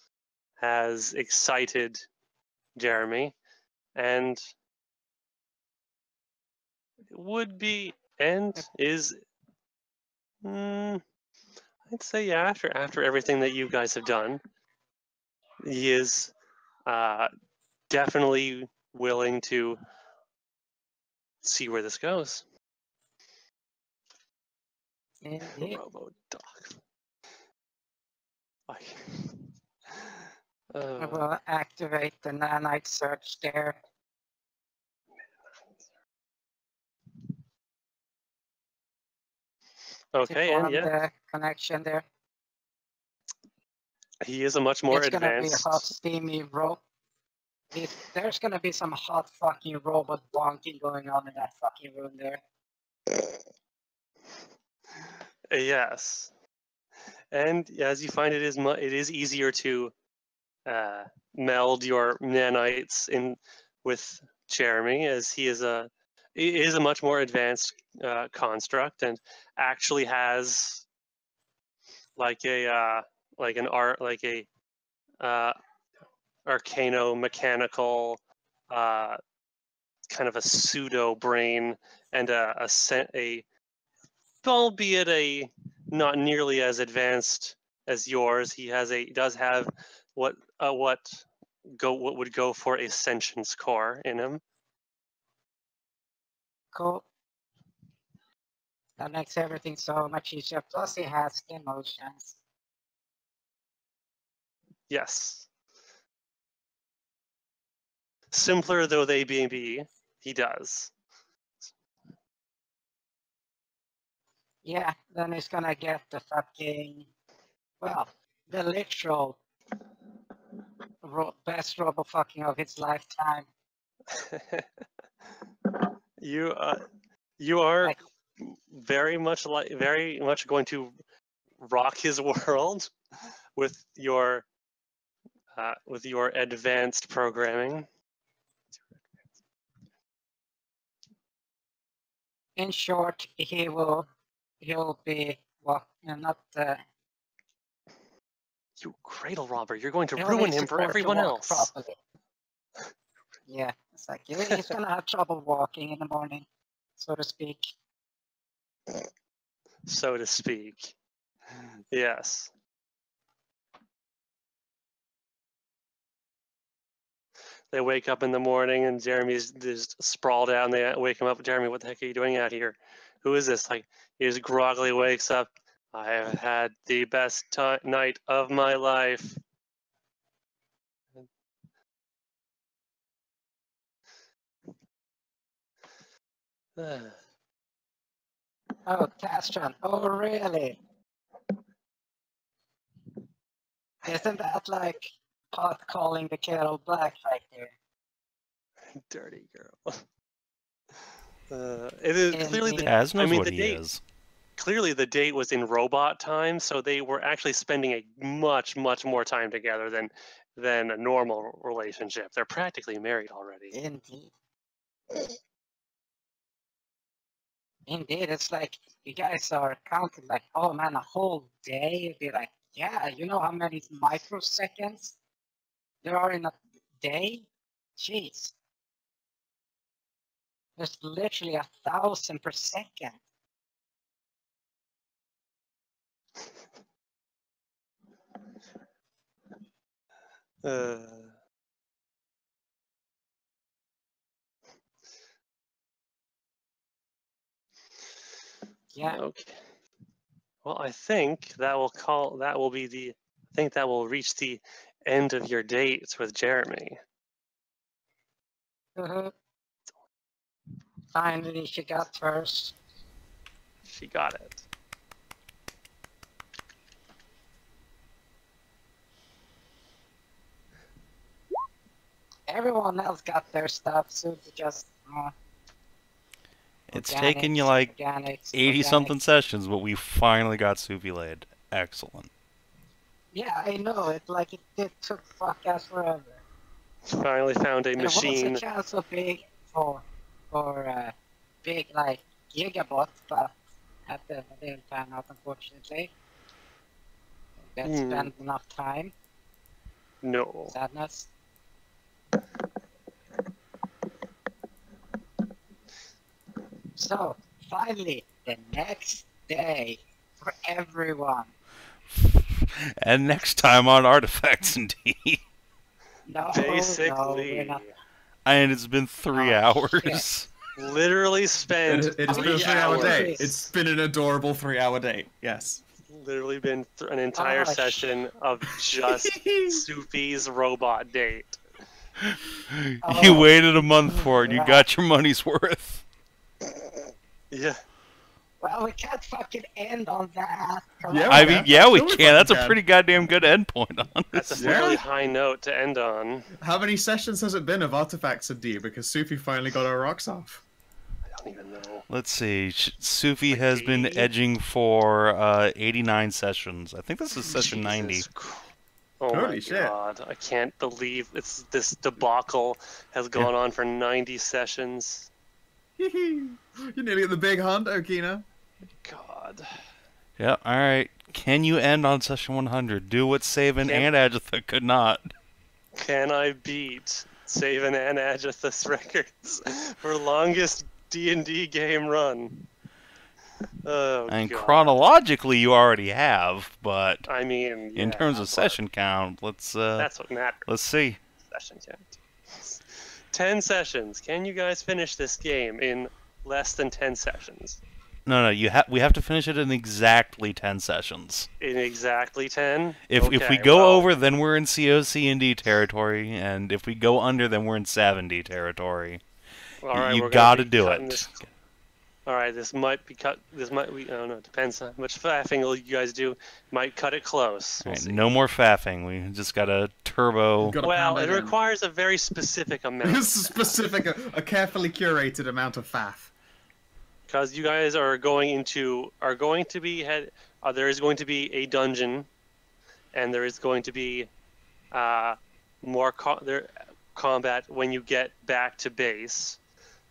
has excited Jeremy, and is I'd say yeah, after everything that you guys have done, he is definitely willing to see where this goes. Indeed. Robo dog. I will activate the nanite search there. Okay, to and form yeah, the connection there. he is a much more It's gonna be a advanced. hot, steamy rope. There's gonna be some hot fucking robot bonking going on in that fucking room there. Yes, and as you find, it is easier to meld your nanites in with Jeremy, as he is a much more advanced construct, and actually has like an arcano-mechanical kind of a pseudo brain, and albeit a not nearly as advanced as yours. He does have what would go for a sentience core in him. Cool. That makes everything so much easier. Plus, he has emotions. Yes. Simpler though they may be, he does. Yeah, then he's gonna get the fucking, well, the literal best robo fucking of his lifetime. You are Like, very much going to rock his world with your advanced programming. in short, he'll be not You cradle robber! You're going to he'll ruin need him for support to everyone walk else. properly. Yeah, it's like he's gonna have trouble walking in the morning, so to speak. So to speak. Yes. They wake up in the morning and Jeremy's just sprawled out and they wake him up. Jeremy, what the heck are you doing out here? Who is this? Like, he just groggily wakes up. I have had the best night of my life. Oh, Tazran. Oh, really? Isn't that like pot calling the kettle black right there? Dirty girl. It is clearly Indeed. Taz knows what the he date. is. Clearly, the date was in robot time, so they were actually spending a much more time together than a normal relationship. They're practically married already. Indeed. Indeed, it's like you guys are counting like, oh man, a whole day. You'd be like, yeah, you know how many microseconds there are in a day? Jeez. There's literally 1,000 per second. Yeah. Okay. Well, I think that will reach the end of your date with Jeremy. Finally, she got hers. She got it. Everyone else got their stuff, so it's just It's taken you like 80-something sessions, but we finally got Sophie laid. Excellent. Yeah, I know. It took fuck-ass forever. Finally found a machine. There was a chance of big for big like gigabot, but at the didn't pan out, unfortunately. Didn't spend enough time. No. Sadness. So, finally, the next day for everyone. And next time on Artifacts&D. No, Basically. no, we're not. And it's been 3 hours. Literally spent It's been a 3-hour day. It's been an adorable 3-hour day. Yes. Literally been an entire session of just Sophie's robot date. You waited a month for it, and you got your money's worth. Yeah. Well, we can't fucking end on that. Yeah, I mean, yeah, we Sure we can. That's a fucking pretty goddamn good endpoint on That's this. a really high note to end on. How many sessions has it been of Artifacts&D? Because Sophie finally got her rocks off. I don't even know. Let's see. Sophie has been 80? edging for 89 sessions. I think this is session 90. Jesus Oh Holy my shit. god. I can't believe this debacle has gone on for 90 sessions. You're nearly at the big hunt, Okina. God. Yeah, alright. Can you end on session 100? Do what Savin and Aegis could not. Can I beat Savin and Aegis records for longest D&D game run? Oh, And God. chronologically, you already have, but I mean, in yeah, terms of but session count, let's that's what matters. let's see. Session count. 10 sessions. Can you guys finish this game in less than 10 sessions? No, we have to finish it in exactly 10 sessions. In exactly 10? If we go over, then we're in COC&D territory, and if we go under, then we're in 7D territory. All right, You gotta do it. All right, this might be cut. This might I don't know. It depends how much faffing you guys do. Might cut it close. We'll see. No more faffing. We just got a turbo. Well, it requires a very specific amount. It's specific, a carefully curated amount of faff. Because you guys are going to be there is going to be a dungeon, and there is going to be more combat when you get back to base.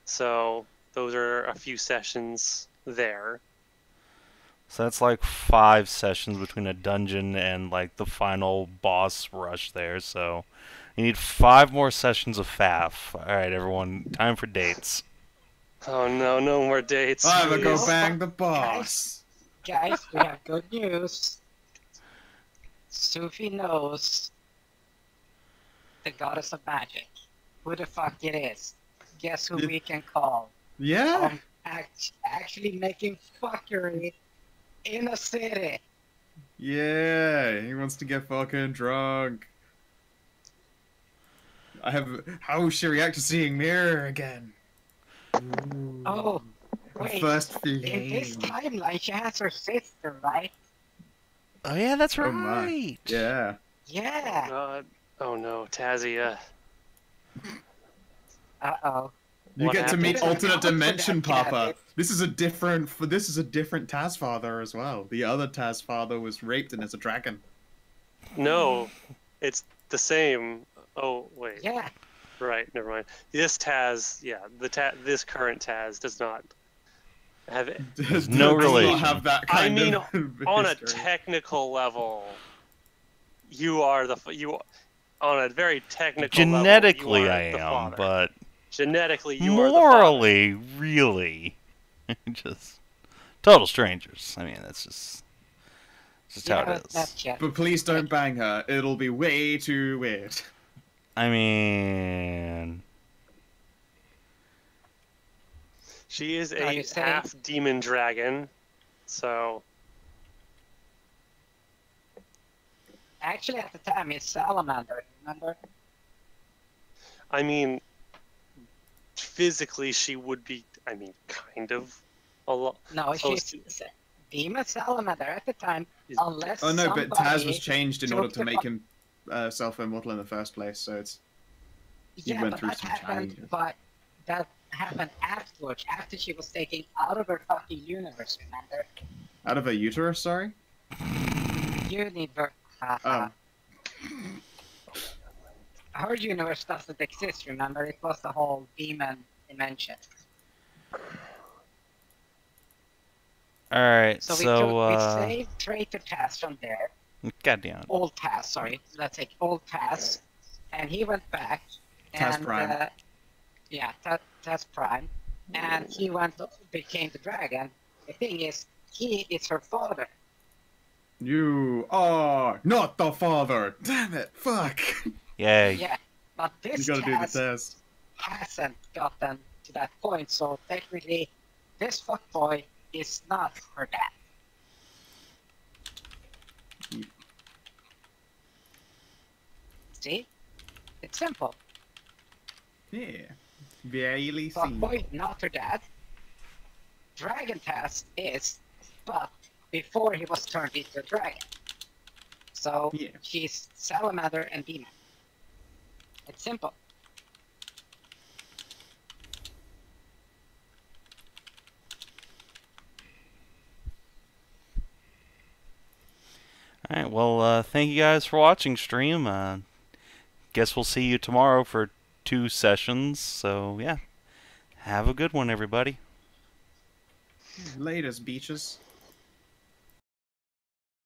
So those are a few sessions there. So that's like 5 sessions between a dungeon and like the final boss rush there. So you need 5 more sessions of faff. All right, everyone, time for dates. Oh no, no more dates. I'm gonna go please. bang the boss. Guys, we have good news. Sophie knows the goddess of magic. who the fuck it is. Guess who we can call? Yeah. Actually making fuckery in a city. Yeah. He wants to get fucking drunk. How should she react to seeing Mierah again? Ooh. Oh, Her wait. first In this flame. timeline, she has her sister, right? Oh yeah, that's Oh my. right. Yeah. Yeah. God. Oh no, Tazia. Uh-oh. You What get to meet happened? alternate dimension, Kinathis. Papa. This is a different Taz father as well. The other Taz father was raped and is a dragon. No, it's the same. Oh wait. Yeah. Right. Never mind. This Taz, yeah, this current Taz does not have it. Does no not relation. have that I kind mean, of on a history. technical level, you are on a very technical Genetically, level, I you are the am, father. but Genetically, you are the father. morally, really, just total strangers. I mean, that's just how it is. Not yet. But please don't bang her. It'll be way too weird. I mean, She is Are a you saying- half demon dragon, so Actually, at the time, it's Salamander, remember? I mean, physically she would be. I mean, kind of a lot. No, Close she's Demon Salamander at the time, unless Oh no, but Taz somebody was changed in took order to the make him self-immortal in the first place, so it's... He went but through that some happened, changes. but that happened afterwards, after she was taken out of her fucking universe, remember? Out of her uterus, sorry? Universe. Oh. Her universe doesn't exist, remember? It was the whole demon dimension. all right. So, So, we saved Traitor Taz from there. goddamn. Old Taz, sorry. Let's take Old Taz. And he went back. Taz and, Prime. Yeah, Taz Prime. And he became the dragon. The thing is, he is her father. You are not the father! Damn it! Fuck! Yay. Yeah, but You this gotta do the Taz test. hasn't gotten to that point, so technically, this fuckboy is not her dad. See? It's simple. Yeah. Very simple. Fuckboy, not her dad. Dragon Taz is, but before he was turned into a dragon. So, Yeah. she's Salamander and Demon. It's simple. All right. Well, thank you guys for watching stream. Guess we'll see you tomorrow for 2 sessions. So yeah, have a good one, everybody. Latest, beaches.